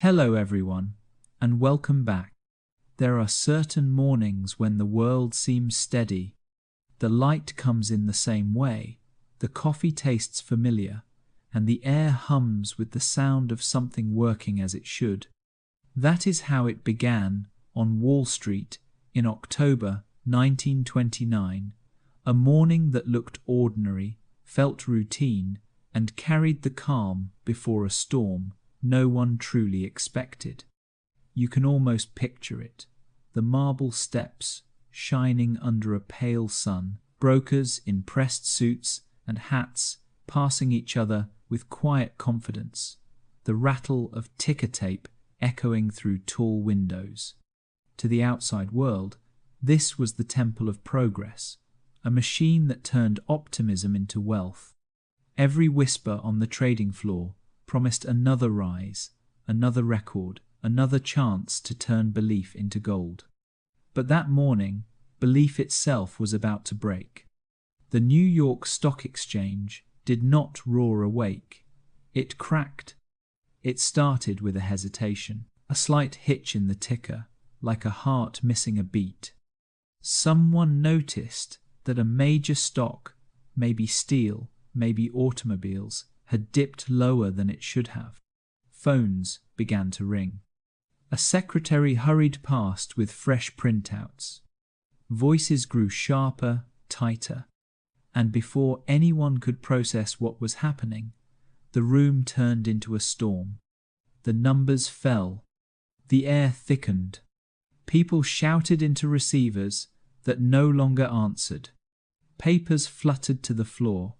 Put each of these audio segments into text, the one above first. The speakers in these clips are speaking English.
Hello everyone, and welcome back. There are certain mornings when the world seems steady. The light comes in the same way, the coffee tastes familiar, and the air hums with the sound of something working as it should. That is how it began on Wall Street in October 1929, a morning that looked ordinary, felt routine, and carried the calm before a storm no one truly expected. You can almost picture it, the marble steps shining under a pale sun, brokers in pressed suits and hats passing each other with quiet confidence, the rattle of ticker tape echoing through tall windows. To the outside world, this was the temple of progress, a machine that turned optimism into wealth. Every whisper on the trading floor promised another rise, another record, another chance to turn belief into gold. But that morning, belief itself was about to break. The New York Stock Exchange did not roar awake. It cracked. It started with a hesitation, a slight hitch in the ticker, like a heart missing a beat. Someone noticed that a major stock, maybe steel, maybe automobiles, had dipped lower than it should have. Phones began to ring. A secretary hurried past with fresh printouts. Voices grew sharper, tighter, and before anyone could process what was happening, the room turned into a storm. The numbers fell. The air thickened. People shouted into receivers that no longer answered. Papers fluttered to the floor.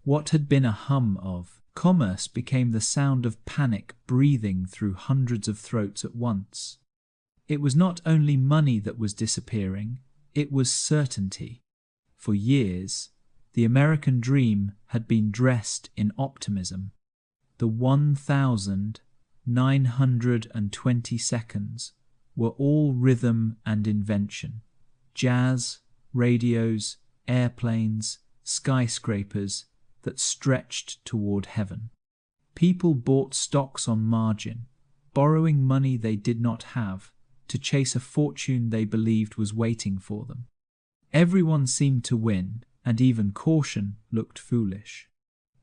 What had been a hum of commerce became the sound of panic breathing through hundreds of throats at once. It was not only money that was disappearing, it was certainty. For years, the American dream had been dressed in optimism. The 1,920 seconds were all rhythm and invention. Jazz, radios, airplanes, skyscrapers that stretched toward heaven. People bought stocks on margin, borrowing money they did not have to chase a fortune they believed was waiting for them. Everyone seemed to win, and even caution looked foolish.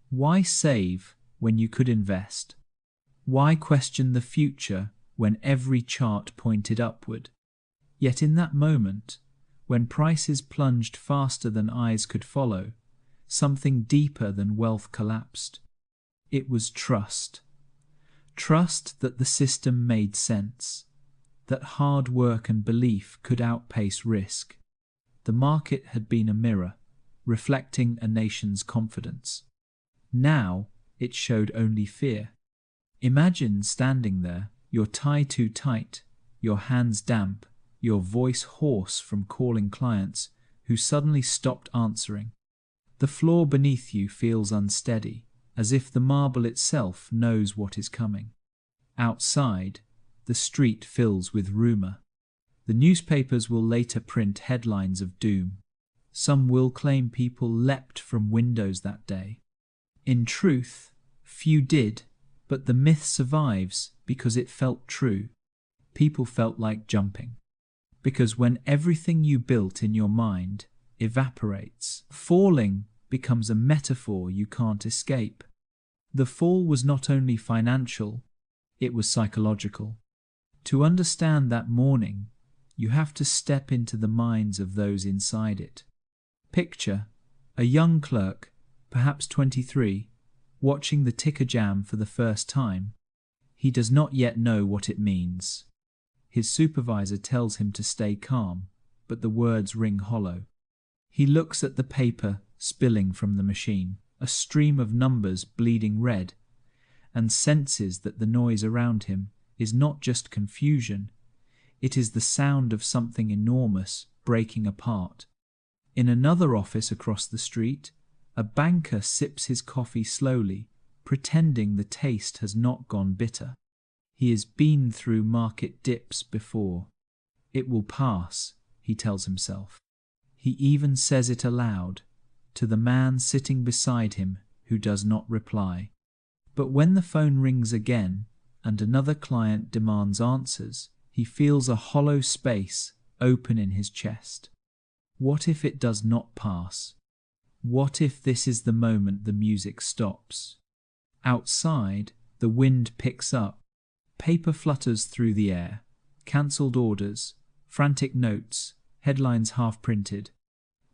Why save when you could invest? Why question the future when every chart pointed upward? Yet in that moment, when prices plunged faster than eyes could follow, something deeper than wealth collapsed. It was trust. Trust that the system made sense, that hard work and belief could outpace risk. The market had been a mirror, reflecting a nation's confidence. Now it showed only fear. Imagine standing there, your tie too tight, your hands damp, your voice hoarse from calling clients who suddenly stopped answering. The floor beneath you feels unsteady, as if the marble itself knows what is coming. Outside, the street fills with rumor. The newspapers will later print headlines of doom. Some will claim people leapt from windows that day. In truth, few did, but the myth survives because it felt true. People felt like jumping. Because when everything you built in your mind evaporates, falling becomes a metaphor you can't escape. The fall was not only financial, it was psychological. To understand that morning, you have to step into the minds of those inside it. Picture a young clerk, perhaps 23, watching the ticker jam for the first time. He does not yet know what it means. His supervisor tells him to stay calm, but the words ring hollow. He looks at the paper spilling from the machine, a stream of numbers bleeding red, and senses that the noise around him is not just confusion, it is the sound of something enormous breaking apart. In another office across the street, a banker sips his coffee slowly, pretending the taste has not gone bitter. He has been through market dips before. It will pass, he tells himself. He even says it aloud, to the man sitting beside him who does not reply. But when the phone rings again, and another client demands answers, he feels a hollow space open in his chest. What if it does not pass? What if this is the moment the music stops? Outside, the wind picks up. Paper flutters through the air. Cancelled orders, frantic notes, headlines half-printed.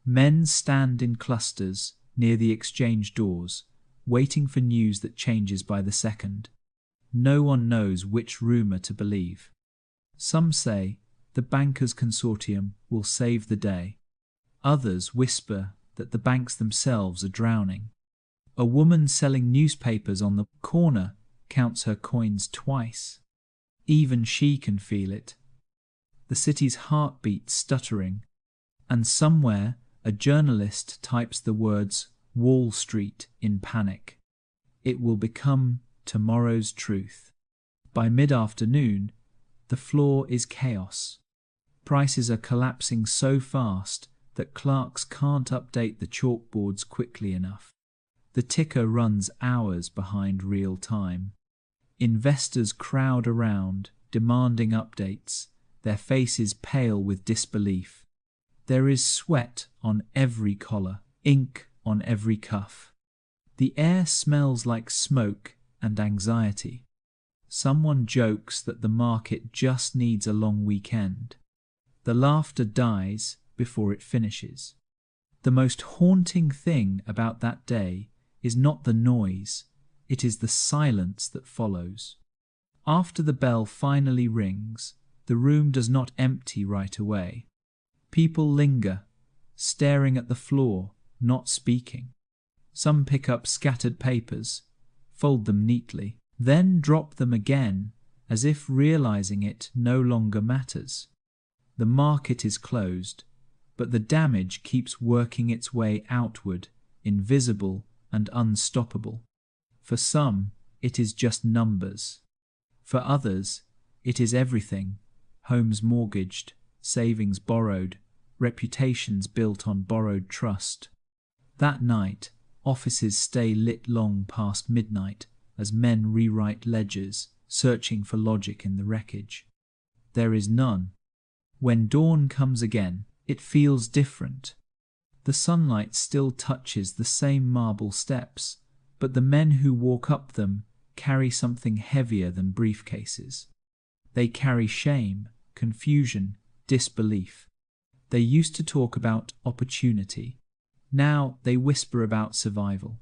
Men stand in clusters near the exchange doors, waiting for news that changes by the second. No one knows which rumour to believe. Some say the bankers' consortium will save the day. Others whisper that the banks themselves are drowning. A woman selling newspapers on the corner counts her coins twice. Even she can feel it. The city's heartbeat stuttering, and somewhere a journalist types the words Wall Street in panic. It will become tomorrow's truth. By mid-afternoon, the floor is chaos. Prices are collapsing so fast that clerks can't update the chalkboards quickly enough. The ticker runs hours behind real time. Investors crowd around, demanding updates, their faces pale with disbelief. There is sweat on every collar, ink on every cuff. The air smells like smoke and anxiety. Someone jokes that the market just needs a long weekend. The laughter dies before it finishes. The most haunting thing about that day is not the noise, it is the silence that follows. After the bell finally rings, the room does not empty right away. People linger, staring at the floor, not speaking. Some pick up scattered papers, fold them neatly, then drop them again as if realizing it no longer matters. The market is closed, but the damage keeps working its way outward, invisible and unstoppable. For some, it is just numbers. For others, it is everything: homes mortgaged, savings borrowed, reputations built on borrowed trust. That night, offices stay lit long past midnight as men rewrite ledgers, searching for logic in the wreckage. There is none. When dawn comes again, it feels different. The sunlight still touches the same marble steps, but the men who walk up them carry something heavier than briefcases. They carry shame, confusion, disbelief. They used to talk about opportunity. Now they whisper about survival.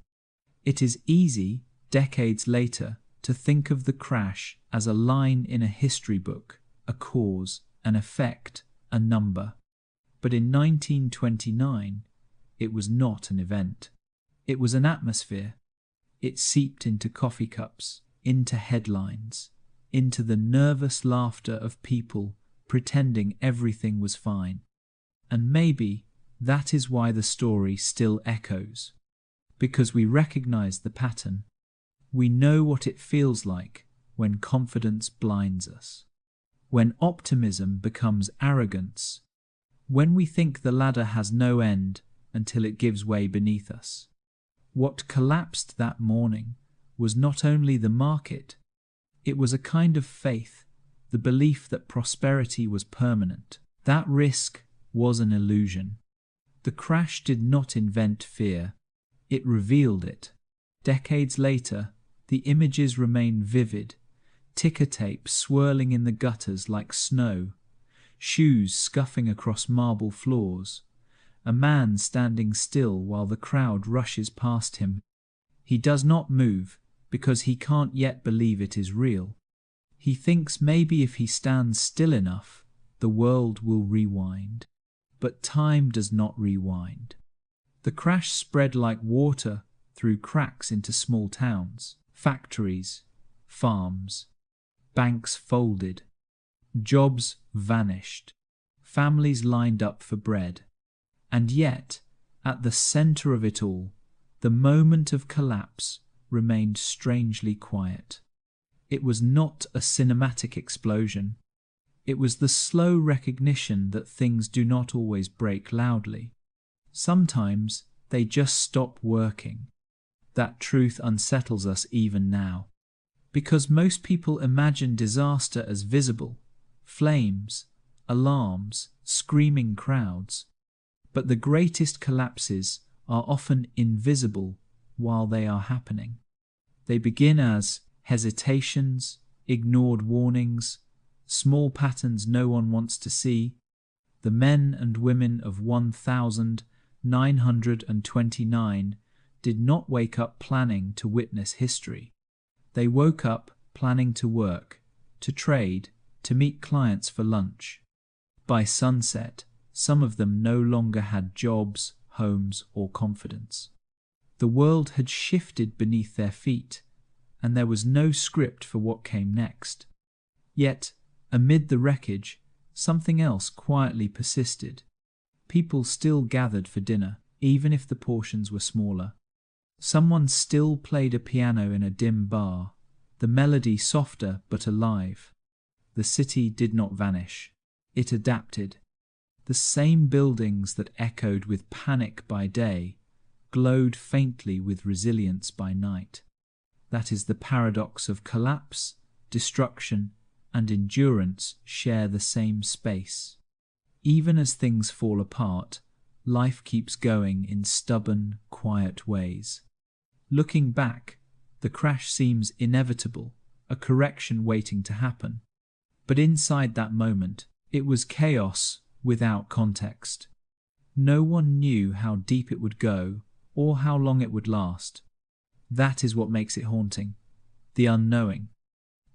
It is easy, decades later, to think of the crash as a line in a history book, a cause, an effect, a number. But in 1929, it was not an event. It was an atmosphere. It seeped into coffee cups, into headlines, into the nervous laughter of people pretending everything was fine. And maybe that is why the story still echoes. Because we recognize the pattern. We know what it feels like when confidence blinds us. When optimism becomes arrogance. When we think the ladder has no end until it gives way beneath us. What collapsed that morning was not only the market, it was a kind of faith, the belief that prosperity was permanent. That risk was an illusion. The crash did not invent fear, it revealed it. Decades later, the images remain vivid, ticker tape swirling in the gutters like snow, shoes scuffing across marble floors, a man standing still while the crowd rushes past him. He does not move because he can't yet believe it is real. He thinks maybe if he stands still enough, the world will rewind. But time does not rewind. The crash spread like water through cracks into small towns, factories, farms. Banks folded. Jobs vanished. Families lined up for bread. And yet, at the center of it all, the moment of collapse remained strangely quiet. It was not a cinematic explosion. It was the slow recognition that things do not always break loudly. Sometimes they just stop working. That truth unsettles us even now. Because most people imagine disaster as visible, flames, alarms, screaming crowds. But the greatest collapses are often invisible while they are happening. They begin as hesitations, ignored warnings, small patterns no one wants to see. The men and women of 1929 did not wake up planning to witness history. They woke up planning to work, to trade, to meet clients for lunch. By sunset, some of them no longer had jobs, homes, or confidence. The world had shifted beneath their feet, and there was no script for what came next. Yet, amid the wreckage, something else quietly persisted. People still gathered for dinner, even if the portions were smaller. Someone still played a piano in a dim bar, the melody softer but alive. The city did not vanish. It adapted. The same buildings that echoed with panic by day glowed faintly with resilience by night. That is the paradox of collapse, destruction, and endurance share the same space. Even as things fall apart, life keeps going in stubborn, quiet ways. Looking back, the crash seems inevitable, a correction waiting to happen. But inside that moment, it was chaos without context. No one knew how deep it would go or how long it would last. That is what makes it haunting, the unknowing,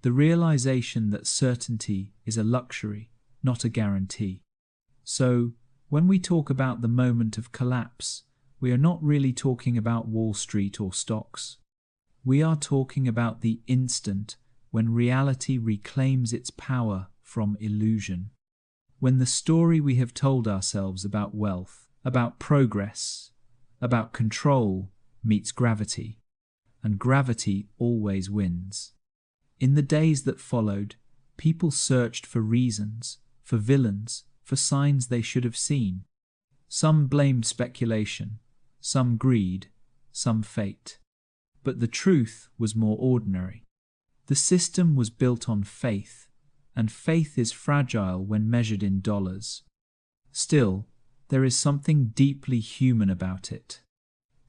the realization that certainty is a luxury, not a guarantee. So, when we talk about the moment of collapse, we are not really talking about Wall Street or stocks. We are talking about the instant when reality reclaims its power from illusion. When the story we have told ourselves about wealth, about progress, about control meets gravity, and gravity always wins. In the days that followed, people searched for reasons, for villains, for signs they should have seen. Some blamed speculation, some greed, some fate. But the truth was more ordinary. The system was built on faith, and faith is fragile when measured in dollars. Still, there is something deeply human about it.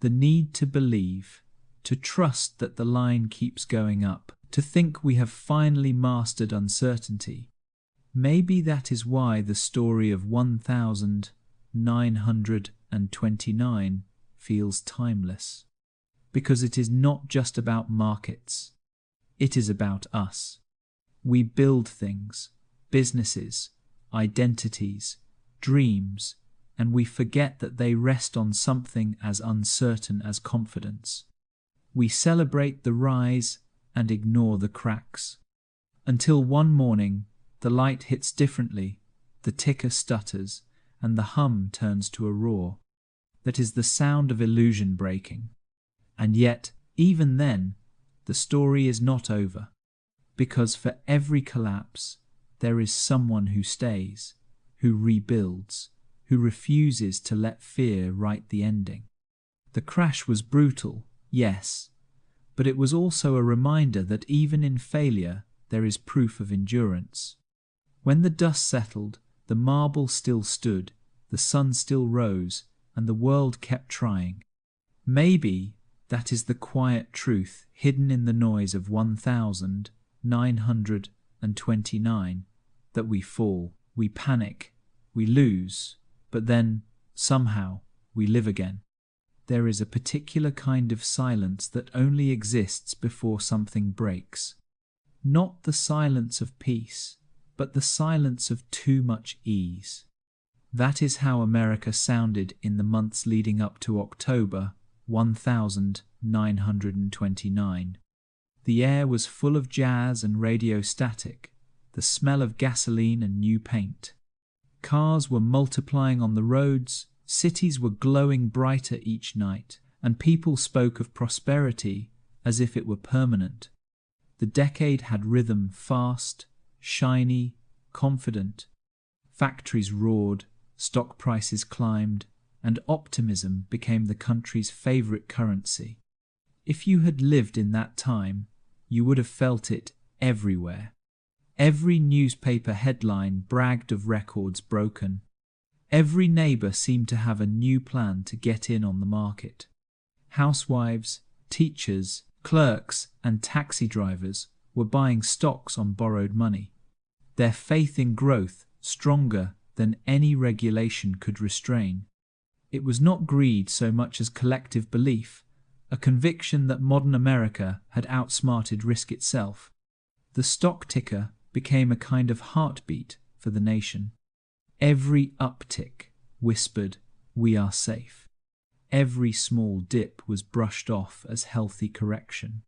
The need to believe, to trust that the line keeps going up, to think we have finally mastered uncertainty. Maybe that is why the story of 1929 feels timeless. Because it is not just about markets. It is about us. We build things, businesses, identities, dreams, and we forget that they rest on something as uncertain as confidence. We celebrate the rise and ignore the cracks. Until one morning, the light hits differently, the ticker stutters, and the hum turns to a roar. That is the sound of illusion breaking. And yet, even then, the story is not over. Because for every collapse, there is someone who stays, who rebuilds, who refuses to let fear write the ending. The crash was brutal, yes, but it was also a reminder that even in failure, there is proof of endurance. When the dust settled, the marble still stood, the sun still rose, and the world kept trying. Maybe that is the quiet truth hidden in the noise of 1929, that we fall, we panic, we lose, but then, somehow, we live again. There is a particular kind of silence that only exists before something breaks. Not the silence of peace, but the silence of too much ease. That is how America sounded in the months leading up to October 1929. The air was full of jazz and radio static, the smell of gasoline and new paint. Cars were multiplying on the roads, cities were glowing brighter each night, and people spoke of prosperity as if it were permanent. The decade had rhythm, fast, shiny, confident. Factories roared, stock prices climbed, and optimism became the country's favorite currency. If you had lived in that time, You would have felt it everywhere. Every newspaper headline bragged of records broken. Every neighbor seemed to have a new plan to get in on the market. Housewives, teachers, clerks, and taxi drivers were buying stocks on borrowed money, their faith in growth stronger than any regulation could restrain. It was not greed so much as collective belief, a conviction that modern America had outsmarted risk itself. The stock ticker became a kind of heartbeat for the nation. Every uptick whispered, "We are safe." Every small dip was brushed off as healthy correction.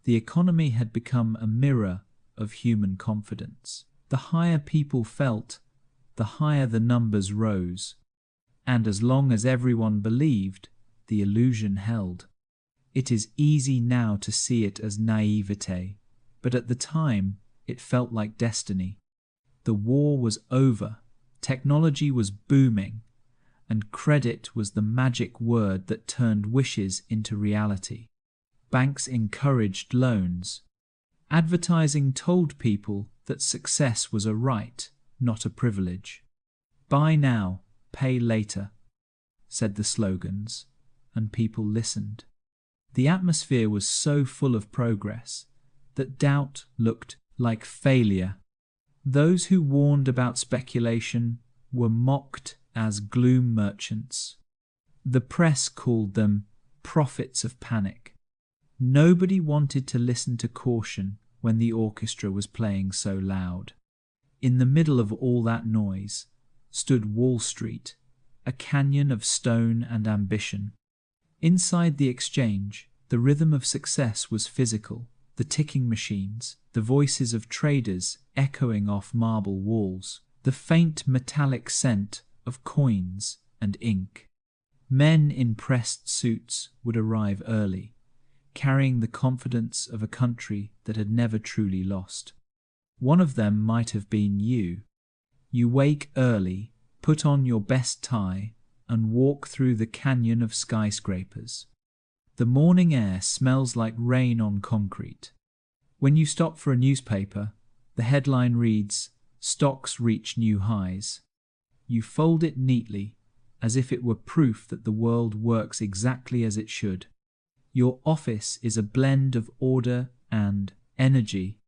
The economy had become a mirror of human confidence. The higher people felt, the higher the numbers rose. And as long as everyone believed, the illusion held. It is easy now to see it as naivete, but at the time it felt like destiny. The war was over, technology was booming, and credit was the magic word that turned wishes into reality. Banks encouraged loans. Advertising told people that success was a right, not a privilege. "Buy now, pay later," said the slogans, and people listened. The atmosphere was so full of progress that doubt looked like failure. Those who warned about speculation were mocked as gloom merchants. The press called them prophets of panic. Nobody wanted to listen to caution when the orchestra was playing so loud. In the middle of all that noise stood Wall Street, a canyon of stone and ambition. Inside the exchange, the rhythm of success was physical, the ticking machines, the voices of traders echoing off marble walls, the faint metallic scent of coins and ink. Men in pressed suits would arrive early, carrying the confidence of a country that had never truly lost. One of them might have been you. You wake early, put on your best tie, and walk through the canyon of skyscrapers. The morning air smells like rain on concrete. When you stop for a newspaper, the headline reads, "Stocks reach new highs." You fold it neatly, as if it were proof that the world works exactly as it should. Your office is a blend of order and energy.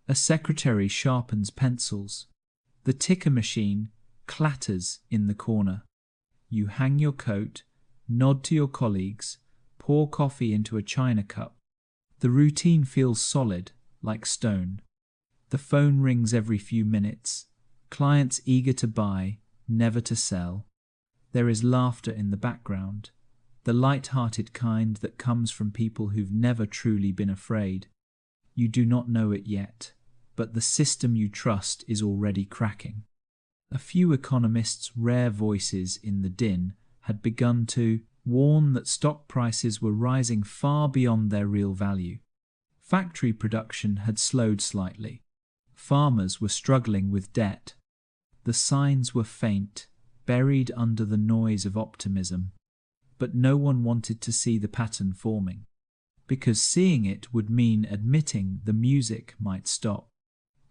A secretary sharpens pencils. The ticker machine clatters in the corner. You hang your coat, nod to your colleagues, pour coffee into a china cup. The routine feels solid, like stone. The phone rings every few minutes. Clients eager to buy, never to sell. There is laughter in the background, the light-hearted kind that comes from people who've never truly been afraid. You do not know it yet, but the system you trust is already cracking. A few economists' rare voices in the din had begun to warn that stock prices were rising far beyond their real value. Factory production had slowed slightly. Farmers were struggling with debt. The signs were faint, buried under the noise of optimism. But no one wanted to see the pattern forming, because seeing it would mean admitting the music might stop.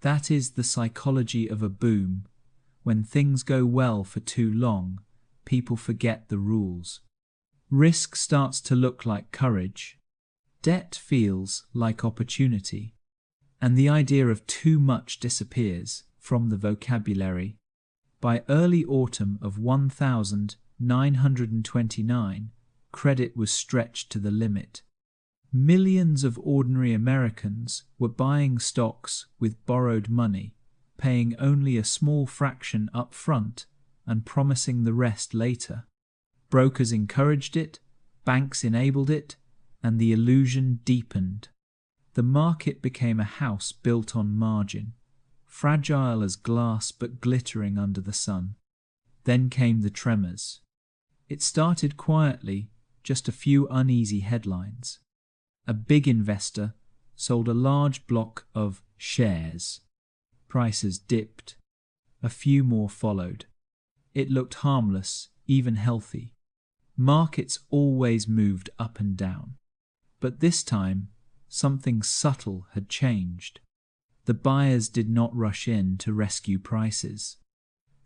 That is the psychology of a boom. When things go well for too long, people forget the rules. Risk starts to look like courage. Debt feels like opportunity. And the idea of too much disappears from the vocabulary. By early autumn of 1929, credit was stretched to the limit. Millions of ordinary Americans were buying stocks with borrowed money, paying only a small fraction up front and promising the rest later. Brokers encouraged it, banks enabled it, and the illusion deepened. The market became a house built on margin, fragile as glass but glittering under the sun. Then came the tremors. It started quietly, just a few uneasy headlines. A big investor sold a large block of shares. Prices dipped. A few more followed. It looked harmless, even healthy. Markets always moved up and down. But this time, something subtle had changed. The buyers did not rush in to rescue prices.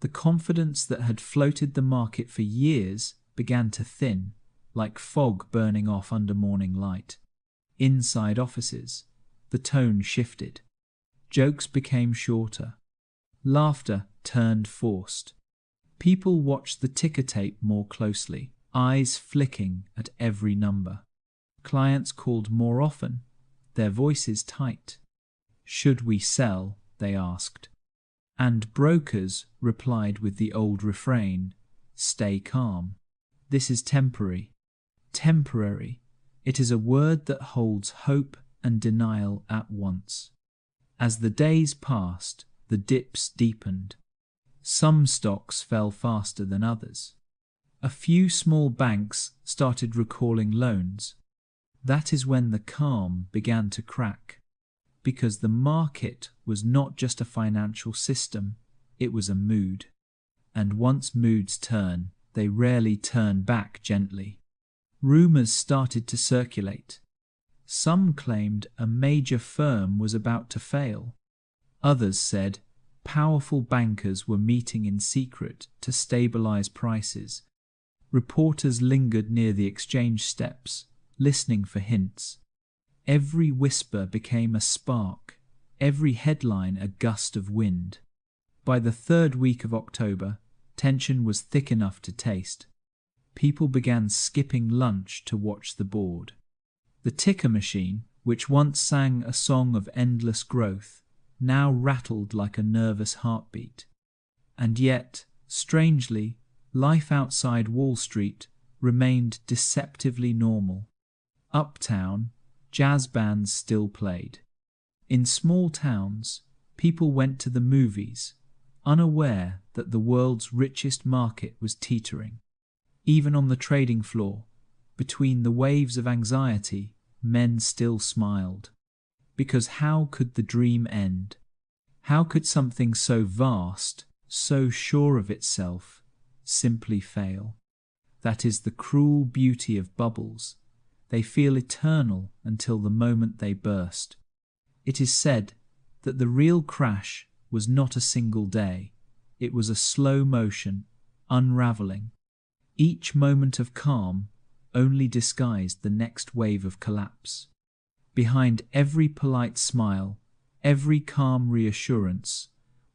The confidence that had floated the market for years began to thin, like fog burning off under morning light. Inside offices, the tone shifted. Jokes became shorter. Laughter turned forced. People watched the ticker tape more closely, eyes flicking at every number. Clients called more often, their voices tight. "Should we sell?" they asked. And brokers replied with the old refrain, "Stay calm. This is temporary." Temporary. It is a word that holds hope and denial at once. As the days passed, the dips deepened. Some stocks fell faster than others. A few small banks started recalling loans. That is when the calm began to crack. Because the market was not just a financial system, it was a mood. And once moods turn, they rarely turn back gently. Rumors started to circulate. Some claimed a major firm was about to fail. Others said powerful bankers were meeting in secret to stabilize prices. Reporters lingered near the exchange steps, listening for hints. Every whisper became a spark, every headline a gust of wind. By the third week of October, tension was thick enough to taste. People began skipping lunch to watch the board. The ticker machine, which once sang a song of endless growth, now rattled like a nervous heartbeat. And yet, strangely, life outside Wall Street remained deceptively normal. Uptown, jazz bands still played. In small towns, people went to the movies, unaware that the world's richest market was teetering. Even on the trading floor, between the waves of anxiety, men still smiled. Because how could the dream end? How could something so vast, so sure of itself, simply fail? That is the cruel beauty of bubbles. They feel eternal until the moment they burst. It is said that the real crash was not a single day. It was a slow motion, unraveling. Each moment of calm only disguised the next wave of collapse. Behind every polite smile, every calm reassurance,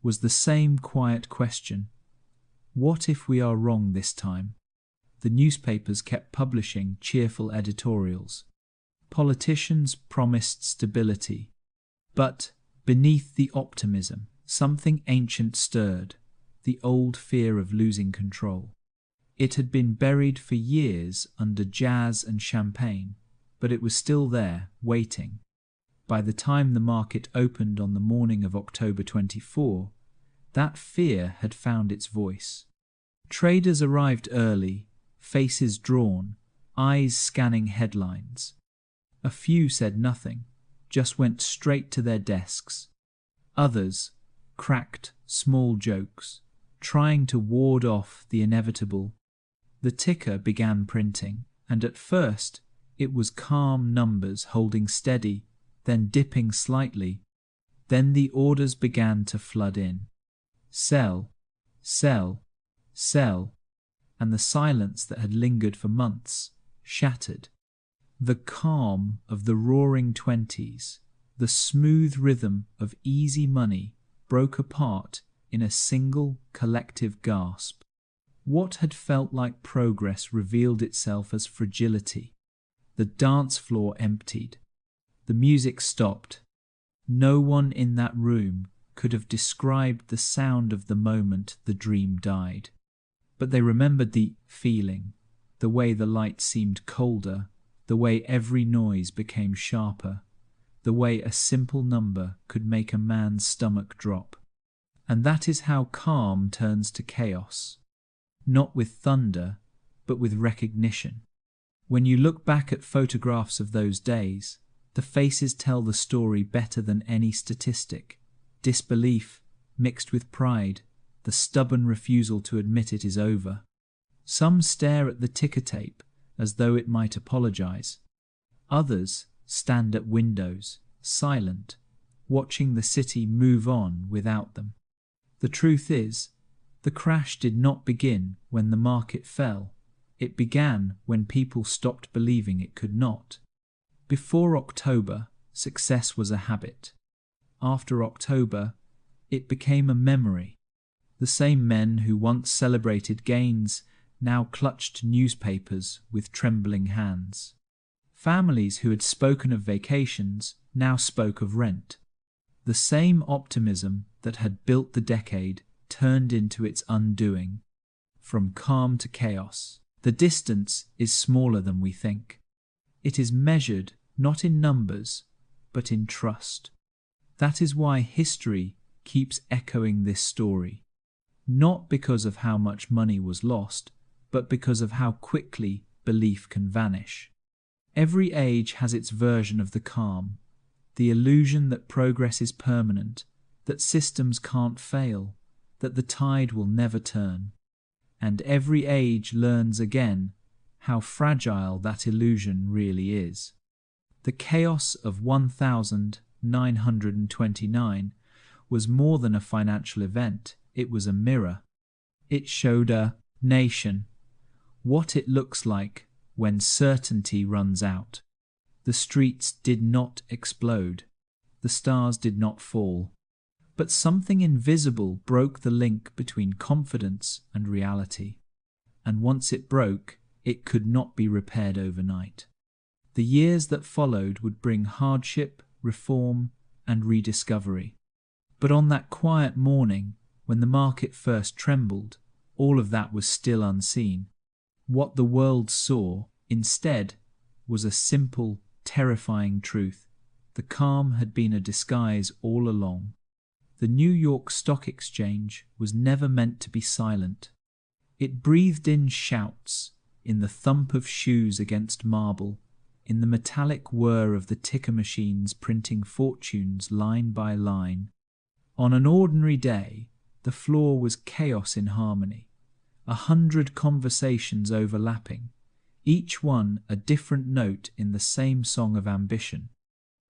was the same quiet question. What if we are wrong this time? The newspapers kept publishing cheerful editorials. Politicians promised stability. But beneath the optimism, something ancient stirred, the old fear of losing control. It had been buried for years under jazz and champagne, but it was still there, waiting. By the time the market opened on the morning of October 24, that fear had found its voice. Traders arrived early, faces drawn, eyes scanning headlines. A few said nothing, just went straight to their desks. Others cracked small jokes, trying to ward off the inevitable. The ticker began printing, and at first it was calm numbers holding steady, then dipping slightly. Then the orders began to flood in. Sell, sell, sell, and the silence that had lingered for months shattered. The calm of the roaring 20s, the smooth rhythm of easy money broke apart in a single collective gasp. What had felt like progress revealed itself as fragility. The dance floor emptied. The music stopped. No one in that room could have described the sound of the moment the dream died. But they remembered the feeling, the way the light seemed colder, the way every noise became sharper, the way a simple number could make a man's stomach drop. And that is how calm turns to chaos. Not with thunder, but with recognition. When you look back at photographs of those days, the faces tell the story better than any statistic. Disbelief, mixed with pride, the stubborn refusal to admit it is over. Some stare at the ticker tape as though it might apologize. Others stand at windows, silent, watching the city move on without them. The truth is, the crash did not begin when the market fell. It began when people stopped believing it could not. Before October, success was a habit. After October, it became a memory. The same men who once celebrated gains now clutched newspapers with trembling hands. Families who had spoken of vacations now spoke of rent. The same optimism that had built the decade turned into its undoing. From calm to chaos, the distance is smaller than we think. It is measured not in numbers, but in trust. That is why history keeps echoing this story. Not because of how much money was lost, but because of how quickly belief can vanish. Every age has its version of the calm, the illusion that progress is permanent, that systems can't fail, that the tide will never turn. And every age learns again how fragile that illusion really is. The chaos of 1929 was more than a financial event, it was a mirror. It showed a nation what it looks like when certainty runs out. The streets did not explode. The stars did not fall. But something invisible broke the link between confidence and reality. And once it broke, it could not be repaired overnight. The years that followed would bring hardship, reform, and rediscovery. But on that quiet morning, when the market first trembled, all of that was still unseen. What the world saw, instead, was a simple, terrifying truth. The calm had been a disguise all along. The New York Stock Exchange was never meant to be silent. It breathed in shouts, in the thump of shoes against marble, in the metallic whir of the ticker machines printing fortunes line by line. On an ordinary day, the floor was chaos in harmony, 100 conversations overlapping, each one a different note in the same song of ambition.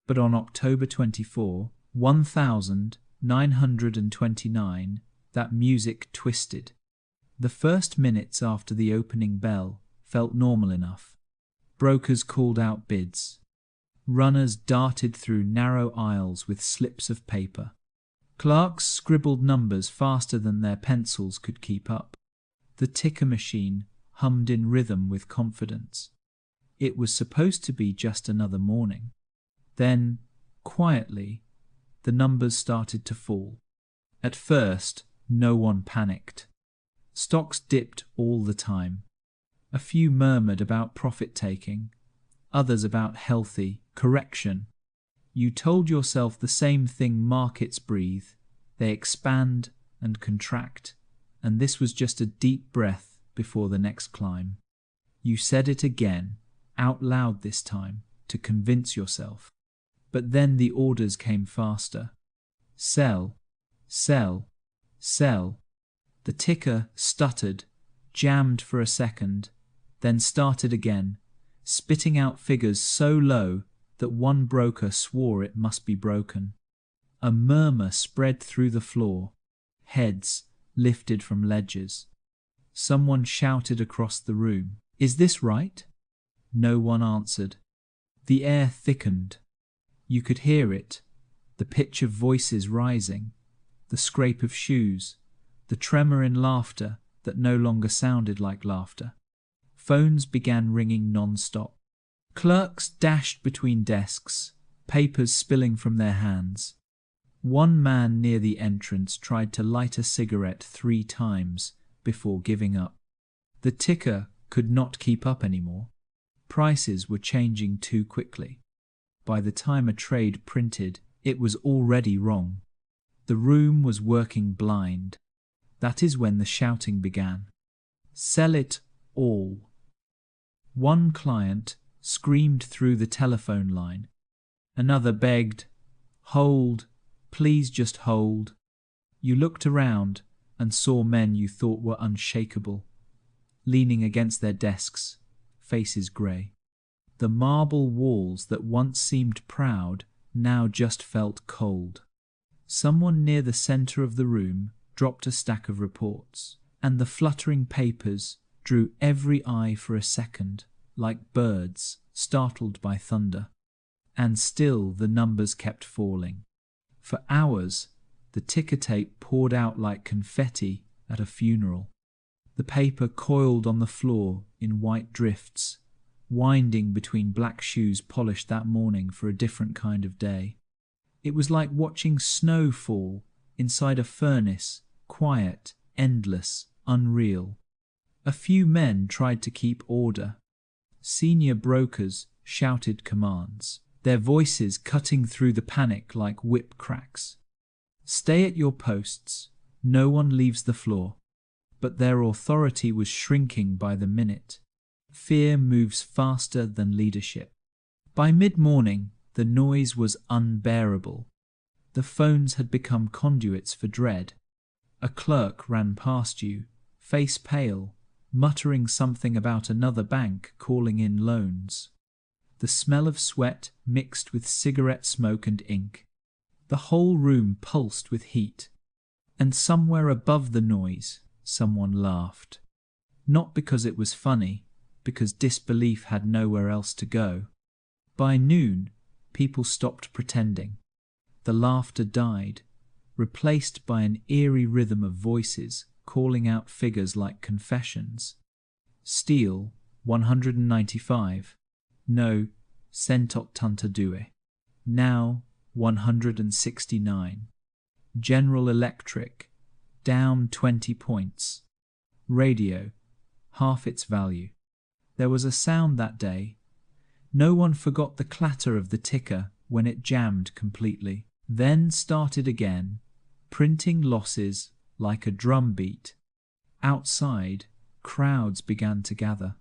But on October 24, 1929, that music twisted. The first minutes after the opening bell felt normal enough. Brokers called out bids. Runners darted through narrow aisles with slips of paper. Clerks scribbled numbers faster than their pencils could keep up. The ticker machine hummed in rhythm with confidence. It was supposed to be just another morning. Then, quietly, the numbers started to fall. At first, no one panicked. Stocks dipped all the time. A few murmured about profit-taking, others about healthy correction. You told yourself the same thing markets breathe. They expand and contract, and this was just a deep breath before the next climb. You said it again, out loud this time, to convince yourself. But then the orders came faster. Sell, sell, sell. The ticker stuttered, jammed for a second, then started again, spitting out figures so low that one broker swore it must be broken. A murmur spread through the floor, heads lifted from ledgers. Someone shouted across the room, "Is this right?" No one answered. The air thickened. You could hear it, the pitch of voices rising, the scrape of shoes, the tremor in laughter that no longer sounded like laughter. Phones began ringing non-stop. Clerks dashed between desks, papers spilling from their hands. One man near the entrance tried to light a cigarette 3 times before giving up. The ticker could not keep up anymore. Prices were changing too quickly. By the time a trade printed, it was already wrong. The room was working blind. That is when the shouting began. Sell it all. One client screamed through the telephone line. Another begged, "Hold, please just hold." You looked around and saw men you thought were unshakable, leaning against their desks, faces grey. The marble walls that once seemed proud now just felt cold. Someone near the center of the room dropped a stack of reports, and the fluttering papers drew every eye for a second, like birds startled by thunder. And still the numbers kept falling. For hours, the ticker tape poured out like confetti at a funeral. The paper coiled on the floor in white drifts, winding between black shoes polished that morning for a different kind of day. It was like watching snow fall inside a furnace, quiet, endless, unreal. A few men tried to keep order. Senior brokers shouted commands, their voices cutting through the panic like whip cracks. Stay at your posts, no one leaves the floor. But their authority was shrinking by the minute. Fear moves faster than leadership. By mid-morning, the noise was unbearable. The phones had become conduits for dread. A clerk ran past you, face pale, muttering something about another bank calling in loans. The smell of sweat mixed with cigarette smoke and ink. The whole room pulsed with heat. And somewhere above the noise, someone laughed. Not because it was funny, because disbelief had nowhere else to go. By noon, people stopped pretending. The laughter died, replaced by an eerie rhythm of voices calling out figures like confessions. Steel, 195. No, centot tanta due. Now, 169. General Electric, down 20 points. Radio, half its value. There was a sound that day. No one forgot the clatter of the ticker when it jammed completely. Then started again, printing losses like a drumbeat. Outside, crowds began to gather.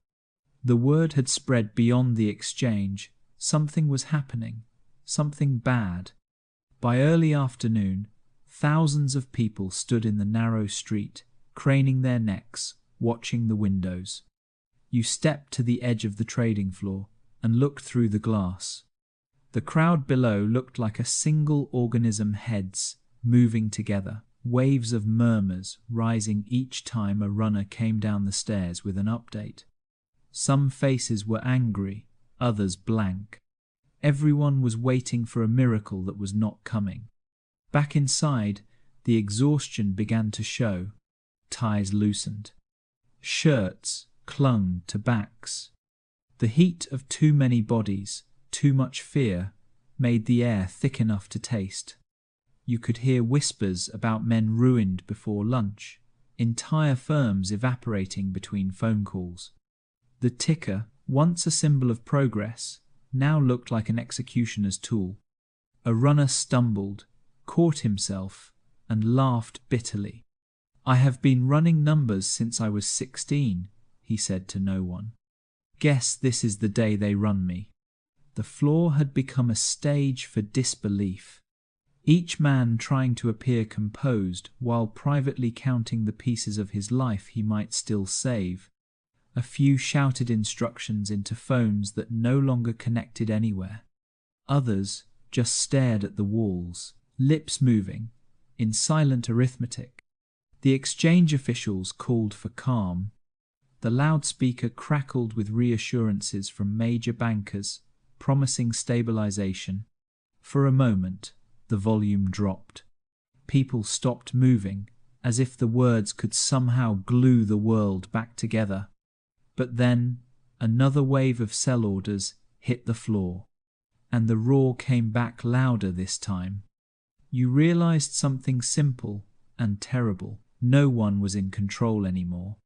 The word had spread beyond the exchange. Something was happening, something bad. By early afternoon, thousands of people stood in the narrow street, craning their necks, watching the windows. You stepped to the edge of the trading floor and looked through the glass. The crowd below looked like a single organism, heads moving together, waves of murmurs rising each time a runner came down the stairs with an update. Some faces were angry, others blank. Everyone was waiting for a miracle that was not coming. Back inside, the exhaustion began to show. Ties loosened. Shirts clung to backs. The heat of too many bodies, too much fear, made the air thick enough to taste. You could hear whispers about men ruined before lunch, entire firms evaporating between phone calls. The ticker, once a symbol of progress, now looked like an executioner's tool. A runner stumbled, caught himself, and laughed bitterly. "I have been running numbers since I was 16, he said to no one. "Guess this is the day they run me." The floor had become a stage for disbelief. Each man trying to appear composed while privately counting the pieces of his life he might still save. A few shouted instructions into phones that no longer connected anywhere. Others just stared at the walls, lips moving, in silent arithmetic. The exchange officials called for calm. The loudspeaker crackled with reassurances from major bankers, promising stabilization. For a moment, the volume dropped. People stopped moving, as if the words could somehow glue the world back together. But then, another wave of sell orders hit the floor, and the roar came back louder this time. You realized something simple and terrible. No one was in control anymore.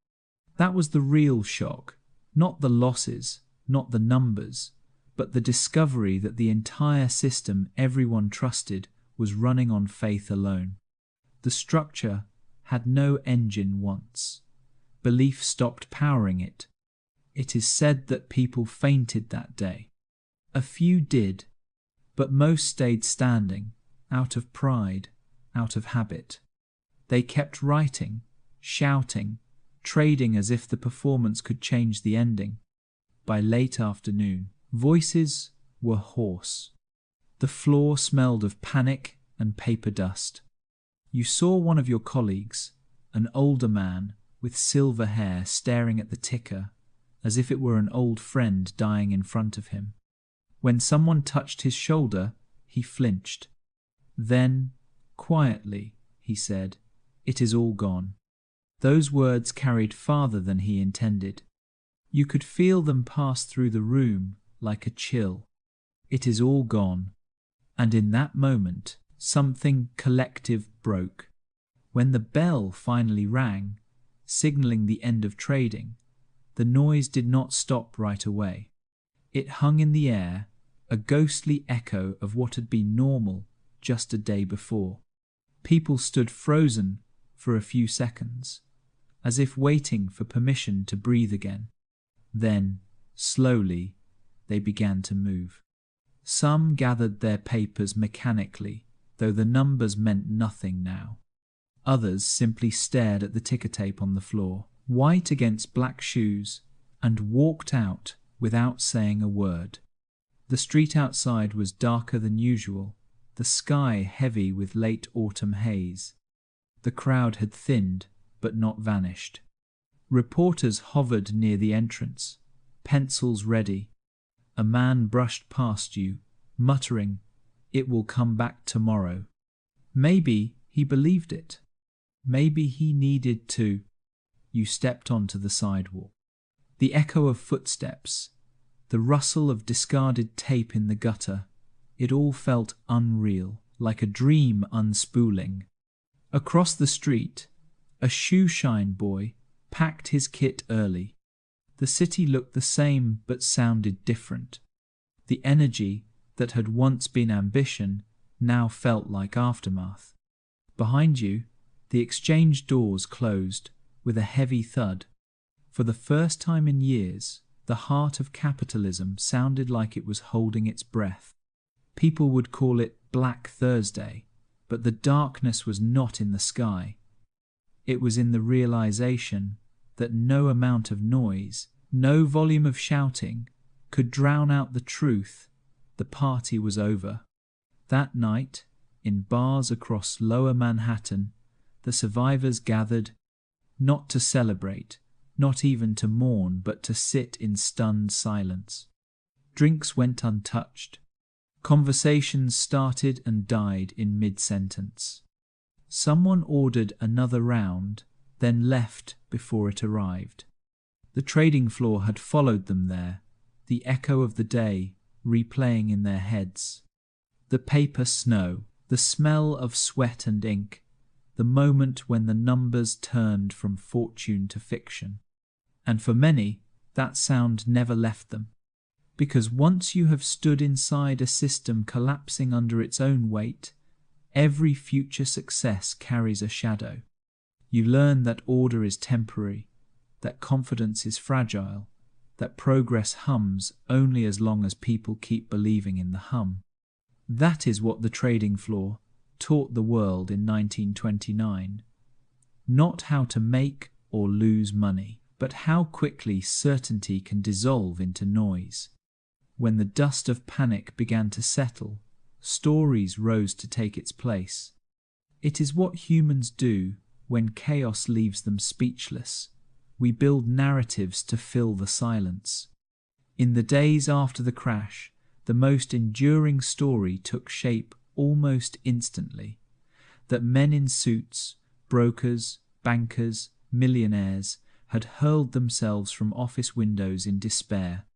That was the real shock, not the losses, not the numbers, but the discovery that the entire system everyone trusted was running on faith alone. The structure had no engine once. Belief stopped powering it. It is said that people fainted that day. A few did, but most stayed standing, out of pride, out of habit. They kept writing, shouting, trading as if the performance could change the ending. By late afternoon, Voices were hoarse. The floor smelled of panic and paper dust. You saw one of your colleagues, an older man with silver hair, staring at the ticker as if it were an old friend dying in front of him. When someone touched his shoulder, he flinched. Then, quietly, he said, "It is all gone." Those words carried farther than he intended. You could feel them pass through the room like a chill. It is all gone. And in that moment, something collective broke. When the bell finally rang, signaling the end of trading, the noise did not stop right away. It hung in the air, a ghostly echo of what had been normal just a day before. People stood frozen for a few seconds, as if waiting for permission to breathe again. Then, slowly, they began to move. Some gathered their papers mechanically, though the numbers meant nothing now. Others simply stared at the ticker tape on the floor, white against black shoes, and walked out without saying a word. The street outside was darker than usual, the sky heavy with late autumn haze. The crowd had thinned, but not vanished. Reporters hovered near the entrance, pencils ready. A man brushed past you, muttering, "It will come back tomorrow." Maybe he believed it. Maybe he needed to. You stepped onto the sidewalk. The echo of footsteps, the rustle of discarded tape in the gutter, it all felt unreal, like a dream unspooling. Across the street, a shoeshine boy packed his kit early. The city looked the same but sounded different. The energy that had once been ambition now felt like aftermath. Behind you, the exchange doors closed with a heavy thud. For the first time in years, the heart of capitalism sounded like it was holding its breath. People would call it Black Thursday, but the darkness was not in the sky. It was in the realization that no amount of noise, no volume of shouting, could drown out the truth. The party was over. That night, in bars across Lower Manhattan, the survivors gathered, not to celebrate, not even to mourn, but to sit in stunned silence. Drinks went untouched. Conversations started and died in mid-sentence. Someone ordered another round, then left before it arrived. The trading floor had followed them there, the echo of the day replaying in their heads. The paper snow, the smell of sweat and ink, the moment when the numbers turned from fortune to fiction. And for many, that sound never left them. Because once you have stood inside a system collapsing under its own weight, every future success carries a shadow. You learn that order is temporary, that confidence is fragile, that progress hums only as long as people keep believing in the hum. That is what the trading floor taught the world in 1929. Not how to make or lose money, but how quickly certainty can dissolve into noise. When the dust of panic began to settle, stories rose to take its place. It is what humans do when chaos leaves them speechless. We build narratives to fill the silence. In the days after the crash, the most enduring story took shape almost instantly. That men in suits, brokers, bankers, millionaires, had hurled themselves from office windows in despair.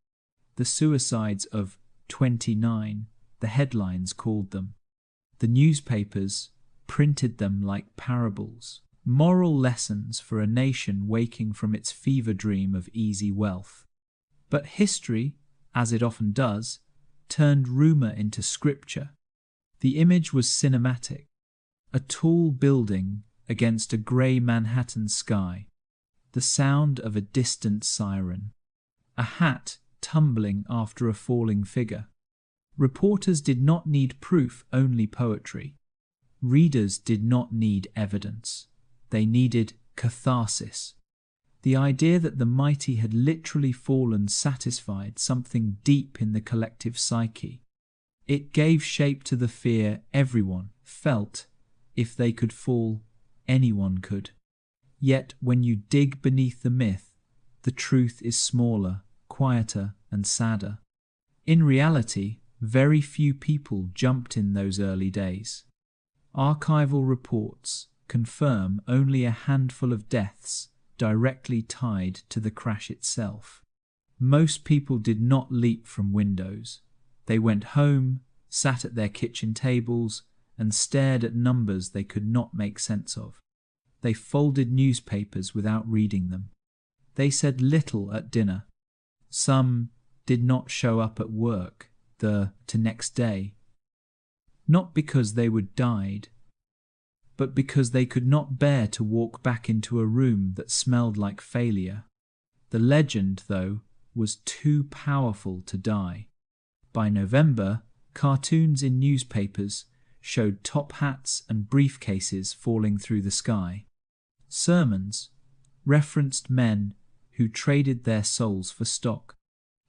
The suicides of 29, the headlines called them. The newspapers printed them like parables, moral lessons for a nation waking from its fever dream of easy wealth. But history, as it often does, turned rumor into scripture. The image was cinematic, a tall building against a grey Manhattan sky, the sound of a distant siren, a hat tumbling after a falling figure. Reporters did not need proof, only poetry. Readers did not need evidence. They needed catharsis. The idea that the mighty had literally fallen satisfied something deep in the collective psyche. It gave shape to the fear everyone felt if they could fall, anyone could. Yet when you dig beneath the myth, the truth is smaller, quieter, and sadder. In reality, very few people jumped in those early days. Archival reports confirm only a handful of deaths directly tied to the crash itself. Most people did not leap from windows. They went home, sat at their kitchen tables, and stared at numbers they could not make sense of. They folded newspapers without reading them. They said little at dinner. Some did not show up at work the next day, not because they were died, but because they could not bear to walk back into a room that smelled like failure. The legend, though, was too powerful to die. By November, cartoons in newspapers showed top hats and briefcases falling through the sky. Sermons referenced men who traded their souls for stock.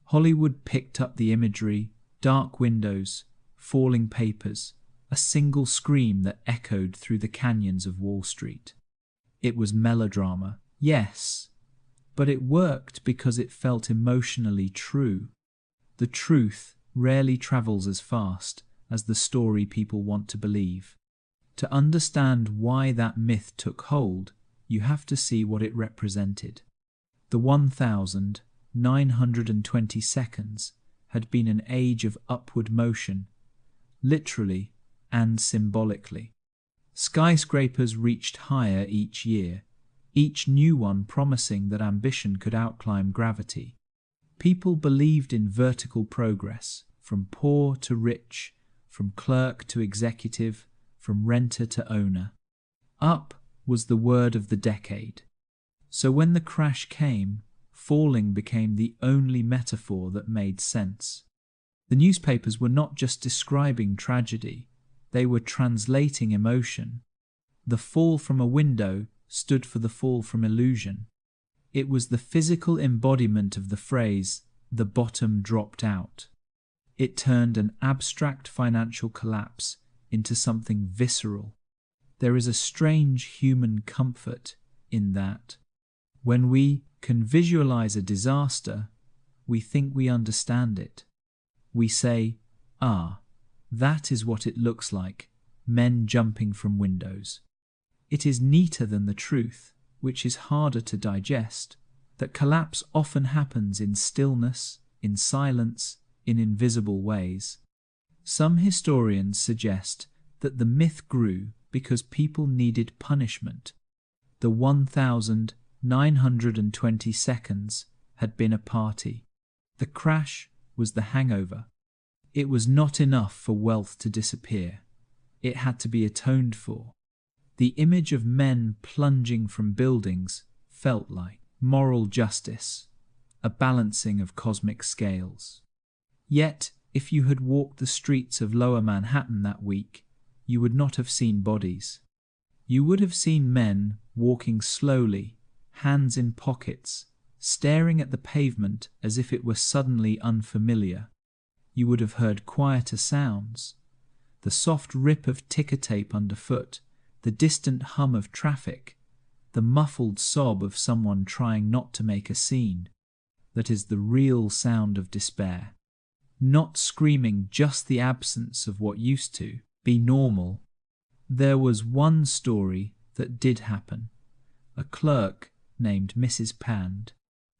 Hollywood picked up the imagery: dark windows, falling papers, a single scream that echoed through the canyons of Wall Street. It was melodrama, yes, but it worked because it felt emotionally true. The truth rarely travels as fast as the story people want to believe. To understand why that myth took hold, you have to see what it represented. The 1,920 seconds had been an age of upward motion, literally and symbolically. Skyscrapers reached higher each year, each new one promising that ambition could outclimb gravity. People believed in vertical progress, from poor to rich, from clerk to executive, from renter to owner. Up was the word of the decade. So when the crash came, falling became the only metaphor that made sense. The newspapers were not just describing tragedy, they were translating emotion. The fall from a window stood for the fall from illusion. It was the physical embodiment of the phrase, "the bottom dropped out." It turned an abstract financial collapse into something visceral. There is a strange human comfort in that. When we can visualize a disaster, we think we understand it. We say, that is what it looks like, men jumping from windows. It is neater than the truth, which is harder to digest, that collapse often happens in stillness, in silence, in invisible ways. Some historians suggest that the myth grew because people needed punishment. The 1,920 seconds had been a party. The crash was the hangover. It was not enough for wealth to disappear. It had to be atoned for. The image of men plunging from buildings felt like moral justice, a balancing of cosmic scales. Yet, if you had walked the streets of Lower Manhattan that week, you would not have seen bodies. You would have seen men walking slowly, hands in pockets, staring at the pavement as if it were suddenly unfamiliar. You would have heard quieter sounds, the soft rip of ticker tape underfoot, the distant hum of traffic, the muffled sob of someone trying not to make a scene. That is the real sound of despair. Not screaming, just the absence of what used to be normal. There was one story that did happen. A clerk named Mrs. Pand.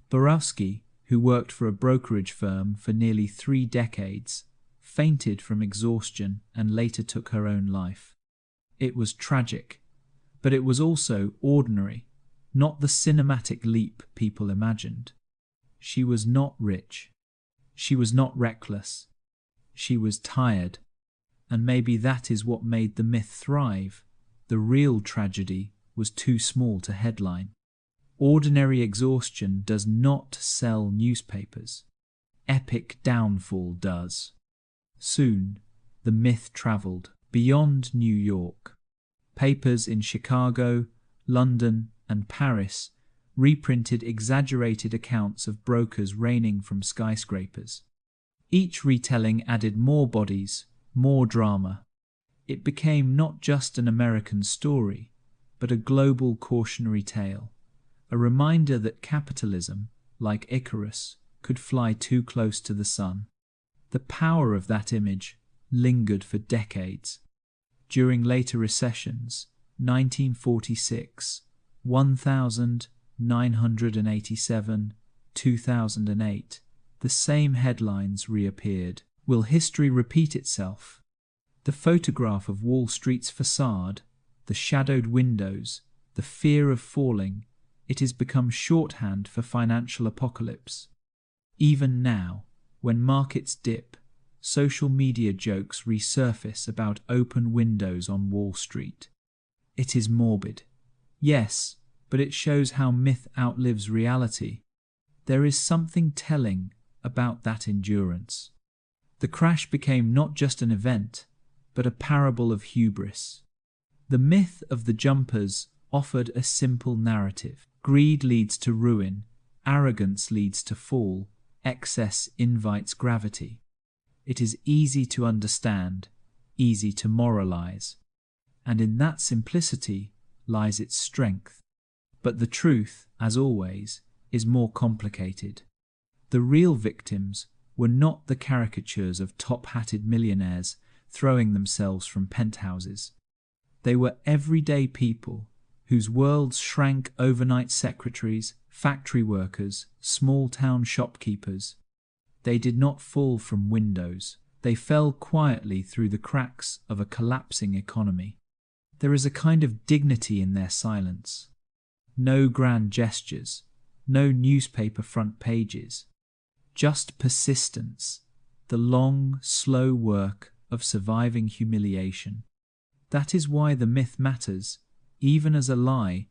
Borowski, who worked for a brokerage firm for nearly 3 decades, fainted from exhaustion and later took her own life. It was tragic, but it was also ordinary, not the cinematic leap people imagined. She was not rich. She was not reckless. She was tired. And maybe that is what made the myth thrive. The real tragedy was too small to headline. Ordinary exhaustion does not sell newspapers. Epic downfall does. Soon, the myth traveled beyond New York. Papers in Chicago, London, and Paris reprinted exaggerated accounts of brokers reigning from skyscrapers. Each retelling added more bodies, more drama. It became not just an American story, but a global cautionary tale, a reminder that capitalism, like Icarus, could fly too close to the sun. The power of that image lingered for decades. During later recessions, 1946, 1987, 2008, the same headlines reappeared. Will history repeat itself? The photograph of Wall Street's facade, the shadowed windows, the fear of falling, it has become shorthand for financial apocalypse. Even now, when markets dip, social media jokes resurface about open windows on Wall Street. It is morbid. Yes, but it shows how myth outlives reality. There is something telling about that endurance. The crash became not just an event, but a parable of hubris. The myth of the jumpers offered a simple narrative. Greed leads to ruin, arrogance leads to fall, excess invites gravity. It is easy to understand, easy to moralize, and in that simplicity lies its strength. But the truth, as always, is more complicated. The real victims were not the caricatures of top-hatted millionaires throwing themselves from penthouses. They were everyday people whose worlds shrank: overnight secretaries, factory workers, small-town shopkeepers. They did not fall from windows. They fell quietly through the cracks of a collapsing economy. There is a kind of dignity in their silence. No grand gestures, no newspaper front pages, just persistence, the long, slow work of surviving humiliation. That is why the myth matters, even as a lie,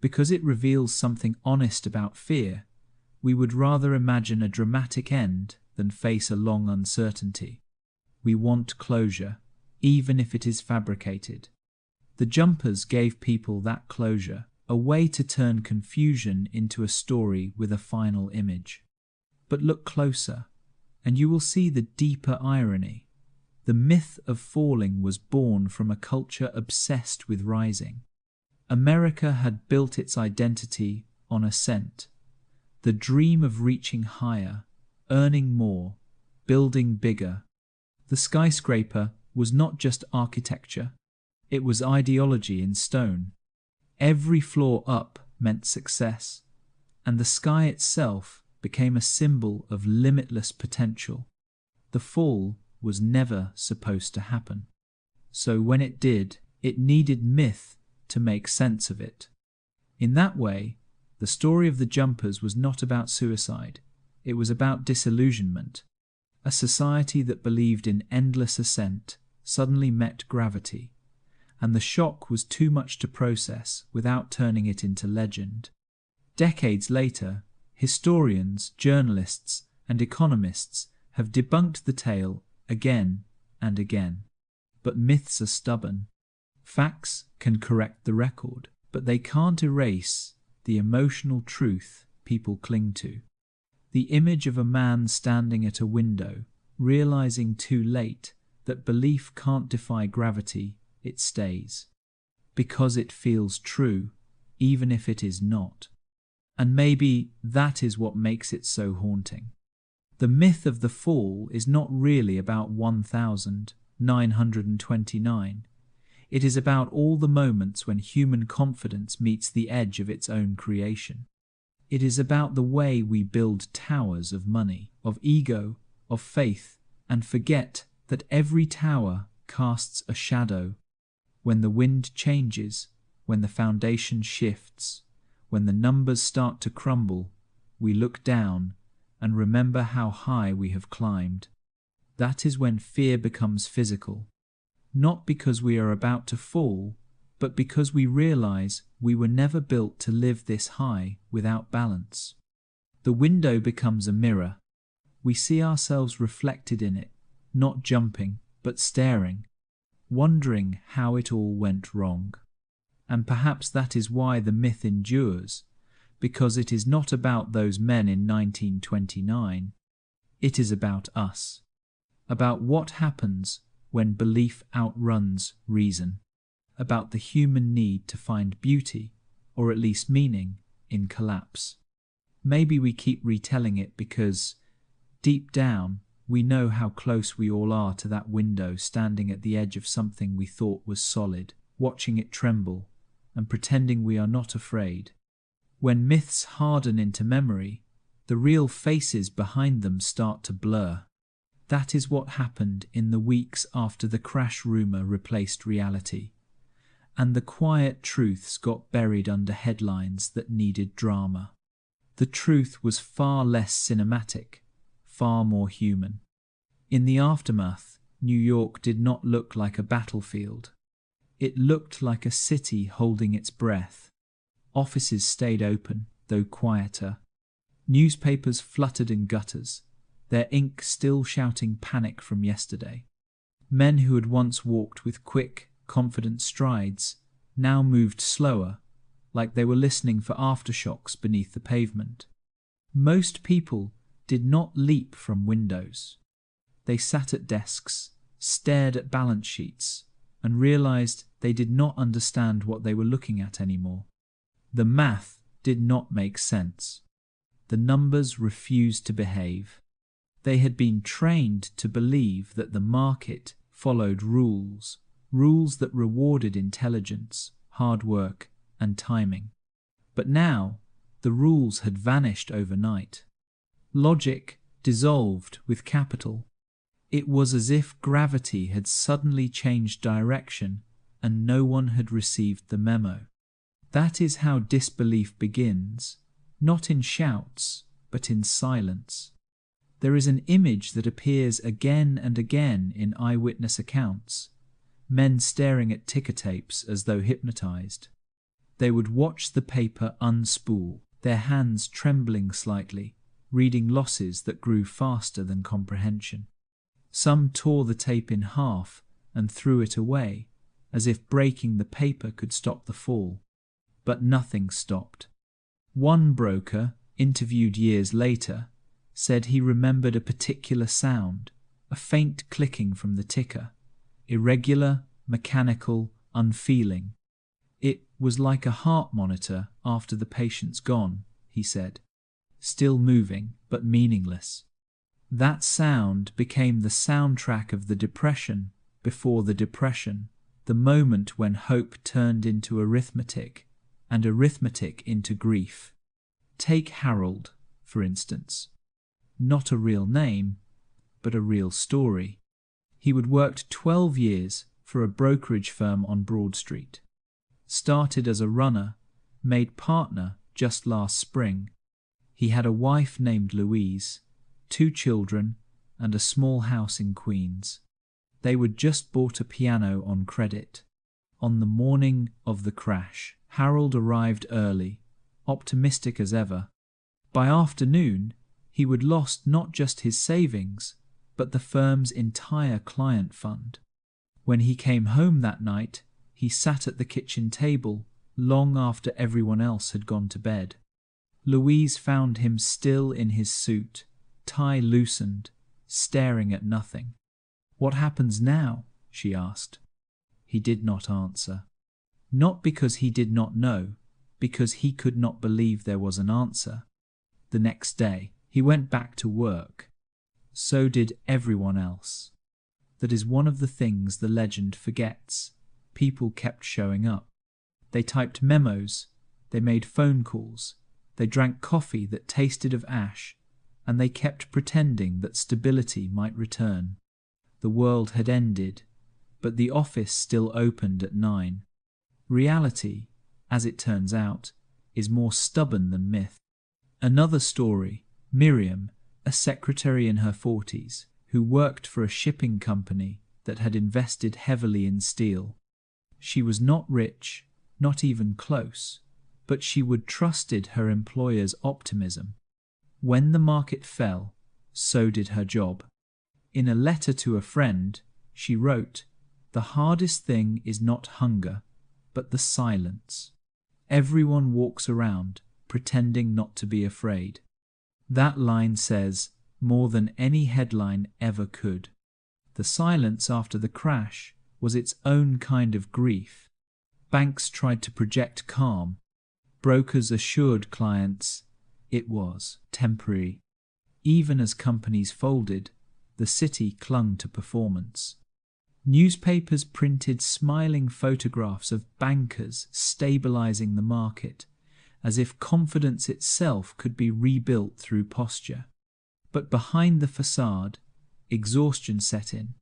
because it reveals something honest about fear. We would rather imagine a dramatic end than face a long uncertainty. We want closure, even if it is fabricated. The jumpers gave people that closure, a way to turn confusion into a story with a final image. But look closer, and you will see the deeper irony. The myth of falling was born from a culture obsessed with rising. America had built its identity on ascent, the dream of reaching higher, earning more, building bigger. The skyscraper was not just architecture, it was ideology in stone. Every floor up meant success, and the sky itself became a symbol of limitless potential. The fall was never supposed to happen. So when it did, it needed myth to make sense of it. In that way, the story of the jumpers was not about suicide. It was about disillusionment. A society that believed in endless ascent suddenly met gravity, and the shock was too much to process without turning it into legend. Decades later, historians, journalists, and economists have debunked the tale again and again. But myths are stubborn. Facts can correct the record, but they can't erase the emotional truth people cling to. The image of a man standing at a window, realizing too late that belief can't defy gravity, it stays. Because it feels true, even if it is not. And maybe that is what makes it so haunting. The myth of the fall is not really about 1929. It is about all the moments when human confidence meets the edge of its own creation. It is about the way we build towers of money, of ego, of faith, and forget that every tower casts a shadow. When the wind changes, when the foundation shifts, when the numbers start to crumble, we look down and remember how high we have climbed. That is when fear becomes physical. Not because we are about to fall, but because we realize we were never built to live this high without balance. The window becomes a mirror. We see ourselves reflected in it, not jumping, but staring, wondering how it all went wrong. And perhaps that is why the myth endures, because it is not about those men in 1929. It is about us, about what happens when belief outruns reason, about the human need to find beauty, or at least meaning, in collapse. Maybe we keep retelling it because, deep down, we know how close we all are to that window standing at the edge of something we thought was solid, watching it tremble, and pretending we are not afraid. When myths harden into memory, the real faces behind them start to blur. That is what happened in the weeks after the crash rumor replaced reality, and the quiet truths got buried under headlines that needed drama. The truth was far less cinematic, far more human. In the aftermath, New York did not look like a battlefield. It looked like a city holding its breath. Offices stayed open, though quieter. Newspapers fluttered in gutters, their ink still shouting panic from yesterday. Men who had once walked with quick, confident strides now moved slower, like they were listening for aftershocks beneath the pavement. Most people did not leap from windows. They sat at desks, stared at balance sheets, and realized they did not understand what they were looking at anymore. The math did not make sense. The numbers refused to behave. They had been trained to believe that the market followed rules that rewarded intelligence, hard work, and timing. But now, the rules had vanished overnight. Logic dissolved with capital. It was as if gravity had suddenly changed direction and no one had received the memo. That is how disbelief begins, not in shouts, but in silence. There is an image that appears again and again in eyewitness accounts, men staring at ticker tapes as though hypnotized. They would watch the paper unspool, their hands trembling slightly, reading losses that grew faster than comprehension. Some tore the tape in half and threw it away, as if breaking the paper could stop the fall. But nothing stopped. One broker, interviewed years later, said he remembered a particular sound, a faint clicking from the ticker, irregular, mechanical, unfeeling. It was like a heart monitor after the patient's gone, he said, still moving but meaningless. That sound became the soundtrack of the Depression before the Depression, the moment when hope turned into arithmetic and arithmetic into grief. Take Harold, for instance. Not a real name, but a real story. He had worked 12 years for a brokerage firm on Broad Street. Started as a runner, made partner just last spring. He had a wife named Louise, 2 children, and a small house in Queens. They had just bought a piano on credit. On the morning of the crash, Harold arrived early, optimistic as ever. By afternoon, he had lost not just his savings, but the firm's entire client fund. When he came home that night, he sat at the kitchen table long after everyone else had gone to bed. Louise found him still in his suit, tie loosened, staring at nothing. "What happens now?" she asked. He did not answer. Not because he did not know, because he could not believe there was an answer. The next day, he went back to work. So did everyone else. That is one of the things the legend forgets. People kept showing up. They typed memos, they made phone calls, they drank coffee that tasted of ash, and they kept pretending that stability might return. The world had ended, but the office still opened at 9. Reality, as it turns out, is more stubborn than myth. Another story, Miriam, a secretary in her 40s, who worked for a shipping company that had invested heavily in steel. She was not rich, not even close, but she would trusted her employer's optimism. When the market fell, so did her job. In a letter to a friend, she wrote, "The hardest thing is not hunger, but the silence. Everyone walks around, pretending not to be afraid. That line says more than any headline ever could. The silence after the crash was its own kind of grief. Banks tried to project calm. Brokers assured clients it was temporary. Even as companies folded, the city clung to performance. Newspapers printed smiling photographs of bankers stabilizing the market, as if confidence itself could be rebuilt through posture. But behind the facade, exhaustion set in.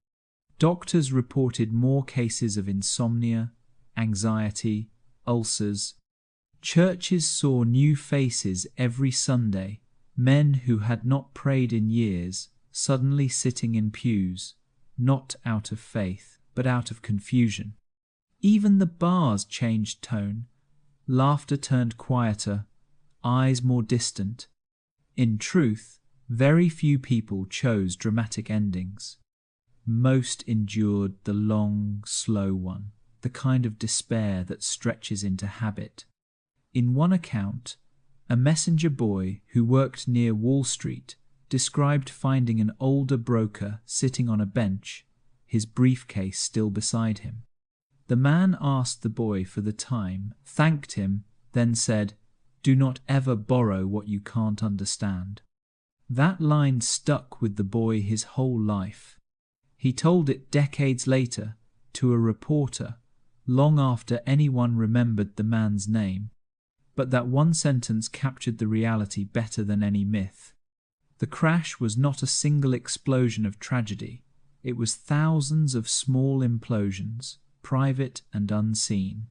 Doctors reported more cases of insomnia, anxiety, ulcers. Churches saw new faces every Sunday, men who had not prayed in years, suddenly sitting in pews, not out of faith, but out of confusion. Even the bars changed tone. Laughter turned quieter, eyes more distant. In truth, very few people chose dramatic endings. Most endured the long, slow one, the kind of despair that stretches into habit. In one account, a messenger boy who worked near Wall Street described finding an older broker sitting on a bench, his briefcase still beside him. The man asked the boy for the time, thanked him, then said, "Do not ever borrow what you can't understand." That line stuck with the boy his whole life. He told it decades later to a reporter, long after anyone remembered the man's name. But that one sentence captured the reality better than any myth. The crash was not a single explosion of tragedy. It was thousands of small implosions, private and unseen.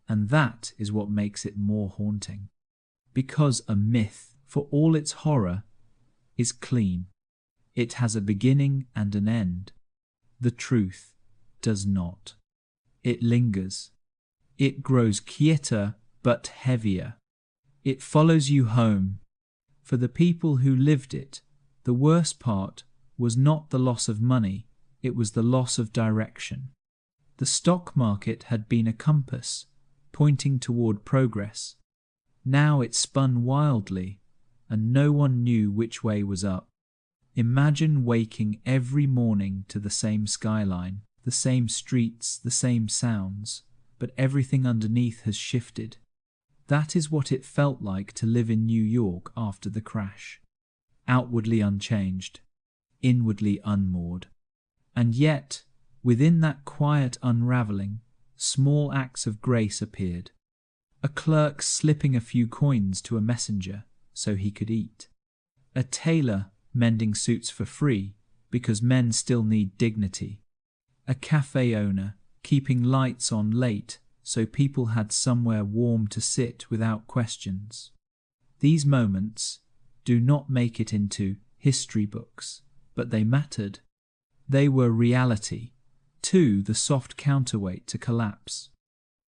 And that is what makes it more haunting. Because a myth, for all its horror, is clean. It has a beginning and an end. The truth does not. It lingers. It grows quieter but heavier. It follows you home. For the people who lived it, the worst part was not the loss of money, it was the loss of direction. The stock market had been a compass, pointing toward progress. Now it spun wildly, and no one knew which way was up. Imagine waking every morning to the same skyline, the same streets, the same sounds, but everything underneath has shifted. That is what it felt like to live in New York after the crash. Outwardly unchanged, inwardly unmoored. And yet, within that quiet unraveling, small acts of grace appeared. A clerk slipping a few coins to a messenger so he could eat. A tailor mending suits for free because men still need dignity. A cafe owner keeping lights on late so people had somewhere warm to sit without questions. These moments do not make it into history books, but they mattered. They were reality, too, the soft counterweight to collapse.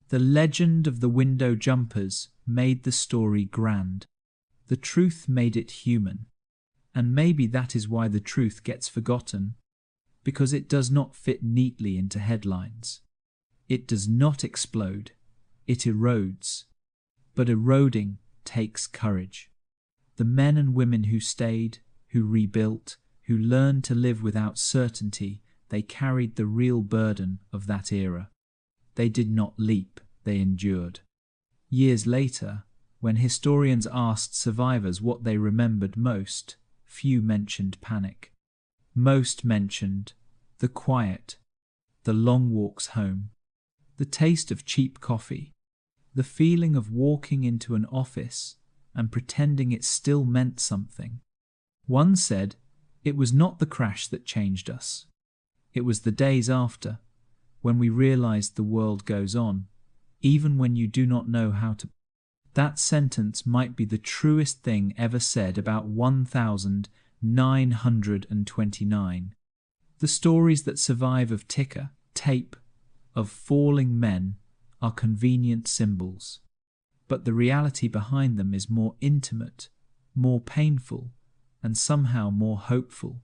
The legend of the window jumpers made the story grand. The truth made it human. And maybe that is why the truth gets forgotten, because it does not fit neatly into headlines. It does not explode, it erodes. But eroding takes courage. The men and women who stayed, who rebuilt, who learned to live without certainty, they carried the real burden of that era. They did not leap, they endured. Years later, when historians asked survivors what they remembered most, few mentioned panic. Most mentioned the quiet, the long walks home, the taste of cheap coffee, the feeling of walking into an office and pretending it still meant something. One said, "It was not the crash that changed us. It was the days after, when we realized the world goes on, even when you do not know how to." That sentence might be the truest thing ever said about 1929. The stories that survive of ticker, tape, of falling men are convenient symbols, but the reality behind them is more intimate, more painful, and somehow more hopeful.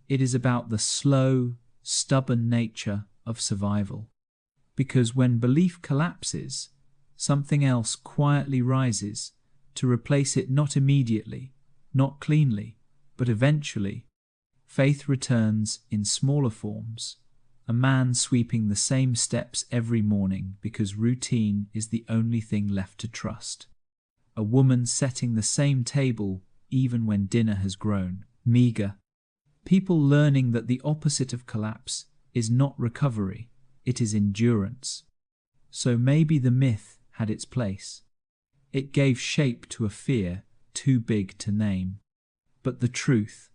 It is about the slow, stubborn nature of survival. Because when belief collapses, something else quietly rises to replace it not immediately, not cleanly, but eventually. Faith returns in smaller forms. A man sweeping the same steps every morning because routine is the only thing left to trust. A woman setting the same table even when dinner has grown meager. People learning that the opposite of collapse is not recovery, it is endurance. So maybe the myth had its place. It gave shape to a fear too big to name. But the truth,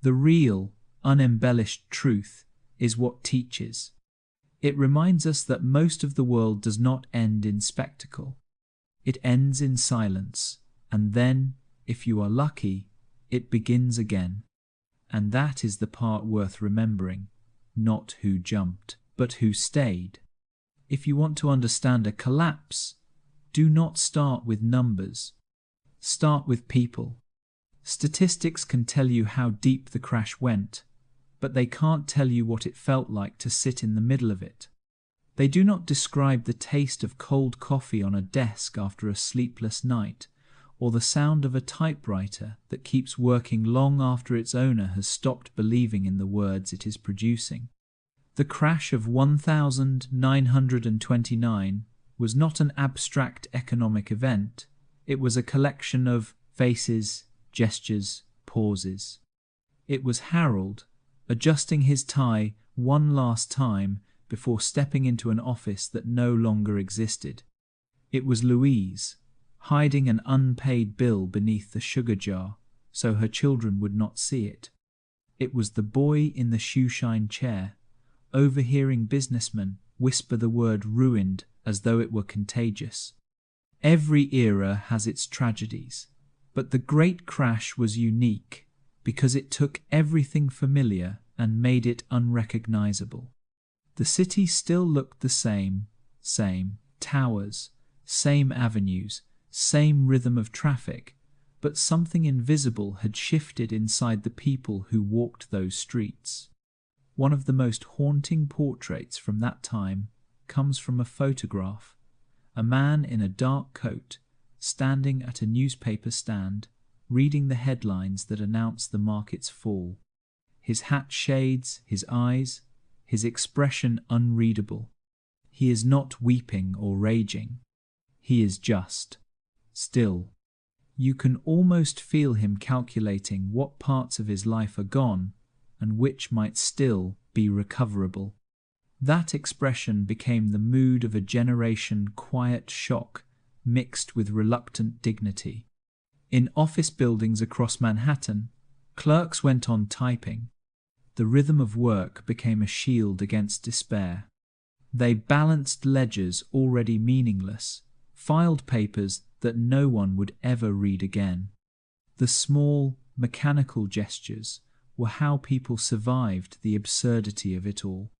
the real, unembellished truth, is what teaches. It reminds us that most of the world does not end in spectacle. It ends in silence, and then, if you are lucky, it begins again. And that is the part worth remembering, not who jumped, but who stayed. If you want to understand a collapse, do not start with numbers. Start with people. Statistics can tell you how deep the crash went, but they can't tell you what it felt like to sit in the middle of it. They do not describe the taste of cold coffee on a desk after a sleepless night, or the sound of a typewriter that keeps working long after its owner has stopped believing in the words it is producing. The crash of 1929 was not an abstract economic event. It was a collection of faces, gestures, pauses. It was Harold, adjusting his tie one last time before stepping into an office that no longer existed. It was Louise, hiding an unpaid bill beneath the sugar jar so her children would not see it. It was the boy in the shoeshine chair, overhearing businessmen whisper the word ruined as though it were contagious. Every era has its tragedies, but the Great Crash was unique because it took everything familiar and made it unrecognizable. The city still looked the same towers, same avenues, same rhythm of traffic, but something invisible had shifted inside the people who walked those streets. One of the most haunting portraits from that time comes from a photograph. A man in a dark coat, standing at a newspaper stand, reading the headlines that announce the market's fall. His hat shades, his eyes, his expression unreadable. He is not weeping or raging. He is just still. You can almost feel him calculating what parts of his life are gone and which might still be recoverable. That expression became the mood of a generation, quiet shock mixed with reluctant dignity. In office buildings across Manhattan, clerks went on typing. The rhythm of work became a shield against despair. They balanced ledgers already meaningless, filed papers that no one would ever read again. The small, mechanical gestures were how people survived the absurdity of it all.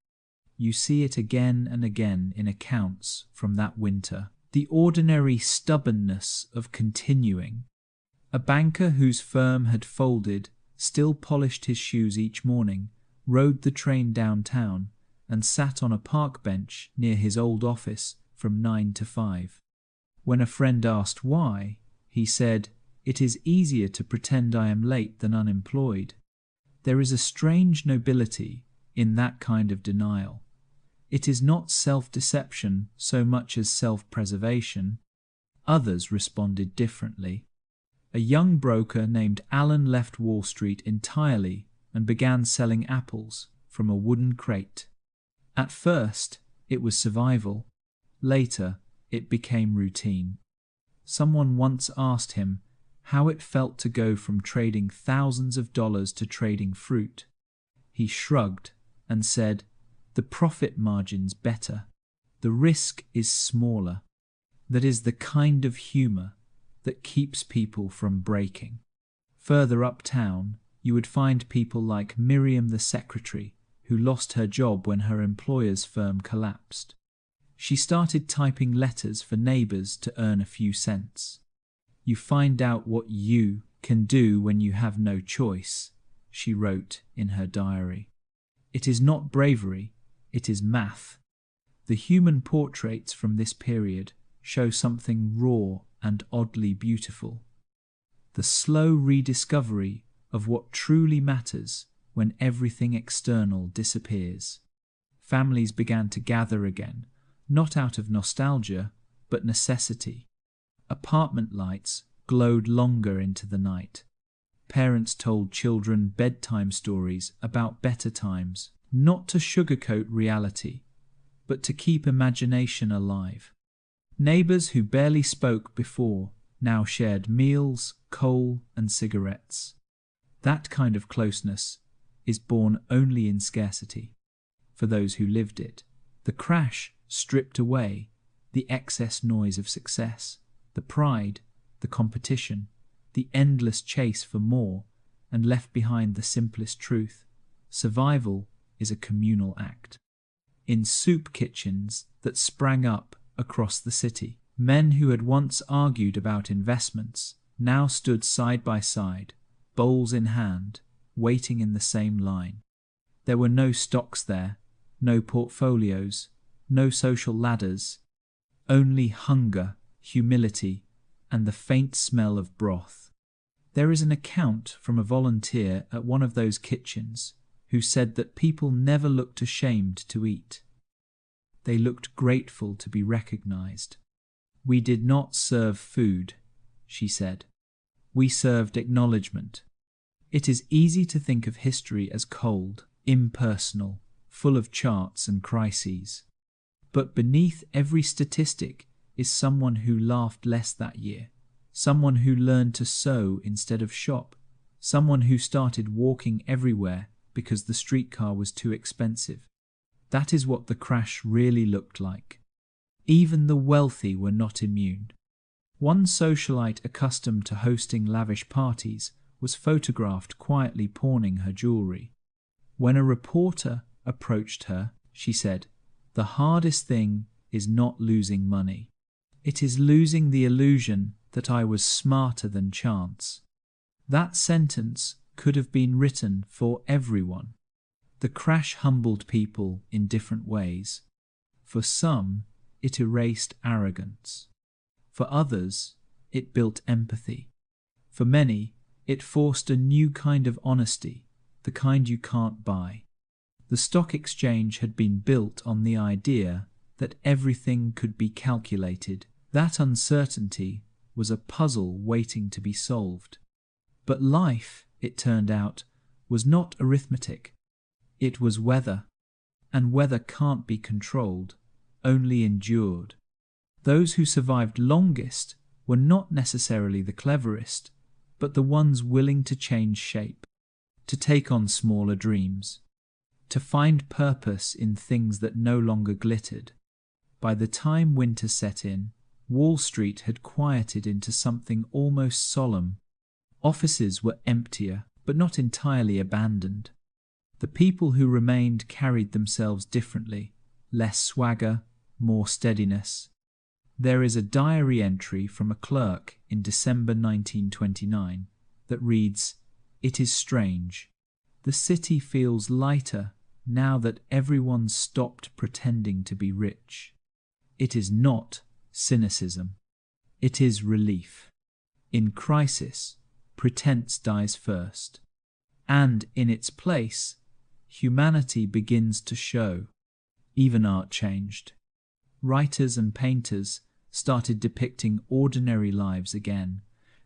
You see it again and again in accounts from that winter. The ordinary stubbornness of continuing. A banker whose firm had folded still polished his shoes each morning, rode the train downtown, and sat on a park bench near his old office from 9 to 5. When a friend asked why, he said, "It is easier to pretend I am late than unemployed." There is a strange nobility in that kind of denial. It is not self-deception so much as self-preservation. Others responded differently. A young broker named Alan left Wall Street entirely and began selling apples from a wooden crate. At first, it was survival. Later, it became routine. Someone once asked him how it felt to go from trading thousands of dollars to trading fruit. He shrugged and said, "The profit margin's better. The risk is smaller." That is the kind of humor that keeps people from breaking. Further uptown, you would find people like Miriam the secretary, who lost her job when her employer's firm collapsed. She started typing letters for neighbors to earn a few cents. "You find out what you can do when you have no choice," she wrote in her diary. It is not bravery, it is math. The human portraits from this period show something raw and oddly beautiful. The slow rediscovery of what truly matters when everything external disappears. Families began to gather again, not out of nostalgia, but necessity. Apartment lights glowed longer into the night. Parents told children bedtime stories about better times, not to sugarcoat reality, but to keep imagination alive. Neighbors who barely spoke before now shared meals, coal, and cigarettes. That kind of closeness is born only in scarcity. For those who lived it, the crash stripped away the excess noise of success, the pride, the competition, the endless chase for more, and left behind the simplest truth: survival is a communal act. In soup kitchens that sprang up across the city, men who had once argued about investments now stood side by side, bowls in hand, waiting in the same line. There were no stocks there, no portfolios, no social ladders, only hunger, humility, and the faint smell of broth. There is an account from a volunteer at one of those kitchens who said that people never looked ashamed to eat. They looked grateful to be recognized. "We did not serve food," she said. "We served acknowledgement." It is easy to think of history as cold, impersonal, full of charts and crises. But beneath every statistic is someone who laughed less that year, someone who learned to sew instead of shop, someone who started walking everywhere because the streetcar was too expensive. That is what the crash really looked like. Even the wealthy were not immune. One socialite accustomed to hosting lavish parties was photographed quietly pawning her jewelry. When a reporter approached her, she said, "The hardest thing is not losing money. It is losing the illusion that I was smarter than chance." That sentence could have been written for everyone. The crash humbled people in different ways. For some, it erased arrogance. For others, it built empathy. For many, it forced a new kind of honesty, the kind you can't buy. The stock exchange had been built on the idea that everything could be calculated. That uncertainty was a puzzle waiting to be solved. But life, it turned out, was not arithmetic. It was weather, and weather can't be controlled, only endured. Those who survived longest were not necessarily the cleverest, but the ones willing to change shape, to take on smaller dreams, to find purpose in things that no longer glittered. By the time winter set in, Wall Street had quieted into something almost solemn. Offices were emptier, but not entirely abandoned. The people who remained carried themselves differently, less swagger, more steadiness. There is a diary entry from a clerk in December 1929 that reads, "It is strange. The city feels lighter now that everyone's stopped pretending to be rich." It is not cynicism. It is relief. In crisis, pretense dies first. And in its place, humanity begins to show. Even art changed. Writers and painters started depicting ordinary lives again: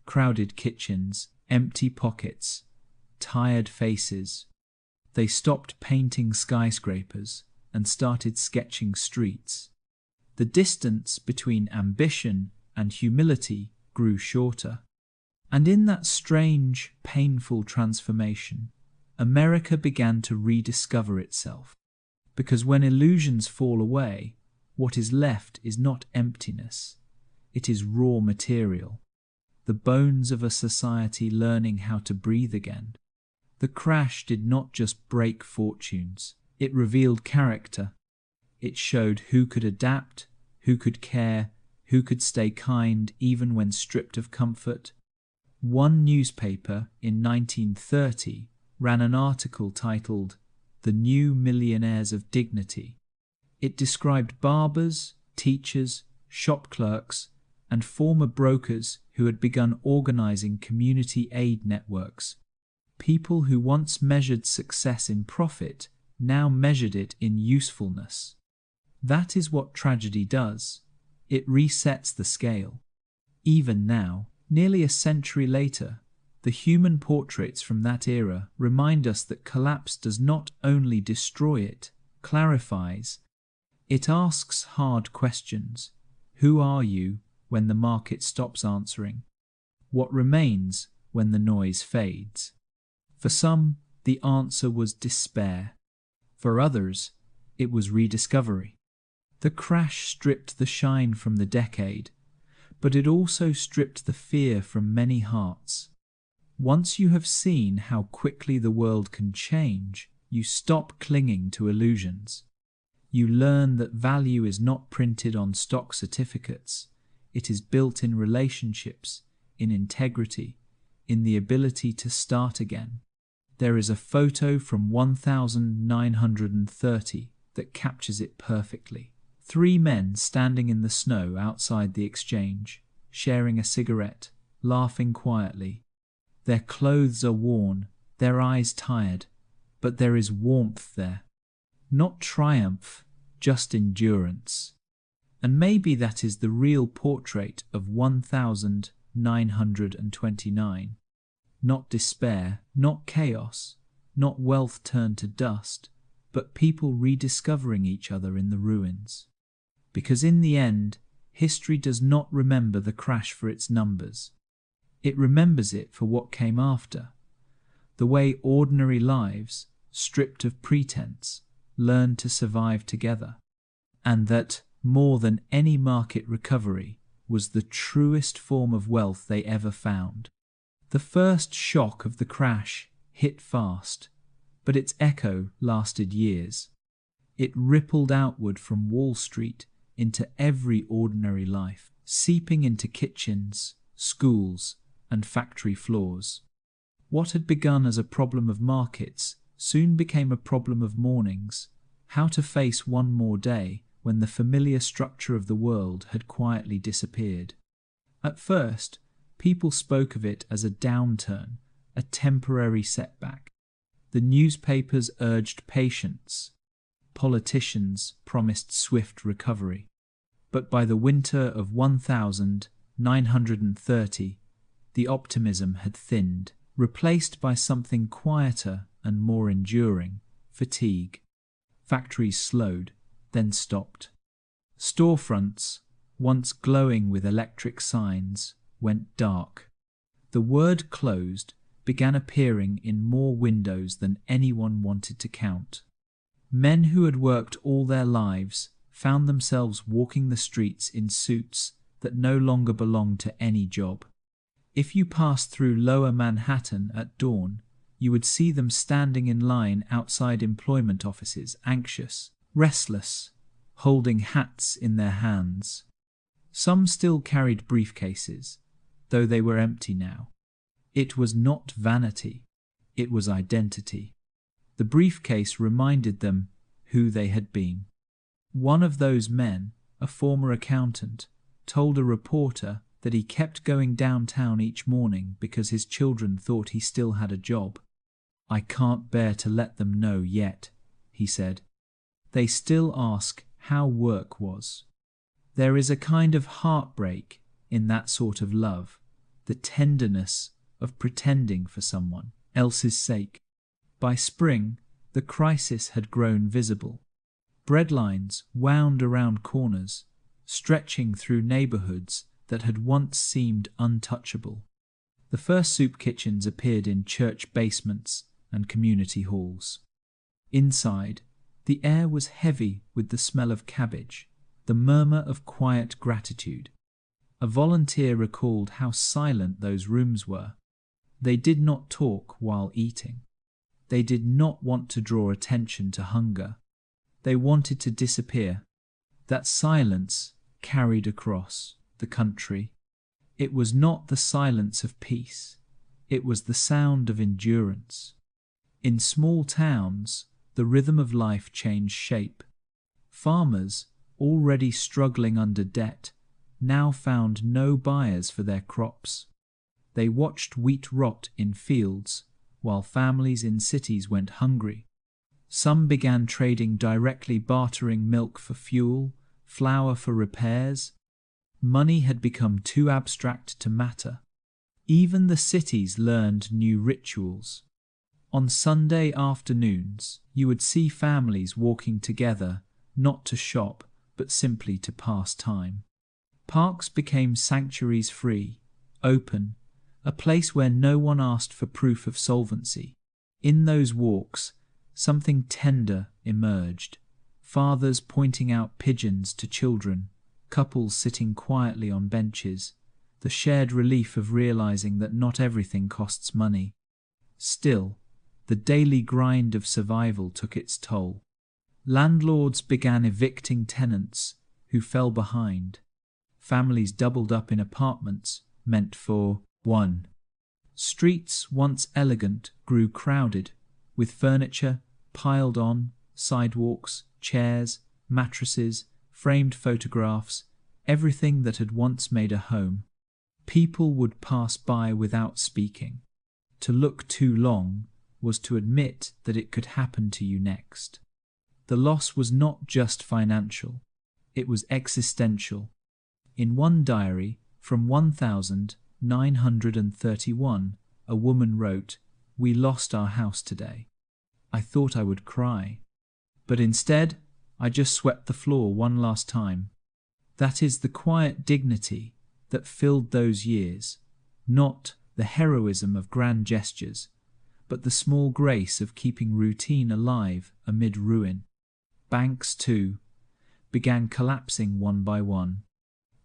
crowded kitchens, empty pockets, tired faces. They stopped painting skyscrapers and started sketching streets. The distance between ambition and humility grew shorter. And in that strange, painful transformation, America began to rediscover itself. Because when illusions fall away, what is left is not emptiness, it is raw material, the bones of a society learning how to breathe again. The crash did not just break fortunes, it revealed character. It showed who could adapt, who could care, who could stay kind even when stripped of comfort. One newspaper in 1930 ran an article titled "The New Millionaires of Dignity." It described barbers, teachers, shop clerks, and former brokers who had begun organizing community aid networks. People who once measured success in profit now measured it in usefulness. That is what tragedy does. It resets the scale. Even now, nearly a century later, the human portraits from that era remind us that collapse does not only destroy it, clarifies. It asks hard questions. Who are you when the market stops answering? What remains when the noise fades? For some, the answer was despair. For others, it was rediscovery. The crash stripped the shine from the decade, but it also stripped the fear from many hearts. Once you have seen how quickly the world can change, you stop clinging to illusions. You learn that value is not printed on stock certificates. It is built in relationships, in integrity, in the ability to start again. There is a photo from 1930 that captures it perfectly. 3 men standing in the snow outside the exchange, sharing a cigarette, laughing quietly. Their clothes are worn, their eyes tired, but there is warmth there. Not triumph, just endurance. And maybe that is the real portrait of 1929. Not despair, not chaos, not wealth turned to dust, but people rediscovering each other in the ruins. Because in the end, history does not remember the crash for its numbers. It remembers it for what came after. The way ordinary lives, stripped of pretense, learned to survive together. And that, more than any market recovery, was the truest form of wealth they ever found. The first shock of the crash hit fast, but its echo lasted years. It rippled outward from Wall Street into every ordinary life, seeping into kitchens, schools, and factory floors. What had begun as a problem of markets soon became a problem of mornings, how to face one more day when the familiar structure of the world had quietly disappeared. At first, people spoke of it as a downturn, a temporary setback. The newspapers urged patience. Politicians promised swift recovery. But by the winter of 1930, the optimism had thinned, replaced by something quieter and more enduring: fatigue. Factories slowed, then stopped. Storefronts, once glowing with electric signs, went dark. The word closed began appearing in more windows than anyone wanted to count. Men who had worked all their lives found themselves walking the streets in suits that no longer belonged to any job. If you passed through Lower Manhattan at dawn, you would see them standing in line outside employment offices, anxious, restless, holding hats in their hands. Some still carried briefcases, though they were empty now. It was not vanity, it was identity. The briefcase reminded them who they had been. One of those men, a former accountant, told a reporter that he kept going downtown each morning because his children thought he still had a job. "I can't bear to let them know yet," he said. "They still ask how work was." There is a kind of heartbreak in that sort of love, the tenderness of pretending for someone else's sake. By spring, the crisis had grown visible. Breadlines wound around corners, stretching through neighborhoods that had once seemed untouchable. The first soup kitchens appeared in church basements and community halls. Inside, the air was heavy with the smell of cabbage, the murmur of quiet gratitude. A volunteer recalled how silent those rooms were. They did not talk while eating. They did not want to draw attention to hunger. They wanted to disappear. That silence carried across the country. It was not the silence of peace. It was the sound of endurance. In small towns, the rhythm of life changed shape. Farmers, already struggling under debt, now found no buyers for their crops. They watched wheat rot in fields, while families in cities went hungry. Some began trading directly, bartering milk for fuel, flour for repairs. Money had become too abstract to matter. Even the cities learned new rituals. On Sunday afternoons, you would see families walking together, not to shop, but simply to pass time. Parks became sanctuaries, free, open, a place where no one asked for proof of solvency. In those walks, something tender emerged. Fathers pointing out pigeons to children, couples sitting quietly on benches, the shared relief of realizing that not everything costs money. Still, the daily grind of survival took its toll. Landlords began evicting tenants who fell behind. Families doubled up in apartments meant for one. Streets, once elegant, grew crowded, with furniture piled on, sidewalks, chairs, mattresses, framed photographs, everything that had once made a home. People would pass by without speaking. To look too long was to admit that it could happen to you next. The loss was not just financial, it was existential. In one diary from 1931, a woman wrote, "We lost our house today. I thought I would cry. But instead, I just swept the floor one last time." That is the quiet dignity that filled those years, not the heroism of grand gestures, but the small grace of keeping routine alive amid ruin. Banks, too, began collapsing one by one.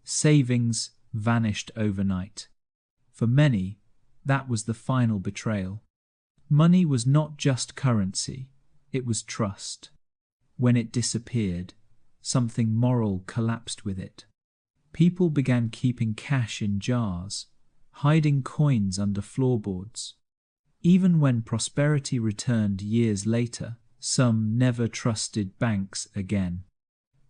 Savings vanished overnight. For many, that was the final betrayal. Money was not just currency, it was trust. When it disappeared, something moral collapsed with it. People began keeping cash in jars, hiding coins under floorboards. Even when prosperity returned years later, some never trusted banks again.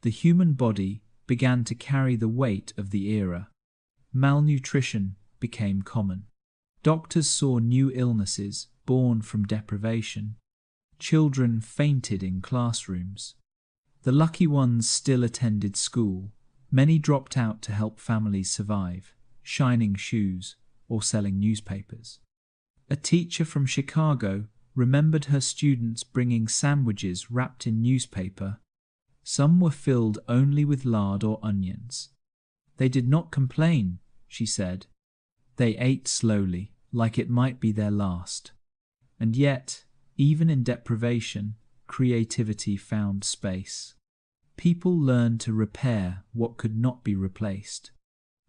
The human body began to carry the weight of the era. Malnutrition became common. Doctors saw new illnesses born from deprivation. Children fainted in classrooms. The lucky ones still attended school. Many dropped out to help families survive, shining shoes or selling newspapers. A teacher from Chicago remembered her students bringing sandwiches wrapped in newspaper. Some were filled only with lard or onions. They did not complain, she said. They ate slowly, like it might be their last. And yet, even in deprivation, creativity found space. People learned to repair what could not be replaced.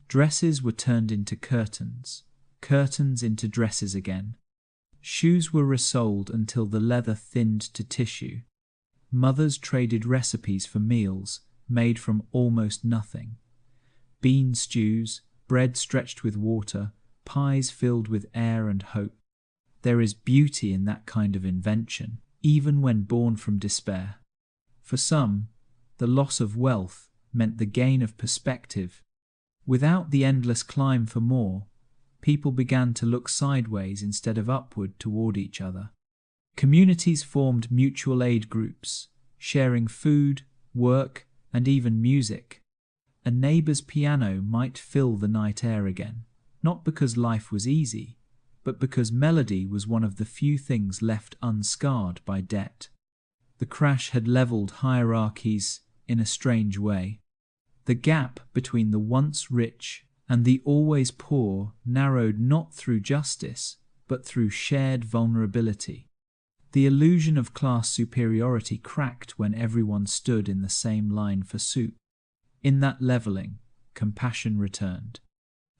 Dresses were turned into curtains, curtains into dresses again. Shoes were resoled until the leather thinned to tissue. Mothers traded recipes for meals made from almost nothing. Bean stews, bread stretched with water, pies filled with air and hope. There is beauty in that kind of invention, even when born from despair. For some, the loss of wealth meant the gain of perspective. Without the endless climb for more, people began to look sideways instead of upward toward each other. Communities formed mutual aid groups, sharing food, work, and even music. A neighbor's piano might fill the night air again, not because life was easy, but because melody was one of the few things left unscarred by debt. The crash had leveled hierarchies in a strange way. The gap between the once rich and the always poor narrowed not through justice, but through shared vulnerability. The illusion of class superiority cracked when everyone stood in the same line for soup. In that leveling, compassion returned.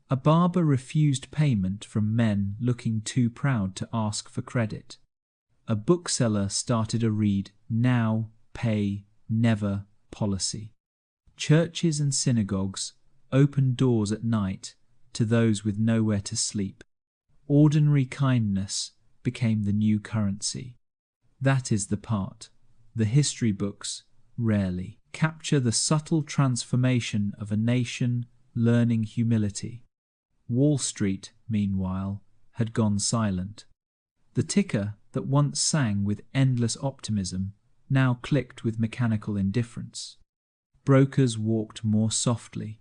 A barber refused payment from men looking too proud to ask for credit. A bookseller started a read now, pay, never policy. Churches and synagogues opened doors at night to those with nowhere to sleep. Ordinary kindness became the new currency. That is the part the history books rarely capture: the subtle transformation of a nation learning humility. Wall Street, meanwhile, had gone silent. The ticker that once sang with endless optimism now clicked with mechanical indifference. Brokers walked more softly.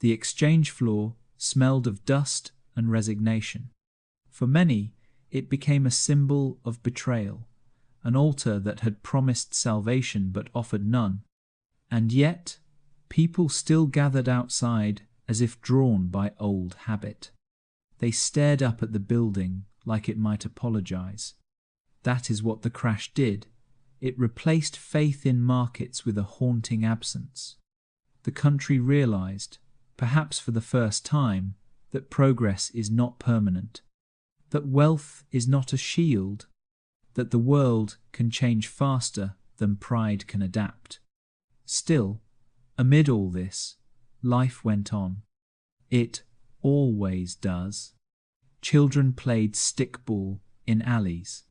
The exchange floor smelled of dust and resignation. For many, it became a symbol of betrayal, an altar that had promised salvation but offered none. And yet, people still gathered outside as if drawn by old habit. They stared up at the building like it might apologize. That is what the crash did. It replaced faith in markets with a haunting absence. The country realized, perhaps for the first time, that progress is not permanent, that wealth is not a shield, that the world can change faster than pride can adapt. Still, amid all this, life went on. It always does. Children played stickball in alleys.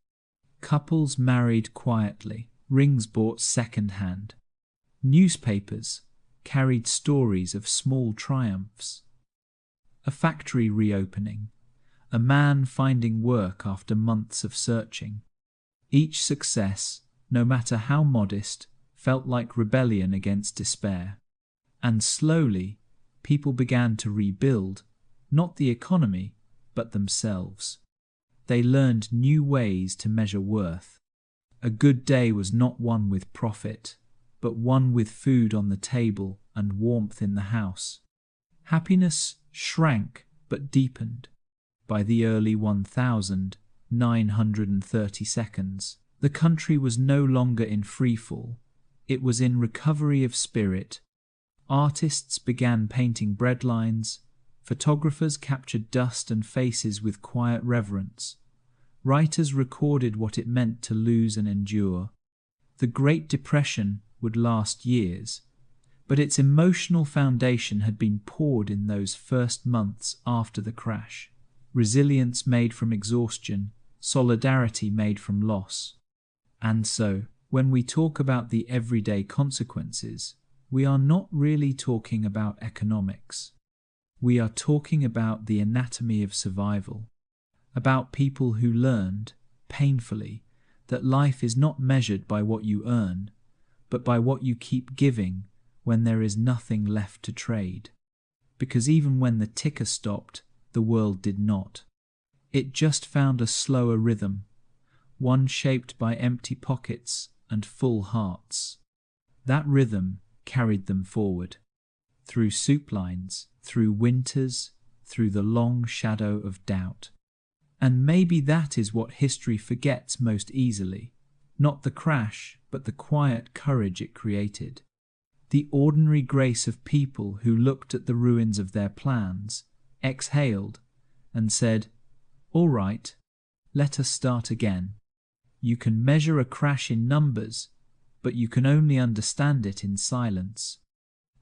Couples married quietly, rings bought second-hand. Newspapers carried stories of small triumphs. A factory reopening, a man finding work after months of searching. Each success, no matter how modest, felt like rebellion against despair. And slowly, people began to rebuild, not the economy, but themselves. They learned new ways to measure worth. A good day was not one with profit, but one with food on the table and warmth in the house. Happiness shrank but deepened. By the early 1932, the country was no longer in freefall. It was in recovery of spirit. Artists began painting breadlines. Photographers captured dust and faces with quiet reverence. Writers recorded what it meant to lose and endure. The Great Depression would last years, but its emotional foundation had been poured in those first months after the crash. Resilience made from exhaustion, solidarity made from loss. And so, when we talk about the everyday consequences, we are not really talking about economics. We are talking about the anatomy of survival, about people who learned, painfully, that life is not measured by what you earn, but by what you keep giving when there is nothing left to trade. Because even when the ticker stopped, the world did not. It just found a slower rhythm, one shaped by empty pockets and full hearts. That rhythm carried them forward, through soup lines, through winters, through the long shadow of doubt. And maybe that is what history forgets most easily, not the crash, but the quiet courage it created. The ordinary grace of people who looked at the ruins of their plans, exhaled, and said, "All right, let us start again." You can measure a crash in numbers, but you can only understand it in silence.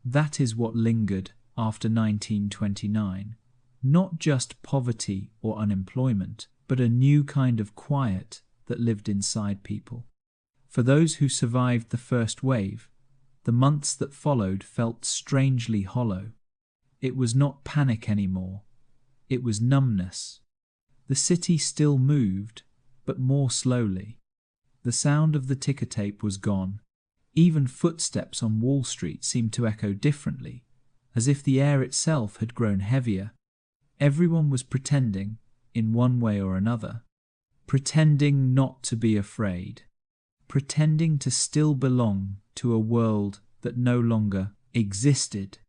That is what lingered after 1929. Not just poverty or unemployment, but a new kind of quiet that lived inside people. For those who survived the first wave, the months that followed felt strangely hollow. It was not panic anymore. It was numbness. The city still moved, but more slowly. The sound of the ticker tape was gone. Even footsteps on Wall Street seemed to echo differently, as if the air itself had grown heavier. Everyone was pretending, in one way or another. Pretending not to be afraid. Pretending to still belong to a world that no longer existed.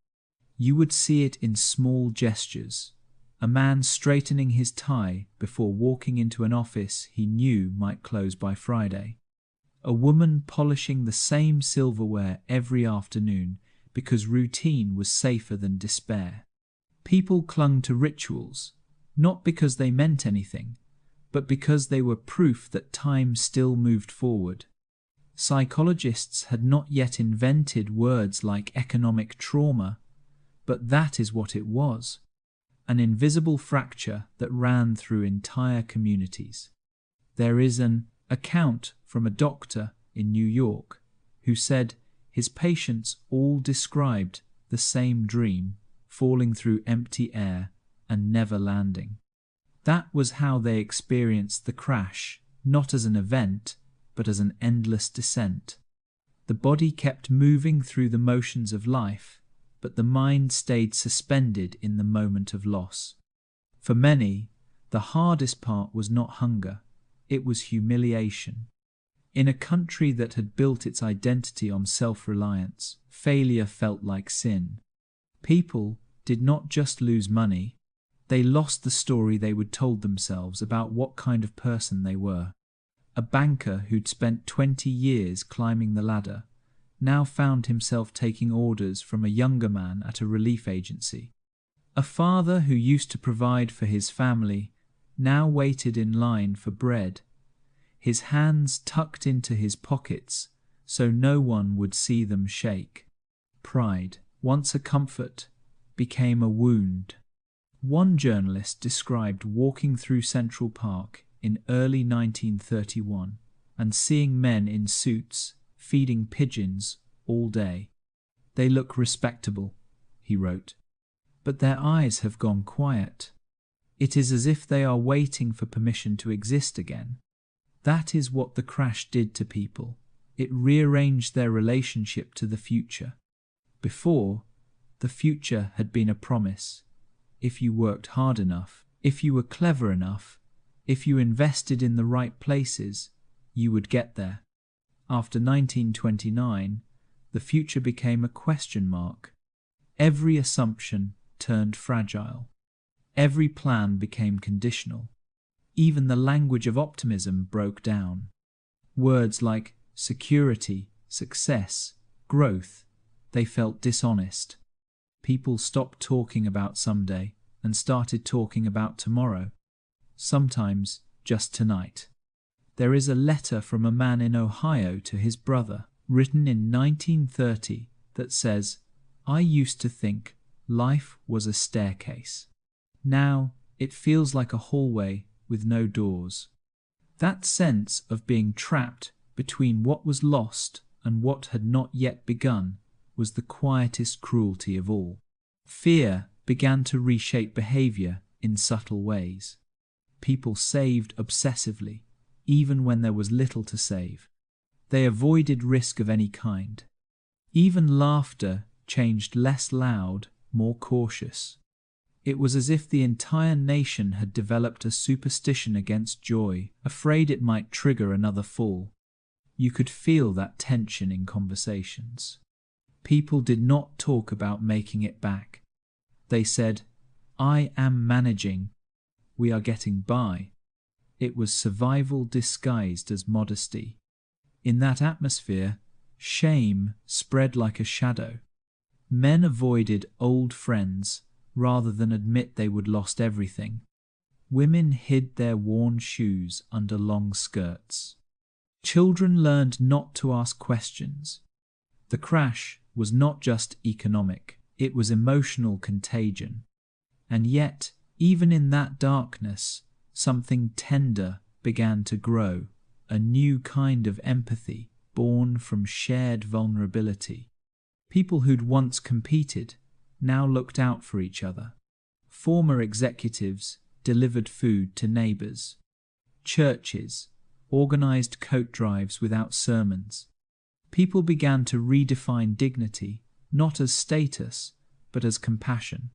You would see it in small gestures. A man straightening his tie before walking into an office he knew might close by Friday. A woman polishing the same silverware every afternoon because routine was safer than despair. People clung to rituals, not because they meant anything, but because they were proof that time still moved forward. Psychologists had not yet invented words like economic trauma, but that is what it was. An invisible fracture that ran through entire communities. There is an account from a doctor in New York who said his patients all described the same dream, falling through empty air and never landing. That was how they experienced the crash, not as an event, but as an endless descent. The body kept moving through the motions of life, but the mind stayed suspended in the moment of loss. For many, the hardest part was not hunger, it was humiliation. In a country that had built its identity on self-reliance, failure felt like sin. People did not just lose money, they lost the story they would told themselves about what kind of person they were. A banker who'd spent 20 years climbing the ladder now found himself taking orders from a younger man at a relief agency. A father who used to provide for his family now waited in line for bread, his hands tucked into his pockets so no one would see them shake. Pride, once a comfort, became a wound. One journalist described walking through Central Park in early 1931 and seeing men in suits feeding pigeons all day. "They look respectable," he wrote, "but their eyes have gone quiet. It is as if they are waiting for permission to exist again." That is what the crash did to people. It rearranged their relationship to the future. Before, the future had been a promise. If you worked hard enough, if you were clever enough, if you invested in the right places, you would get there. After 1929, the future became a question mark. Every assumption turned fragile. Every plan became conditional. Even the language of optimism broke down. Words like security, success, growth, they felt dishonest. People stopped talking about someday and started talking about tomorrow, sometimes just tonight. There is a letter from a man in Ohio to his brother, written in 1930, that says, "I used to think life was a staircase. Now it feels like a hallway with no doors." That sense of being trapped between what was lost and what had not yet begun was the quietest cruelty of all. Fear began to reshape behavior in subtle ways. People saved obsessively, even when there was little to save. They avoided risk of any kind. Even laughter changed less loud, more cautious. It was as if the entire nation had developed a superstition against joy, afraid it might trigger another fall. You could feel that tension in conversations. People did not talk about making it back. They said, "I am managing. We are getting by." It was survival disguised as modesty. In that atmosphere, shame spread like a shadow. Men avoided old friends rather than admit they would lost everything. Women hid their worn shoes under long skirts. Children learned not to ask questions. The crash was not just economic, it was emotional contagion. And yet, even in that darkness, something tender began to grow, a new kind of empathy born from shared vulnerability. People who'd once competed now looked out for each other. Former executives delivered food to neighbors. Churches organized coat drives without sermons. People began to redefine dignity, not as status, but as compassion.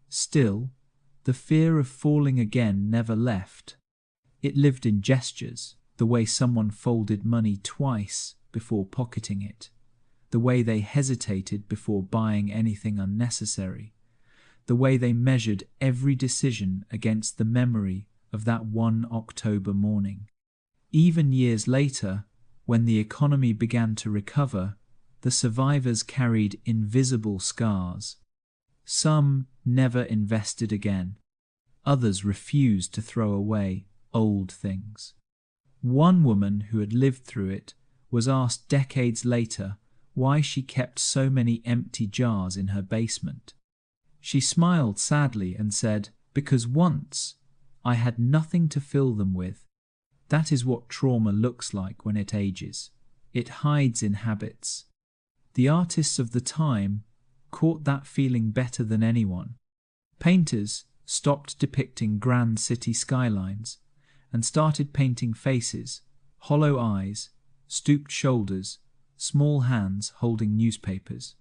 Still, the fear of falling again never left. It lived in gestures, the way someone folded money twice before pocketing it, the way they hesitated before buying anything unnecessary, the way they measured every decision against the memory of that one October morning. Even years later, when the economy began to recover, the survivors carried invisible scars. Some never invested again. Others refused to throw away old things. One woman who had lived through it was asked decades later why she kept so many empty jars in her basement. She smiled sadly and said, "Because once I had nothing to fill them with." That is what trauma looks like when it ages. It hides in habits. The artists of the time caught that feeling better than anyone. Painters stopped depicting grand city skylines and started painting faces, hollow eyes, stooped shoulders, small hands holding newspapers.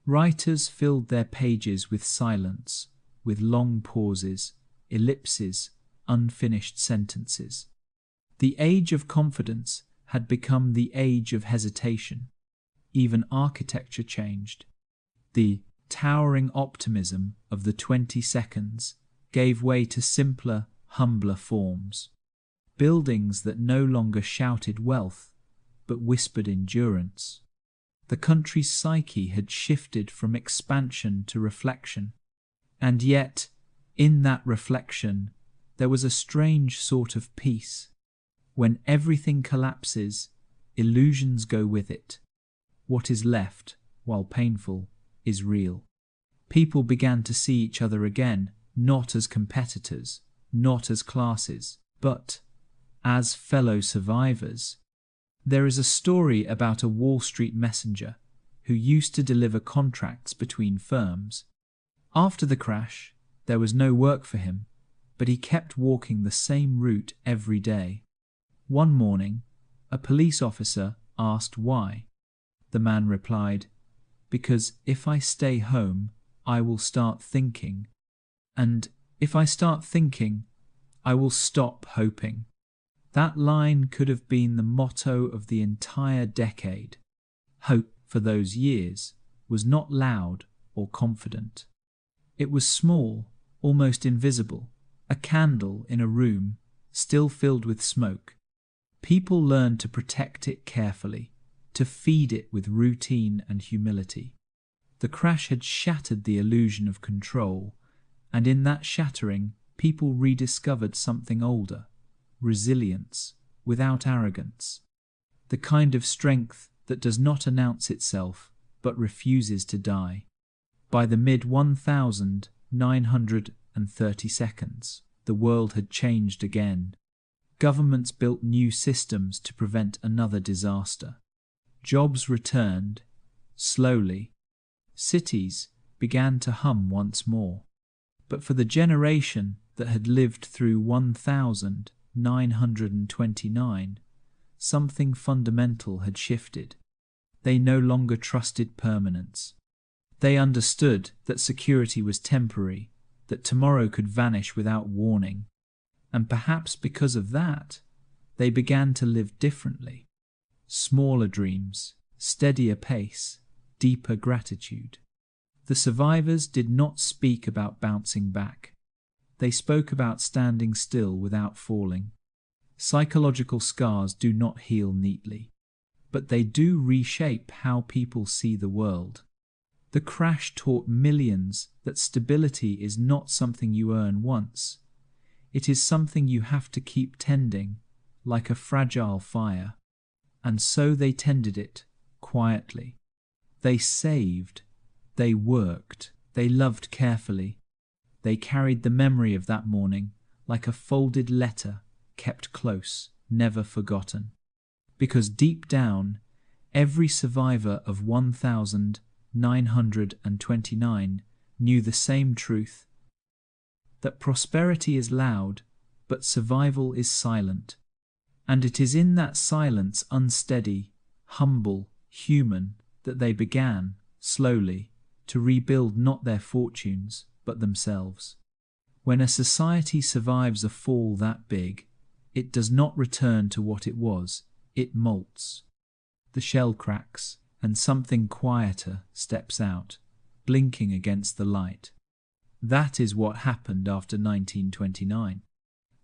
Writers filled their pages with silence, with long pauses, ellipses, unfinished sentences. The age of confidence had become the age of hesitation. Even architecture changed. The towering optimism of the 20 seconds gave way to simpler, humbler forms. Buildings that no longer shouted wealth, but whispered endurance. The country's psyche had shifted from expansion to reflection. And yet, in that reflection, there was a strange sort of peace. When everything collapses, illusions go with it. What is left, while painful, is real. People began to see each other again, not as competitors, not as classes, but as fellow survivors. There is a story about a Wall Street messenger who used to deliver contracts between firms. After the crash, there was no work for him, but he kept walking the same route every day. One morning, a police officer asked why. The man replied, "Because if I stay home, I will start thinking. And if I start thinking, I will stop hoping." That line could have been the motto of the entire decade. Hope, for those years, was not loud or confident. It was small, almost invisible, a candle in a room still filled with smoke. People learned to protect it carefully, to feed it with routine and humility. The crash had shattered the illusion of control, and in that shattering, people rediscovered something older. Resilience, without arrogance. The kind of strength that does not announce itself, but refuses to die. By the mid-1930s, the world had changed again. Governments built new systems to prevent another disaster. Jobs returned, slowly. Cities began to hum once more. But for the generation that had lived through 1929, something fundamental had shifted. They no longer trusted permanence. They understood that security was temporary, that tomorrow could vanish without warning. And perhaps because of that, they began to live differently. Smaller dreams, steadier pace, deeper gratitude. The survivors did not speak about bouncing back. They spoke about standing still without falling. Psychological scars do not heal neatly, but they do reshape how people see the world. The crash taught millions that stability is not something you earn once. It is something you have to keep tending, like a fragile fire. And so they tended it, quietly. They saved, they worked, they loved carefully. They carried the memory of that morning like a folded letter, kept close, never forgotten. Because deep down, every survivor of 1929 knew the same truth, that prosperity is loud, but survival is silent. And it is in that silence, unsteady, humble, human, that they began, slowly, to rebuild not their fortunes, but themselves. When a society survives a fall that big, it does not return to what it was, it molts. The shell cracks, and something quieter steps out, blinking against the light. That is what happened after 1929.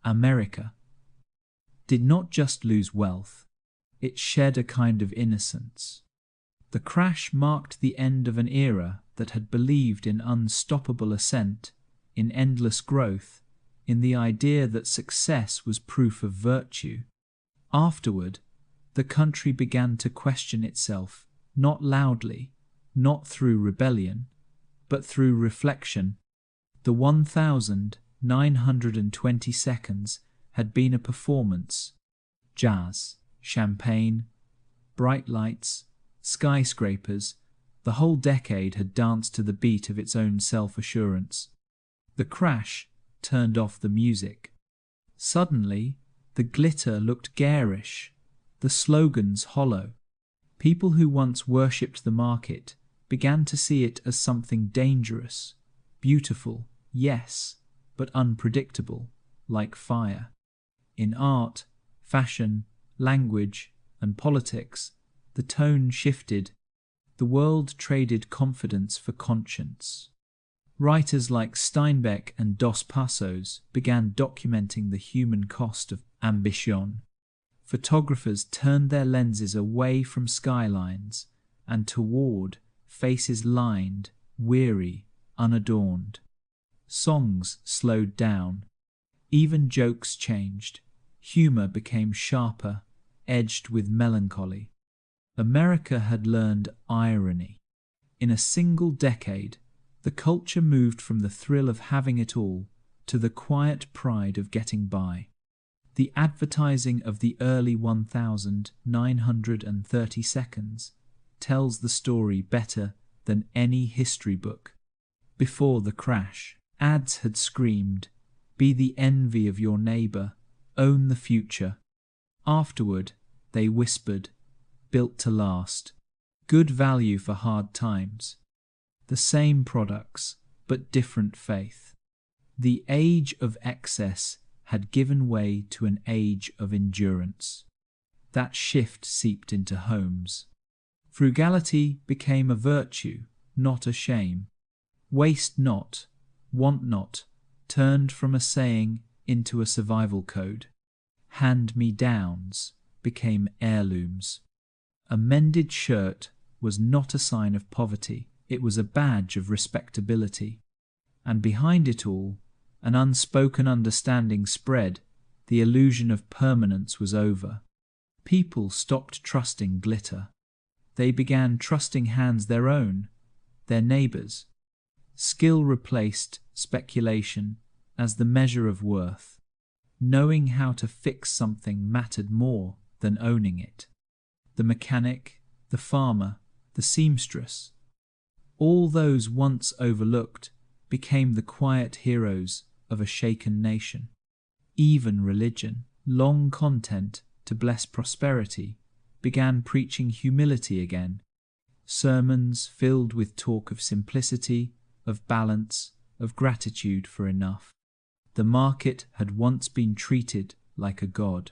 America did not just lose wealth, it shed a kind of innocence. The crash marked the end of an era that had believed in unstoppable ascent, in endless growth, in the idea that success was proof of virtue. Afterward, the country began to question itself, not loudly, not through rebellion, but through reflection. The 1920 seconds had been a performance. Jazz, champagne, bright lights, skyscrapers, The whole decade had danced to the beat of its own self-assurance. The crash turned off the music. Suddenly, the glitter looked garish, the slogans hollow. People who once worshipped the market began to see it as something dangerous, beautiful, yes, but unpredictable, like fire. In art, fashion, language, and politics, the tone shifted. The world traded confidence for conscience. Writers like Steinbeck and Dos Passos began documenting the human cost of ambition. Photographers turned their lenses away from skylines and toward faces lined, weary, unadorned. Songs slowed down. Even jokes changed. Humor became sharper, edged with melancholy. America had learned irony. In a single decade, the culture moved from the thrill of having it all to the quiet pride of getting by. The advertising of the early 1930 seconds tells the story better than any history book. Before the crash, ads had screamed, "Be the envy of your neighbor, own the future." Afterward, they whispered, "Built to last, good value for hard times." The same products, but different faith. The age of excess had given way to an age of endurance. That shift seeped into homes. Frugality became a virtue, not a shame. Waste not, want not, turned from a saying into a survival code. Hand-me-downs became heirlooms. A mended shirt was not a sign of poverty, it was a badge of respectability. And behind it all, an unspoken understanding spread. The illusion of permanence was over. People stopped trusting glitter. They began trusting hands their own, their neighbors. Skill replaced speculation as the measure of worth. Knowing how to fix something mattered more than owning it. The mechanic, the farmer, the seamstress, all those once overlooked became the quiet heroes of a shaken nation. Even religion, long content to bless prosperity, began preaching humility again. Sermons filled with talk of simplicity, of balance, of gratitude for enough. The market had once been treated like a god.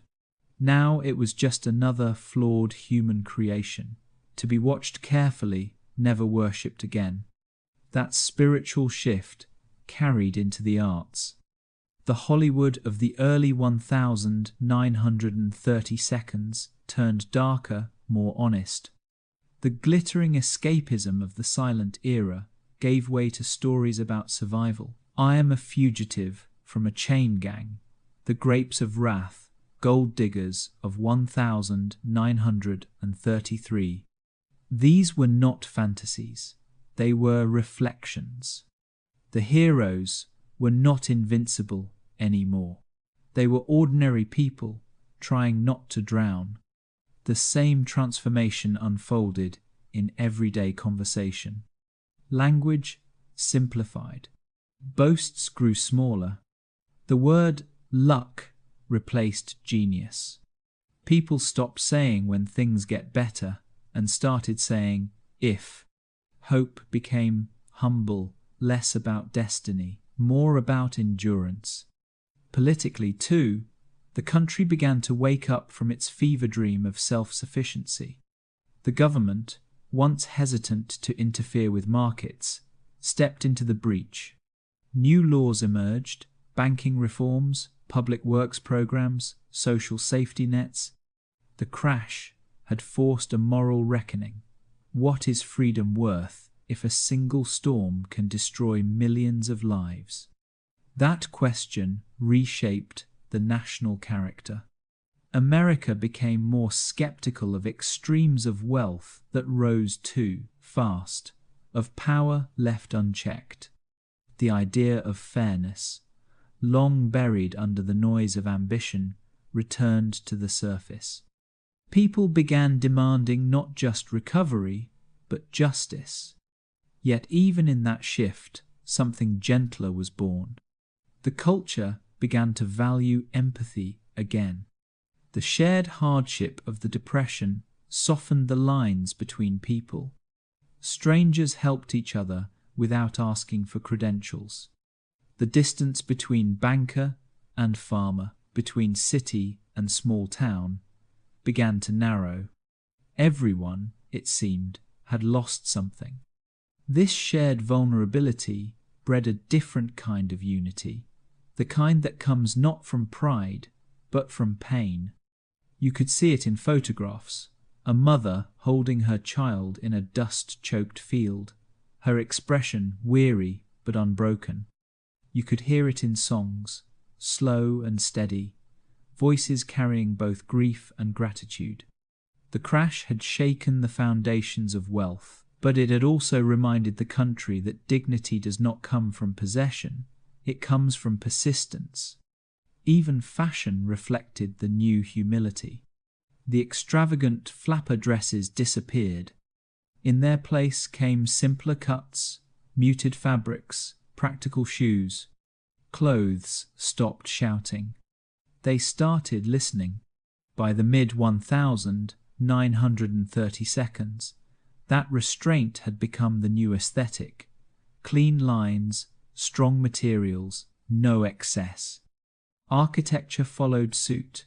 Now it was just another flawed human creation, to be watched carefully, never worshipped again. That spiritual shift carried into the arts. The Hollywood of the early 1930 seconds turned darker, more honest. The glittering escapism of the silent era gave way to stories about survival. I am a fugitive from a chain gang, the grapes of wrath, gold diggers of 1933. These were not fantasies, they were reflections. The heroes were not invincible anymore. They were ordinary people trying not to drown. The same transformation unfolded in everyday conversation. Language simplified. Boasts grew smaller. The word luck replaced genius. People stopped saying when things get better and started saying if. Hope became humble, less about destiny, more about endurance. Politically, too, the country began to wake up from its fever dream of self-sufficiency. The government, once hesitant to interfere with markets, stepped into the breach. New laws emerged, banking reforms, public works programs, social safety nets. The crash had forced a moral reckoning. What is freedom worth if a single storm can destroy millions of lives? That question reshaped the national character. America became more skeptical of extremes of wealth that rose too fast, of power left unchecked. The idea of fairness, long buried under the noise of ambition, returned to the surface. People began demanding not just recovery, but justice. Yet even in that shift, something gentler was born. The culture began to value empathy again. The shared hardship of the Depression softened the lines between people. Strangers helped each other without asking for credentials. The distance between banker and farmer, between city and small town, began to narrow. Everyone, it seemed, had lost something. This shared vulnerability bred a different kind of unity, the kind that comes not from pride, but from pain. You could see it in photographs, a mother holding her child in a dust-choked field, her expression weary but unbroken. You could hear it in songs, slow and steady, voices carrying both grief and gratitude. The crash had shaken the foundations of wealth, but it had also reminded the country that dignity does not come from possession, it comes from persistence. Even fashion reflected the new humility. The extravagant flapper dresses disappeared. In their place came simpler cuts, muted fabrics, practical shoes. Clothes stopped shouting. They started listening. By the mid-1932nd, that restraint had become the new aesthetic. Clean lines, strong materials, no excess. Architecture followed suit.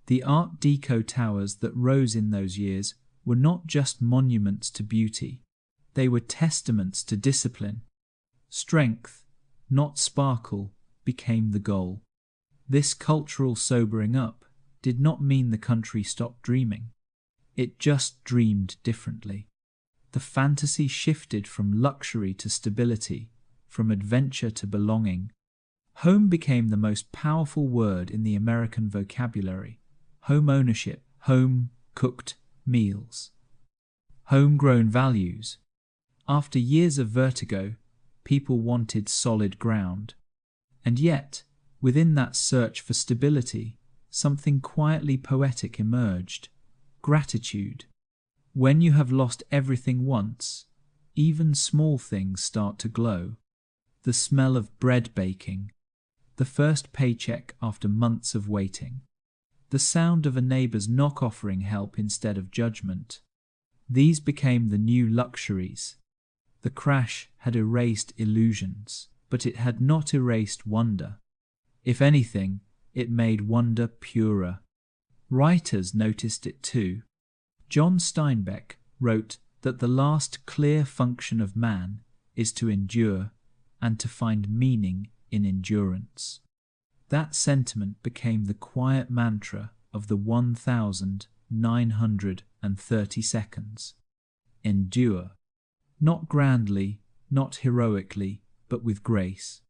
The Art Deco towers that rose in those years were not just monuments to beauty. They were testaments to discipline. Strength, not sparkle, became the goal. This cultural sobering up did not mean the country stopped dreaming. It just dreamed differently. The fantasy shifted from luxury to stability, from adventure to belonging. Home became the most powerful word in the American vocabulary. Home ownership, home-cooked meals, homegrown values. After years of vertigo, people wanted solid ground. And yet, within that search for stability, something quietly poetic emerged. Gratitude. When you have lost everything once, even small things start to glow. The smell of bread baking, the first paycheck after months of waiting, the sound of a neighbor's knock offering help instead of judgment. These became the new luxuries. The crash had erased illusions, but it had not erased wonder. If anything, it made wonder purer. Writers noticed it too. John Steinbeck wrote that the last clear function of man is to endure and to find meaning in endurance. That sentiment became the quiet mantra of the 1930 seconds. Endure. Not grandly, not heroically, but with grace.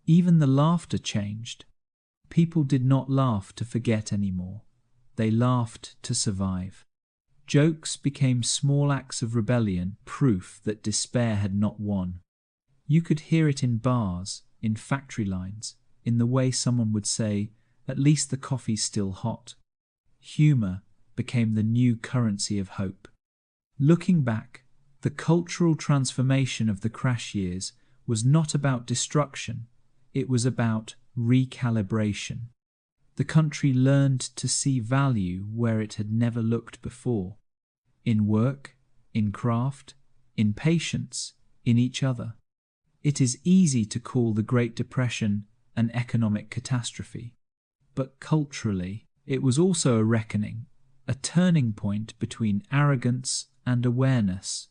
Even the laughter changed. People did not laugh to forget anymore. They laughed to survive. Jokes became small acts of rebellion, proof that despair had not won. You could hear it in bars, in factory lines, in the way someone would say, "At least the coffee's still hot." Humor became the new currency of hope. Looking back, the cultural transformation of the crash years was not about destruction, it was about recalibration. The country learned to see value where it had never looked before. In work, in craft, in patience, in each other. It is easy to call the Great Depression an economic catastrophe. But culturally, it was also a reckoning, a turning point between arrogance and awareness.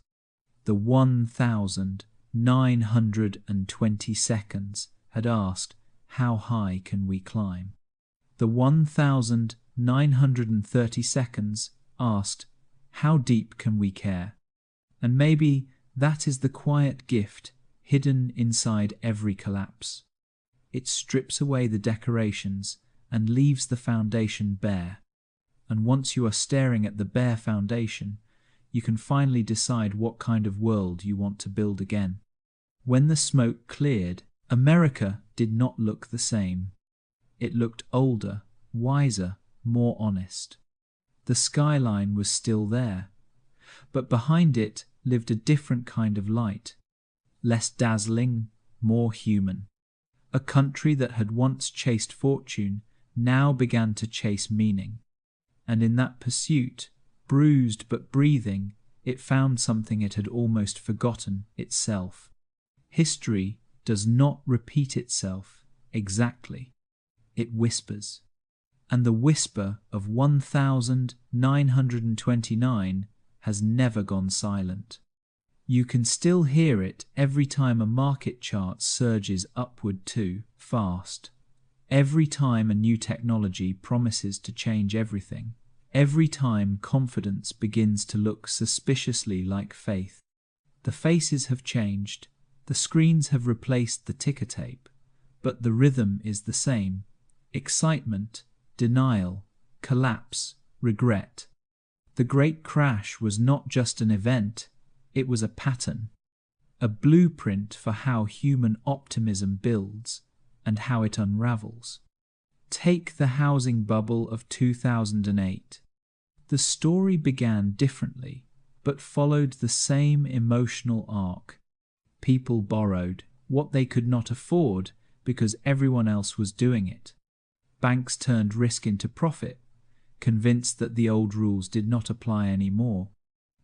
The 1920 seconds had asked, "How high can we climb?" The 1930 seconds asked, "How deep can we care?" And maybe that is the quiet gift hidden inside every collapse. It strips away the decorations and leaves the foundation bare. And once you are staring at the bare foundation, you can finally decide what kind of world you want to build again. When the smoke cleared, America did not look the same. It looked older, wiser, more honest. The skyline was still there, but behind it lived a different kind of light, less dazzling, more human. A country that had once chased fortune now began to chase meaning. And in that pursuit, bruised but breathing, it found something it had almost forgotten: itself. History does not repeat itself exactly. It whispers. And the whisper of 1929 has never gone silent. You can still hear it every time a market chart surges upward too fast. Every time a new technology promises to change everything. Every time confidence begins to look suspiciously like faith. The faces have changed, the screens have replaced the ticker tape, but the rhythm is the same: excitement, denial, collapse, regret. The Great Crash was not just an event, it was a pattern, a blueprint for how human optimism builds and how it unravels. Take the housing bubble of 2008. The story began differently, but followed the same emotional arc. People borrowed what they could not afford because everyone else was doing it. Banks turned risk into profit, convinced that the old rules did not apply anymore.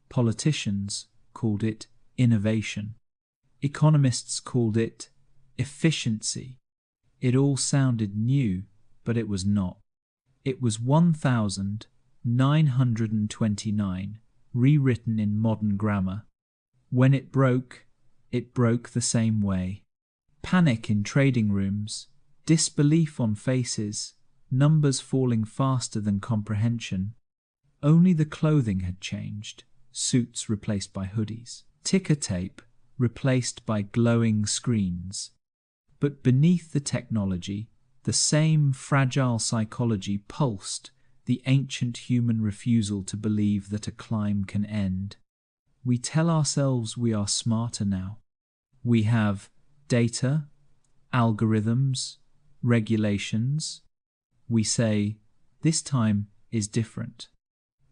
Politicians called it innovation. Economists called it efficiency. It all sounded new, but it was not. It was 1929, rewritten in modern grammar. When it broke the same way. Panic in trading rooms, disbelief on faces, numbers falling faster than comprehension. Only the clothing had changed, suits replaced by hoodies, ticker tape replaced by glowing screens. But beneath the technology, the same fragile psychology pulsed, the ancient human refusal to believe that a climb can end. We tell ourselves we are smarter now. We have data, algorithms, regulations. We say, this time is different.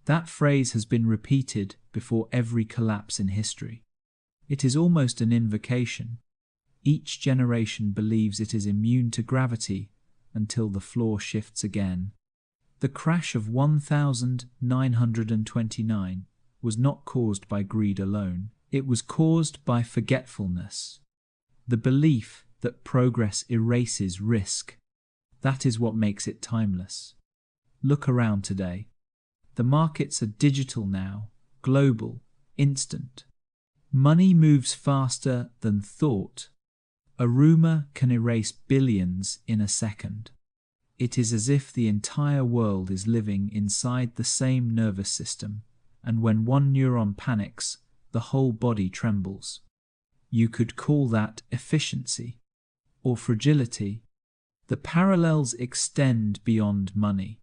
That phrase has been repeated before every collapse in history. It is almost an invocation. Each generation believes it is immune to gravity until the floor shifts again. The crash of 1929 was not caused by greed alone. It was caused by forgetfulness. The belief that progress erases risk. That is what makes it timeless. Look around today. The markets are digital now, global, instant. Money moves faster than thought. A rumor can erase billions in a second. It is as if the entire world is living inside the same nervous system, and when one neuron panics, the whole body trembles. You could call that efficiency or fragility. The parallels extend beyond money.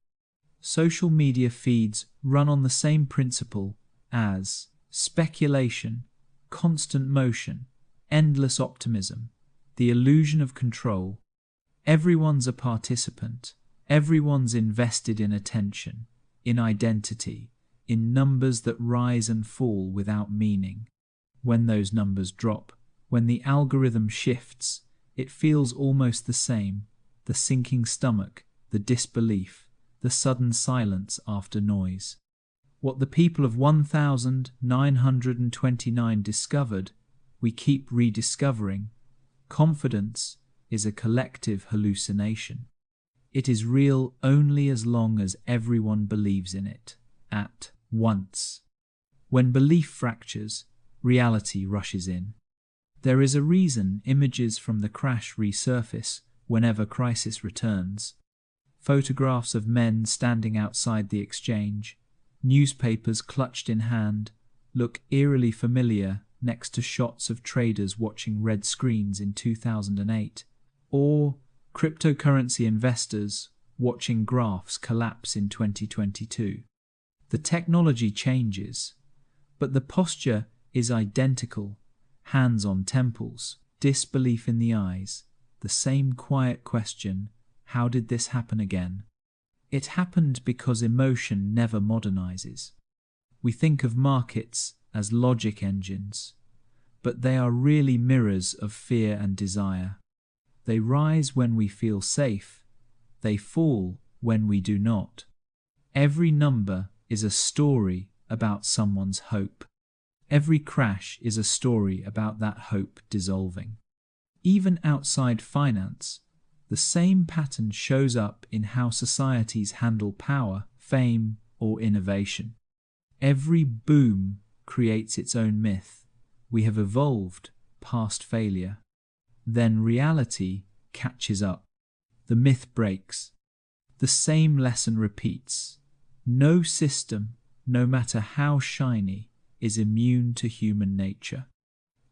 Social media feeds run on the same principle as speculation, constant motion, endless optimism, the illusion of control. Everyone's a participant. Everyone's invested in attention, in identity, in numbers that rise and fall without meaning. When those numbers drop, when the algorithm shifts, it feels almost the same: the sinking stomach, the disbelief, the sudden silence after noise. What the people of 1929 discovered, we keep rediscovering. Confidence is a collective hallucination. It is real only as long as everyone believes in it, at once. When belief fractures, reality rushes in. There is a reason images from the crash resurface whenever crisis returns. Photographs of men standing outside the exchange, newspapers clutched in hand, look eerily familiar next to shots of traders watching red screens in 2008, or cryptocurrency investors watching graphs collapse in 2022. The technology changes, but the posture is identical: hands on temples, disbelief in the eyes, the same quiet question: how did this happen again? It happened because emotion never modernizes. We think of markets as logic engines, but they are really mirrors of fear and desire. They rise when we feel safe, they fall when we do not. Every number is a story about someone's hope. Every crash is a story about that hope dissolving. Even outside finance, the same pattern shows up in how societies handle power, fame, or innovation. Every boom creates its own myth. We have evolved past failure. Then reality catches up. The myth breaks. The same lesson repeats. No system, no matter how shiny, is immune to human nature.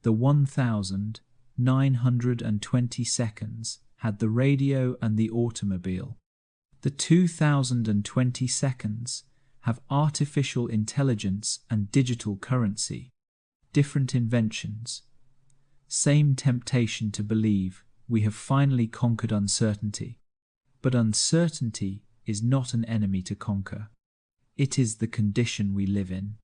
The 1,920 seconds had the radio and the automobile. The 2,020 seconds have artificial intelligence and digital currency. Different inventions. Same temptation to believe we have finally conquered uncertainty. But uncertainty is not an enemy to conquer. It is the condition we live in.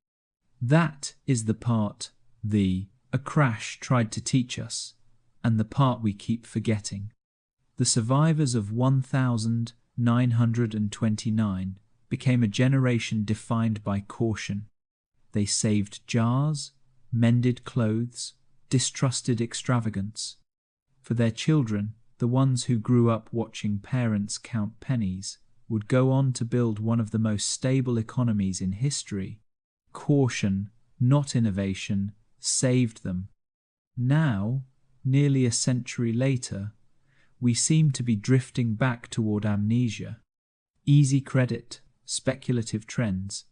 That is the part a crash tried to teach us, and the part we keep forgetting. The survivors of 1,929 became a generation defined by caution. They saved jars, mended clothes, distrusted extravagance. For their children, the ones who grew up watching parents count pennies, would go on to build one of the most stable economies in history. Caution, not innovation, saved them. Now, nearly a century later, we seem to be drifting back toward amnesia. Easy credit, speculative trends,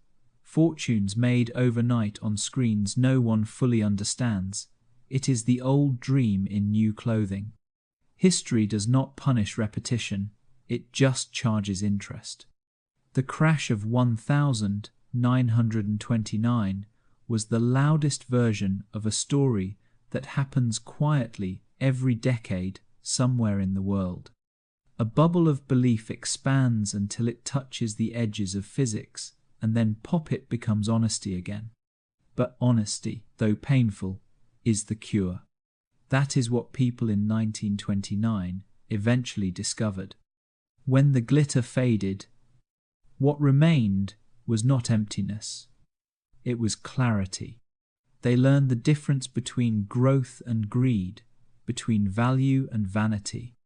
fortunes made overnight on screens no one fully understands. It is the old dream in new clothing. History does not punish repetition, it just charges interest. The crash of 1,929 was the loudest version of a story that happens quietly every decade somewhere in the world. A bubble of belief expands until it touches the edges of physics, and then pop, it becomes honesty again. But honesty, though painful, is the cure. That is what people in 1929 eventually discovered. When the glitter faded, what remained was not emptiness. It was clarity. They learned the difference between growth and greed, between value and vanity.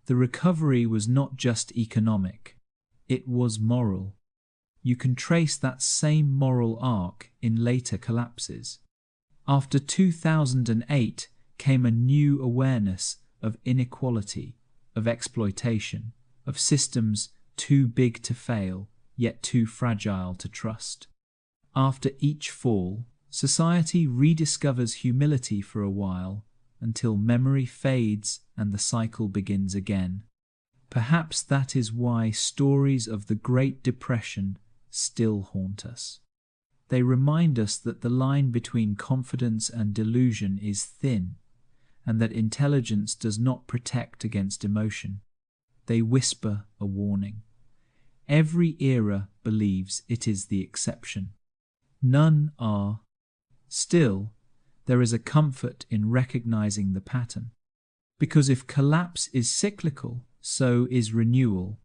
The recovery was not just economic, it was moral. You can trace that same moral arc in later collapses. After 2008 came a new awareness of inequality, of exploitation, of systems too big to fail, yet too fragile to trust. After each fall, society rediscovers humility for a while, until memory fades and the cycle begins again. Perhaps that is why stories of the Great Depression still haunt us. They remind us that the line between confidence and delusion is thin, and that intelligence does not protect against emotion. They whisper a warning. Every era believes it is the exception. None are. Still, there is a comfort in recognizing the pattern. Because if collapse is cyclical, so is renewal.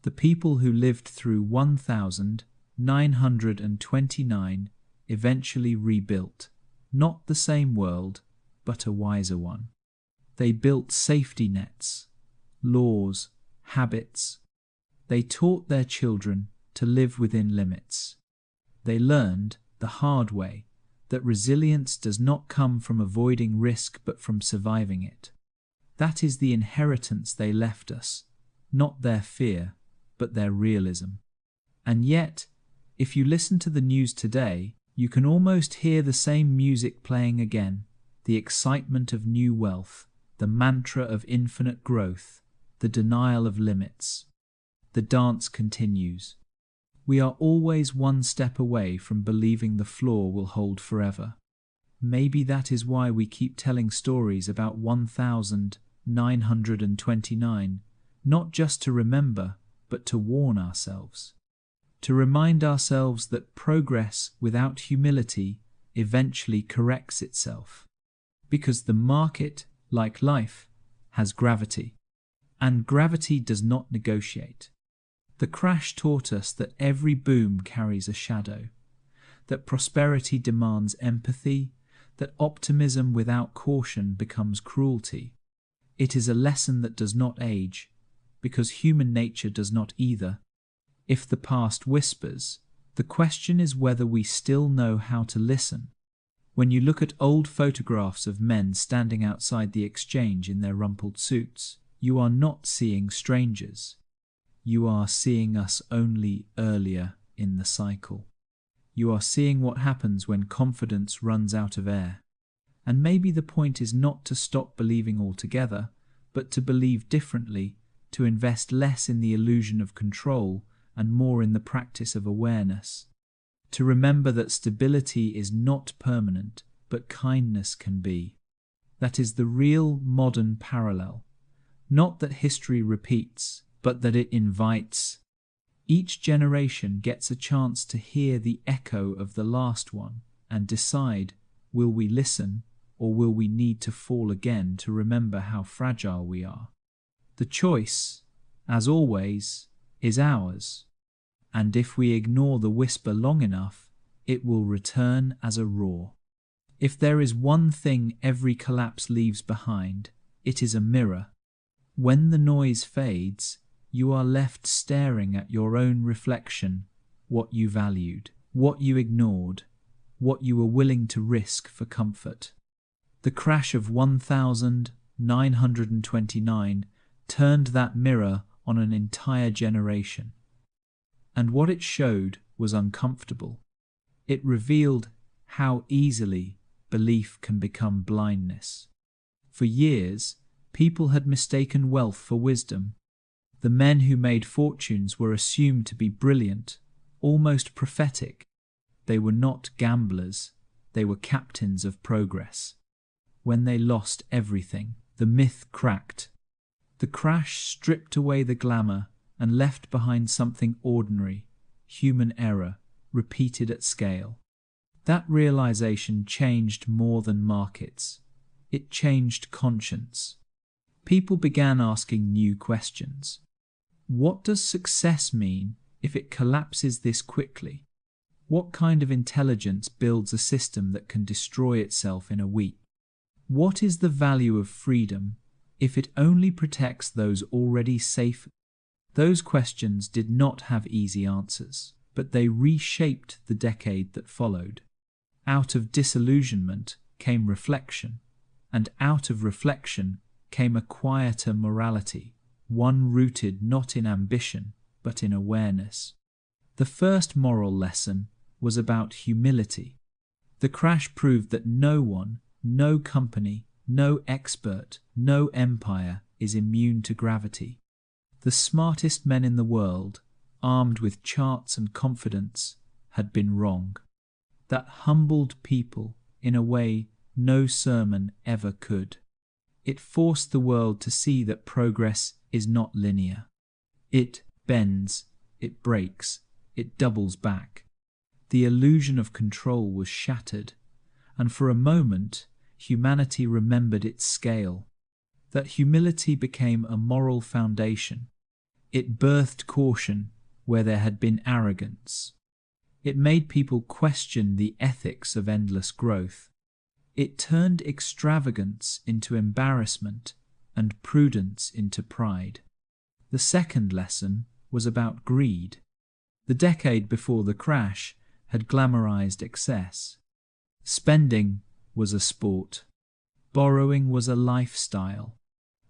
The people who lived through 1,929 eventually rebuilt, not the same world, but a wiser one. They built safety nets, laws, habits. They taught their children to live within limits. They learned the hard way that resilience does not come from avoiding risk but from surviving it. That is the inheritance they left us, not their fear, but their realism. And yet, if you listen to the news today, you can almost hear the same music playing again, the excitement of new wealth, the mantra of infinite growth, the denial of limits. The dance continues. We are always one step away from believing the floor will hold forever. Maybe that is why we keep telling stories about 1,929, not just to remember, but to warn ourselves. To remind ourselves that progress without humility eventually corrects itself. Because the market, like life, has gravity, and gravity does not negotiate. The crash taught us that every boom carries a shadow, that prosperity demands empathy, that optimism without caution becomes cruelty. It is a lesson that does not age, because human nature does not either. If the past whispers, the question is whether we still know how to listen. When you look at old photographs of men standing outside the exchange in their rumpled suits, you are not seeing strangers. You are seeing us only earlier in the cycle. You are seeing what happens when confidence runs out of air. And maybe the point is not to stop believing altogether, but to believe differently, to invest less in the illusion of control and more in the practice of awareness. To remember that stability is not permanent, but kindness can be. That is the real modern parallel. Not that history repeats, but that it invites. Each generation gets a chance to hear the echo of the last one and decide, will we listen or will we need to fall again to remember how fragile we are? The choice, as always, is ours. And if we ignore the whisper long enough, it will return as a roar. If there is one thing every collapse leaves behind, it is a mirror. When the noise fades, you are left staring at your own reflection, what you valued, what you ignored, what you were willing to risk for comfort. The crash of 1929 turned that mirror on an entire generation. And what it showed was uncomfortable. It revealed how easily belief can become blindness. For years, people had mistaken wealth for wisdom. The men who made fortunes were assumed to be brilliant, almost prophetic. They were not gamblers, they were captains of progress. When they lost everything, the myth cracked. The crash stripped away the glamour and left behind something ordinary, human error, repeated at scale. That realization changed more than markets. It changed conscience. People began asking new questions. What does success mean if it collapses this quickly? What kind of intelligence builds a system that can destroy itself in a week? What is the value of freedom if it only protects those already safe? Those questions did not have easy answers, but they reshaped the decade that followed. Out of disillusionment came reflection, and out of reflection came a quieter morality, one rooted not in ambition, but in awareness. The first moral lesson was about humility. The crash proved that no one, no company, no expert, no empire is immune to gravity. The smartest men in the world, armed with charts and confidence, had been wrong. That humbled people in a way no sermon ever could. It forced the world to see that progress is not linear. It bends, it breaks, it doubles back. The illusion of control was shattered, and for a moment, humanity remembered its scale. That humility became a moral foundation. It birthed caution where there had been arrogance. It made people question the ethics of endless growth. It turned extravagance into embarrassment and prudence into pride. The second lesson was about greed. The decade before the crash had glamorized excess. Spending was a sport. Borrowing was a lifestyle.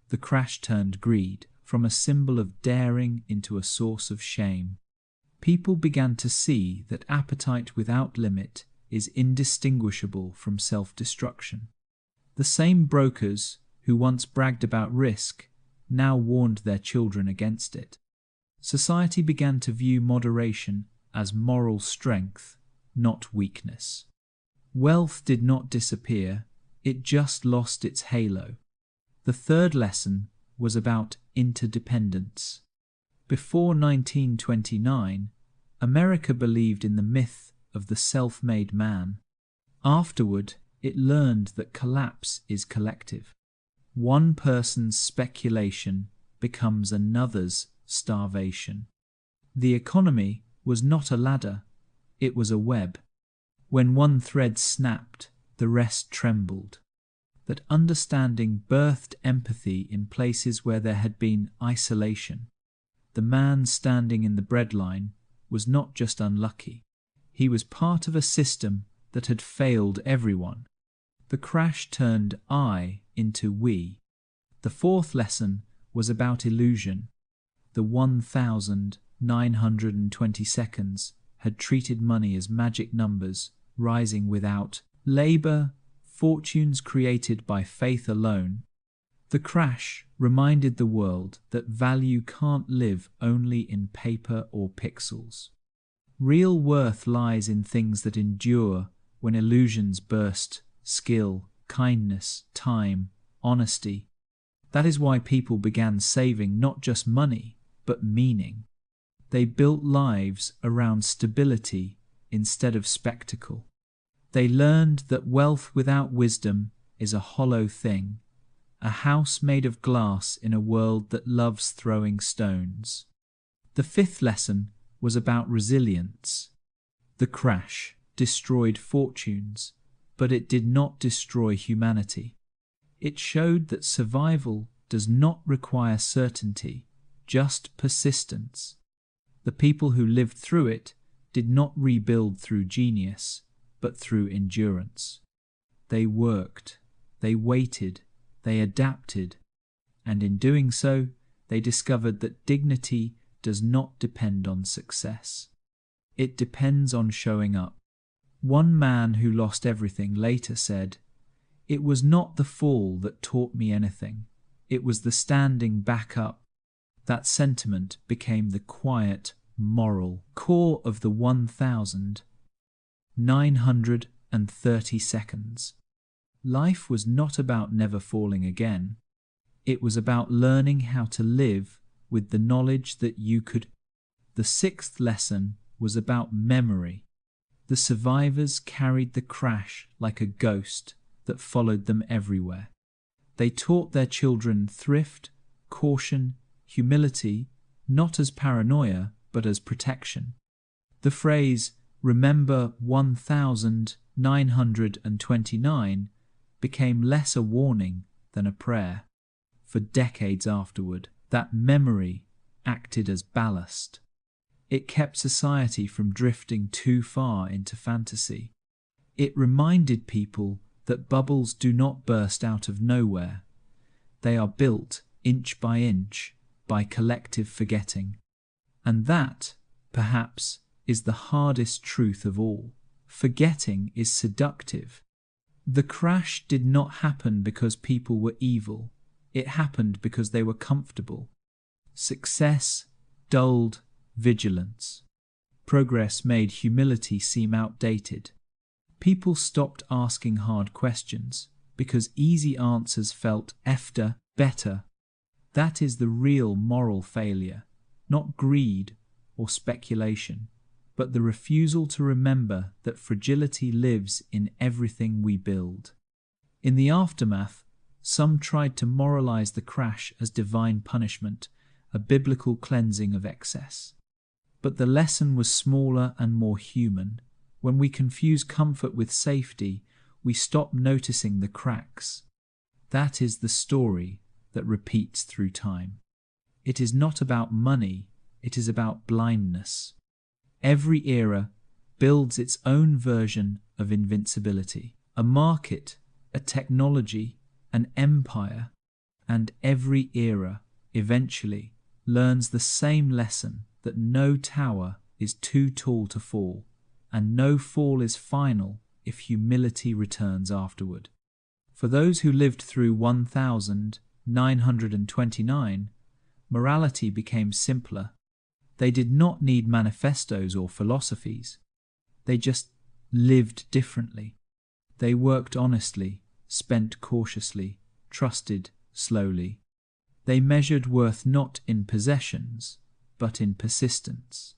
The crash turned greed from a symbol of daring into a source of shame. People began to see that appetite without limit is indistinguishable from self-destruction. The same brokers who once bragged about risk now warned their children against it. Society began to view moderation as moral strength, not weakness. Wealth did not disappear, it just lost its halo. The third lesson was about interdependence. Before 1929, America believed in the myth of the self-made man. Afterward, it learned that collapse is collective. One person's speculation becomes another's starvation. The economy was not a ladder, it was a web. When one thread snapped, the rest trembled. That understanding birthed empathy in places where there had been isolation. The man standing in the breadline was not just unlucky. He was part of a system that had failed everyone. The crash turned I into we. The fourth lesson was about illusion. The 1,920 seconds had treated money as magic numbers, rising without labor, fortunes created by faith alone. The crash reminded the world that value can't live only in paper or pixels. Real worth lies in things that endure when illusions burst: skill, kindness, time, honesty. That is why people began saving not just money, but meaning. They built lives around stability instead of spectacle. They learned that wealth without wisdom is a hollow thing, a house made of glass in a world that loves throwing stones. The fifth lesson was about resilience. The crash destroyed fortunes, but it did not destroy humanity. It showed that survival does not require certainty, just persistence. The people who lived through it did not rebuild through genius, but through endurance. They worked, they waited, they adapted, and in doing so, they discovered that dignity does not depend on success. It depends on showing up. One man who lost everything later said, "It was not the fall that taught me anything. It was the standing back up." That sentiment became the quiet, moral core of the 1,930 seconds. Life was not about never falling again. It was about learning how to live with the knowledge that you could. The sixth lesson was about memory. The survivors carried the crash like a ghost that followed them everywhere. They taught their children thrift, caution, humility, not as paranoia, but as protection. The phrase, "Remember 1,929, became less a warning than a prayer. For decades afterward, that memory acted as ballast. It kept society from drifting too far into fantasy. It reminded people that bubbles do not burst out of nowhere. They are built inch by collective forgetting. And that, perhaps, is the hardest truth of all. Forgetting is seductive. The crash did not happen because people were evil. It happened because they were comfortable. Success dulled vigilance. Progress made humility seem outdated. People stopped asking hard questions because easy answers felt better. That is the real moral failure, not greed or speculation, but the refusal to remember that fragility lives in everything we build. In the aftermath, some tried to moralize the crash as divine punishment, a biblical cleansing of excess. But the lesson was smaller and more human. When we confuse comfort with safety, we stop noticing the cracks. That is the story that repeats through time. It is not about money, it is about blindness. Every era builds its own version of invincibility, a market, a technology, an empire, and every era eventually learns the same lesson, that no tower is too tall to fall, and no fall is final if humility returns afterward. For those who lived through 1,929, morality became simpler. They did not need manifestos or philosophies. They just lived differently. They worked honestly, spent cautiously, trusted slowly. They measured worth not in possessions, but in persistence.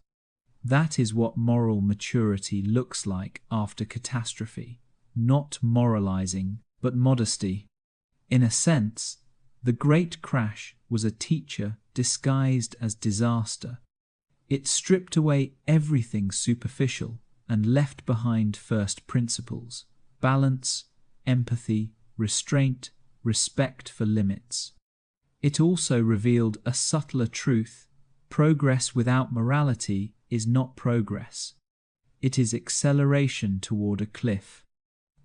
That is what moral maturity looks like after catastrophe. not moralizing, but modesty. In a sense, the Great Crash was a teacher disguised as disaster. It stripped away everything superficial and left behind first principles: balance, empathy, restraint, respect for limits. It also revealed a subtler truth: progress without morality is not progress. It is acceleration toward a cliff.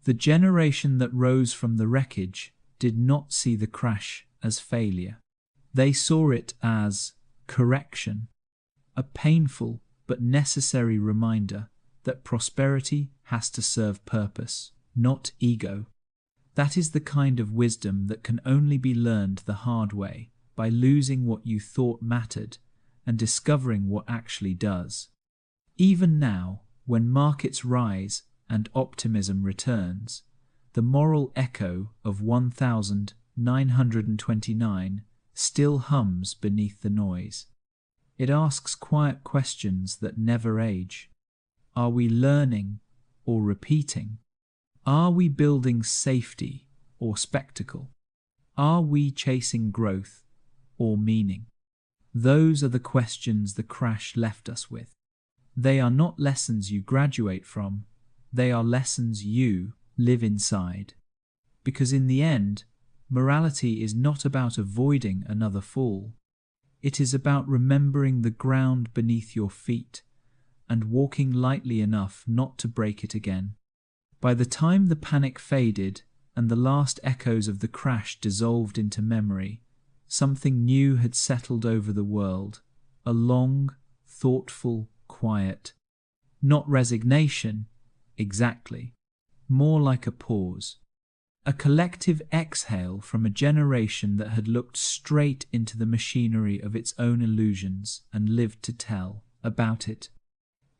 The generation that rose from the wreckage did not see the crash as failure. They saw it as correction, a painful but necessary reminder that prosperity has to serve purpose, not ego. That is the kind of wisdom that can only be learned the hard way, by losing what you thought mattered and discovering what actually does. Even now, when markets rise and optimism returns, the moral echo of 1929 still hums beneath the noise. It asks quiet questions that never age. Are we learning or repeating? Are we building safety or spectacle? Are we chasing growth or meaning? Those are the questions the crash left us with. They are not lessons you graduate from, they are lessons you live inside. Because in the end, morality is not about avoiding another fall. It is about remembering the ground beneath your feet and walking lightly enough not to break it again. By the time the panic faded and the last echoes of the crash dissolved into memory, something new had settled over the world, a long, thoughtful quiet. Not resignation, exactly. More like a pause. A collective exhale from a generation that had looked straight into the machinery of its own illusions and lived to tell about it.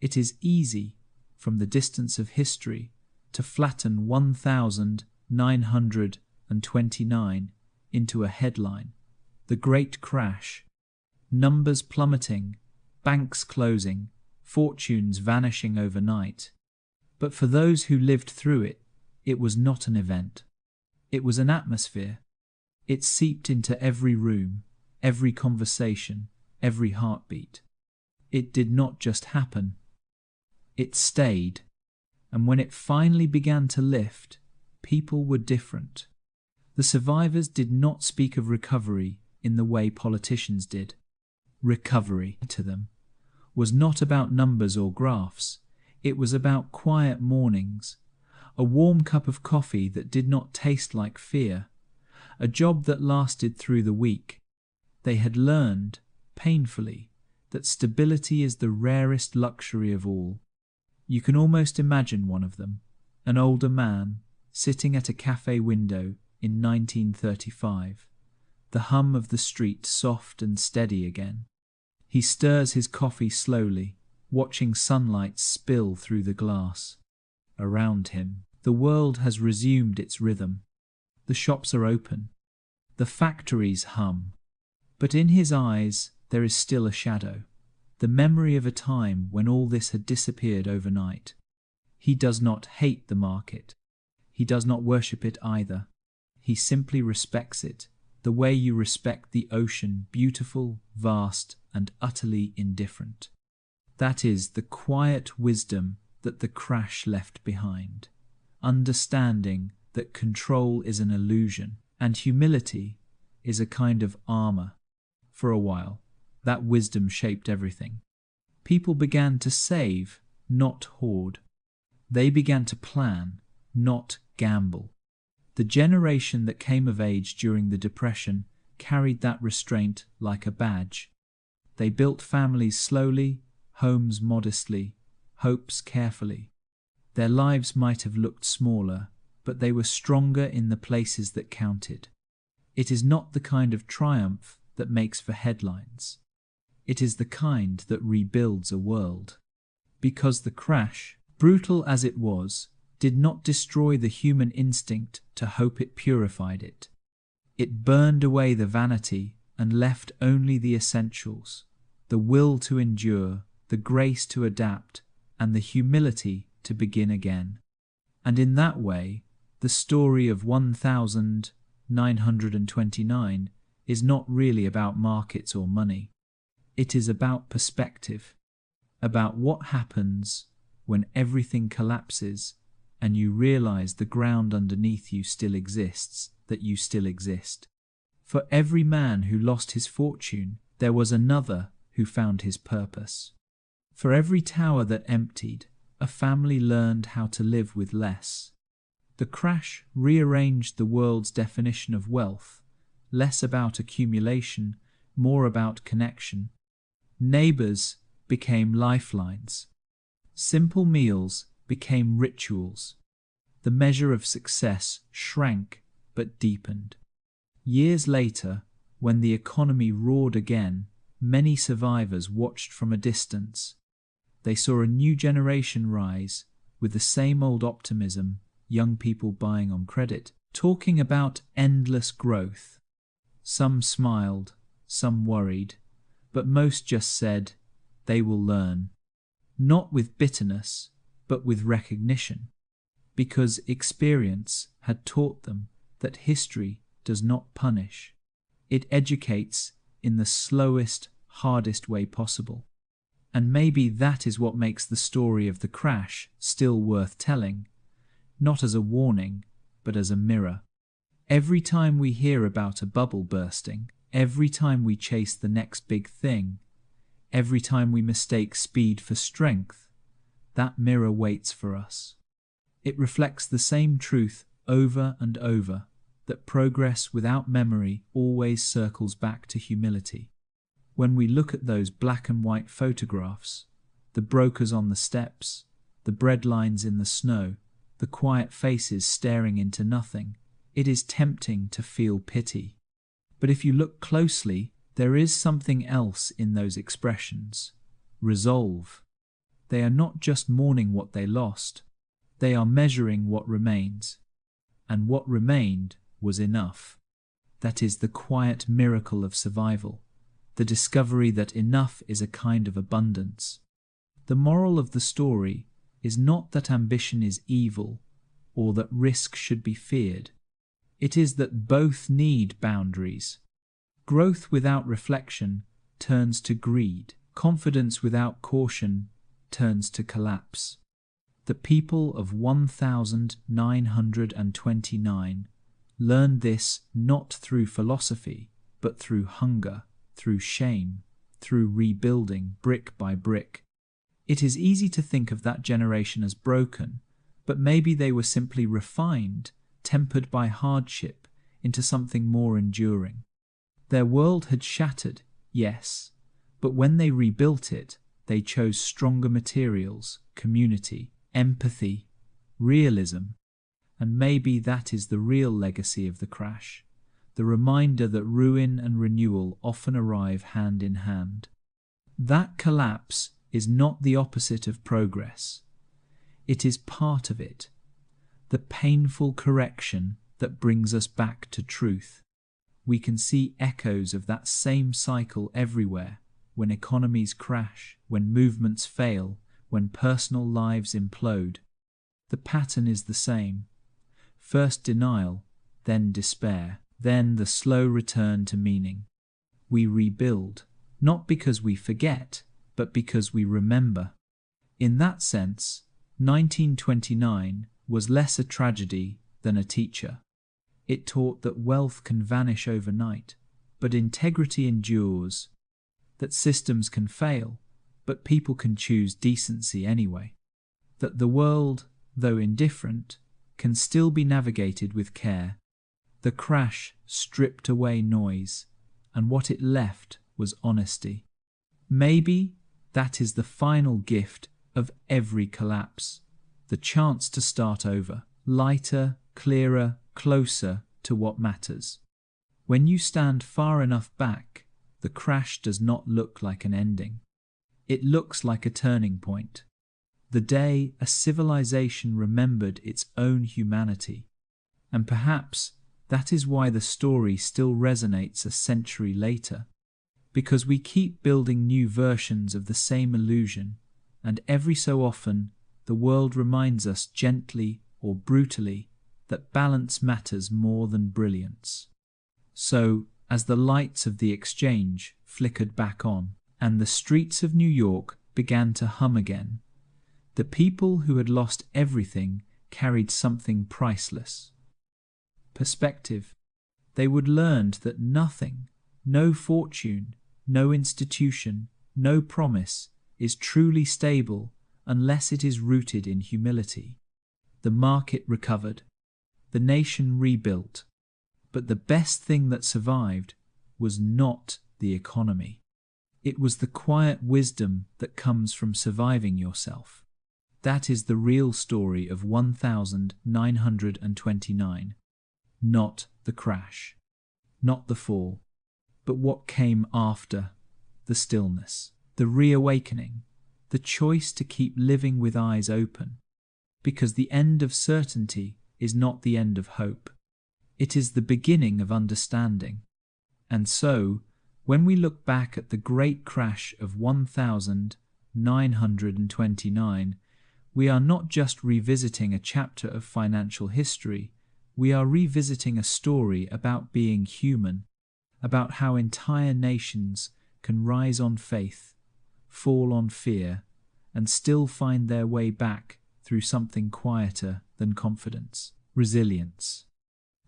It is easy, from the distance of history, to flatten 1929 into a headline. The Great Crash. Numbers plummeting, banks closing, fortunes vanishing overnight. But for those who lived through it, it was not an event. It was an atmosphere. It seeped into every room, every conversation, every heartbeat. It did not just happen. It stayed. And when it finally began to lift, people were different. The survivors did not speak of recovery in the way politicians did. Recovery, to them, was not about numbers or graphs. It was about quiet mornings, a warm cup of coffee that did not taste like fear, a job that lasted through the week. They had learned, painfully, that stability is the rarest luxury of all. You can almost imagine one of them, an older man, sitting at a cafe window in 1935, the hum of the street soft and steady again. He stirs his coffee slowly, watching sunlight spill through the glass. Around him, the world has resumed its rhythm. The shops are open. The factories hum. But in his eyes there is still a shadow, the memory of a time when all this had disappeared overnight. He does not hate the market. He does not worship it either. He simply respects it, the way you respect the ocean, beautiful, vast, and utterly indifferent. That is the quiet wisdom that the crash left behind. Understanding that control is an illusion and humility is a kind of armor. For a while, that wisdom shaped everything. People began to save, not hoard. They began to plan, not gamble. The generation that came of age during the Depression carried that restraint like a badge. They built families slowly, homes modestly, hopes carefully. Their lives might have looked smaller, but they were stronger in the places that counted. It is not the kind of triumph that makes for headlines. It is the kind that rebuilds a world. Because the crash, brutal as it was, did not destroy the human instinct to hope it purified it. It burned away the vanity and left only the essentials, the will to endure, the grace to adapt, and the humility to begin again. And in that way, the story of 1929 is not really about markets or money. It is about perspective, about what happens when everything collapses and you realize the ground underneath you still exists, that you still exist. For every man who lost his fortune, there was another who found his purpose. For every tower that emptied, a family learned how to live with less. The crash rearranged the world's definition of wealth, less about accumulation, more about connection. Neighbors became lifelines. Simple meals became rituals. The measure of success shrank but deepened. Years later, when the economy roared again, many survivors watched from a distance. They saw a new generation rise with the same old optimism, young people buying on credit, talking about endless growth. Some smiled, some worried, but most just said, they will learn. Not with bitterness, but with recognition, because experience had taught them that history does not punish. It educates in the slowest, hardest way possible. And maybe that is what makes the story of the crash still worth telling, not as a warning, but as a mirror. Every time we hear about a bubble bursting, every time we chase the next big thing, every time we mistake speed for strength, that mirror waits for us. It reflects the same truth over and over, that progress without memory always circles back to humility. When we look at those black and white photographs, the brokers on the steps, the bread lines in the snow, the quiet faces staring into nothing, it is tempting to feel pity. But if you look closely, there is something else in those expressions: resolve. They are not just mourning what they lost, they are measuring what remains. And what remained was enough. That is the quiet miracle of survival, the discovery that enough is a kind of abundance. The moral of the story is not that ambition is evil or that risk should be feared. It is that both need boundaries. Growth without reflection turns to greed. Confidence without caution turns to collapse. The people of 1929 learned this not through philosophy, but through hunger, through shame, through rebuilding brick by brick. It is easy to think of that generation as broken, but maybe they were simply refined, tempered by hardship, into something more enduring. Their world had shattered, yes, but when they rebuilt it, they chose stronger materials, community, empathy, realism. And maybe that is the real legacy of the crash, the reminder that ruin and renewal often arrive hand in hand. That collapse is not the opposite of progress. It is part of it, the painful correction that brings us back to truth. We can see echoes of that same cycle everywhere, when economies crash, when movements fail, when personal lives implode. The pattern is the same. First denial, then despair, then the slow return to meaning. We rebuild, not because we forget, but because we remember. In that sense, 1929 was less a tragedy than a teacher. It taught that wealth can vanish overnight, but integrity endures, that systems can fail, but people can choose decency anyway, that the world, though indifferent, can still be navigated with care. The crash stripped away noise, and what it left was honesty. Maybe that is the final gift of every collapse, the chance to start over, lighter, clearer, closer to what matters. When you stand far enough back, the crash does not look like an ending. It looks like a turning point. The day a civilization remembered its own humanity. And perhaps that is why the story still resonates a century later. Because we keep building new versions of the same illusion, and every so often the world reminds us gently or brutally, that balance matters more than brilliance. So, as the lights of the exchange flickered back on, and the streets of New York began to hum again, the people who had lost everything carried something priceless. Perspective. They would learn that nothing, no fortune, no institution, no promise, is truly stable unless it is rooted in humility. The market recovered. The nation rebuilt. But the best thing that survived was not the economy. It was the quiet wisdom that comes from surviving yourself. That is the real story of 1929. Not the crash, not the fall, but what came after: the stillness, the reawakening, the choice to keep living with eyes open. Because the end of certainty is not the end of hope. It is the beginning of understanding. And so, when we look back at the great crash of 1929, we are not just revisiting a chapter of financial history, we are revisiting a story about being human, about how entire nations can rise on faith, fall on fear, and still find their way back through something quieter than confidence: resilience.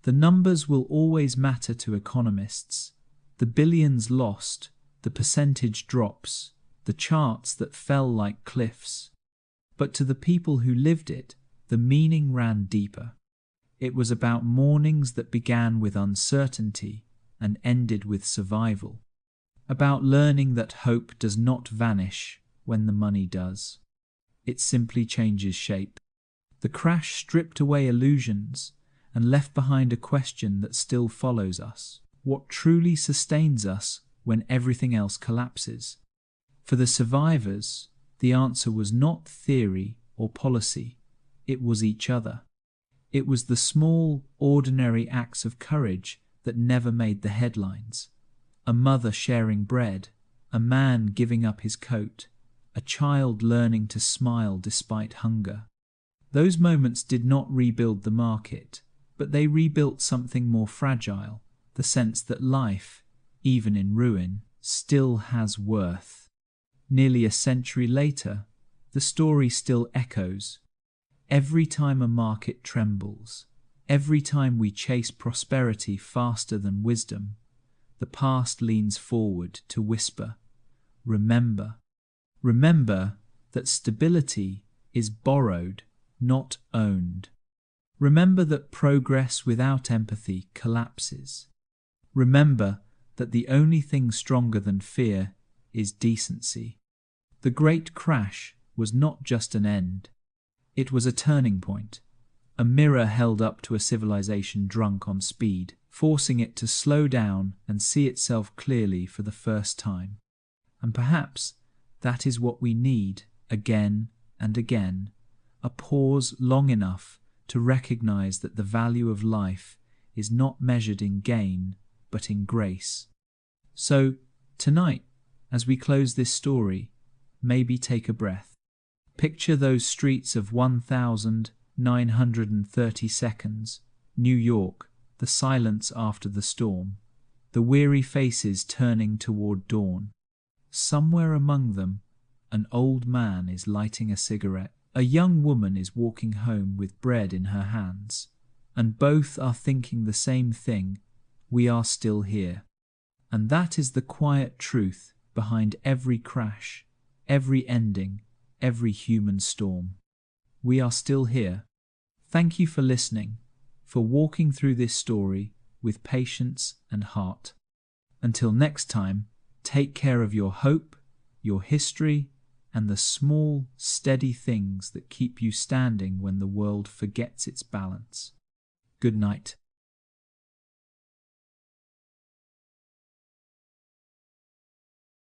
The numbers will always matter to economists. The billions lost, the percentage drops, the charts that fell like cliffs. But to the people who lived it, the meaning ran deeper. It was about mornings that began with uncertainty and ended with survival. About learning that hope does not vanish when the money does. It simply changes shape. The crash stripped away illusions and left behind a question that still follows us: what truly sustains us when everything else collapses? For the survivors, the answer was not theory or policy, it was each other. It was the small, ordinary acts of courage that never made the headlines. A mother sharing bread, a man giving up his coat, a child learning to smile despite hunger. Those moments did not rebuild the market, but they rebuilt something more fragile: the sense that life, even in ruin, still has worth. Nearly a century later, the story still echoes. Every time a market trembles, every time we chase prosperity faster than wisdom, the past leans forward to whisper, remember. Remember that stability is borrowed, not owned. Remember that progress without empathy collapses. Remember that the only thing stronger than fear is decency. The great crash was not just an end. It was a turning point, a mirror held up to a civilization drunk on speed, forcing it to slow down and see itself clearly for the first time. And perhaps that is what we need again and again: a pause long enough to recognize that the value of life is not measured in gain, but in grace. So, tonight, as we close this story, maybe take a breath. Picture those streets of 1930, New York, the silence after the storm, the weary faces turning toward dawn. Somewhere among them, an old man is lighting a cigarette. A young woman is walking home with bread in her hands, and both are thinking the same thing: we are still here. And that is the quiet truth behind every crash, every ending, every human storm. We are still here. Thank you for listening, for walking through this story with patience and heart. Until next time, take care of your hope, your history, and the small, steady things that keep you standing when the world forgets its balance. Good night.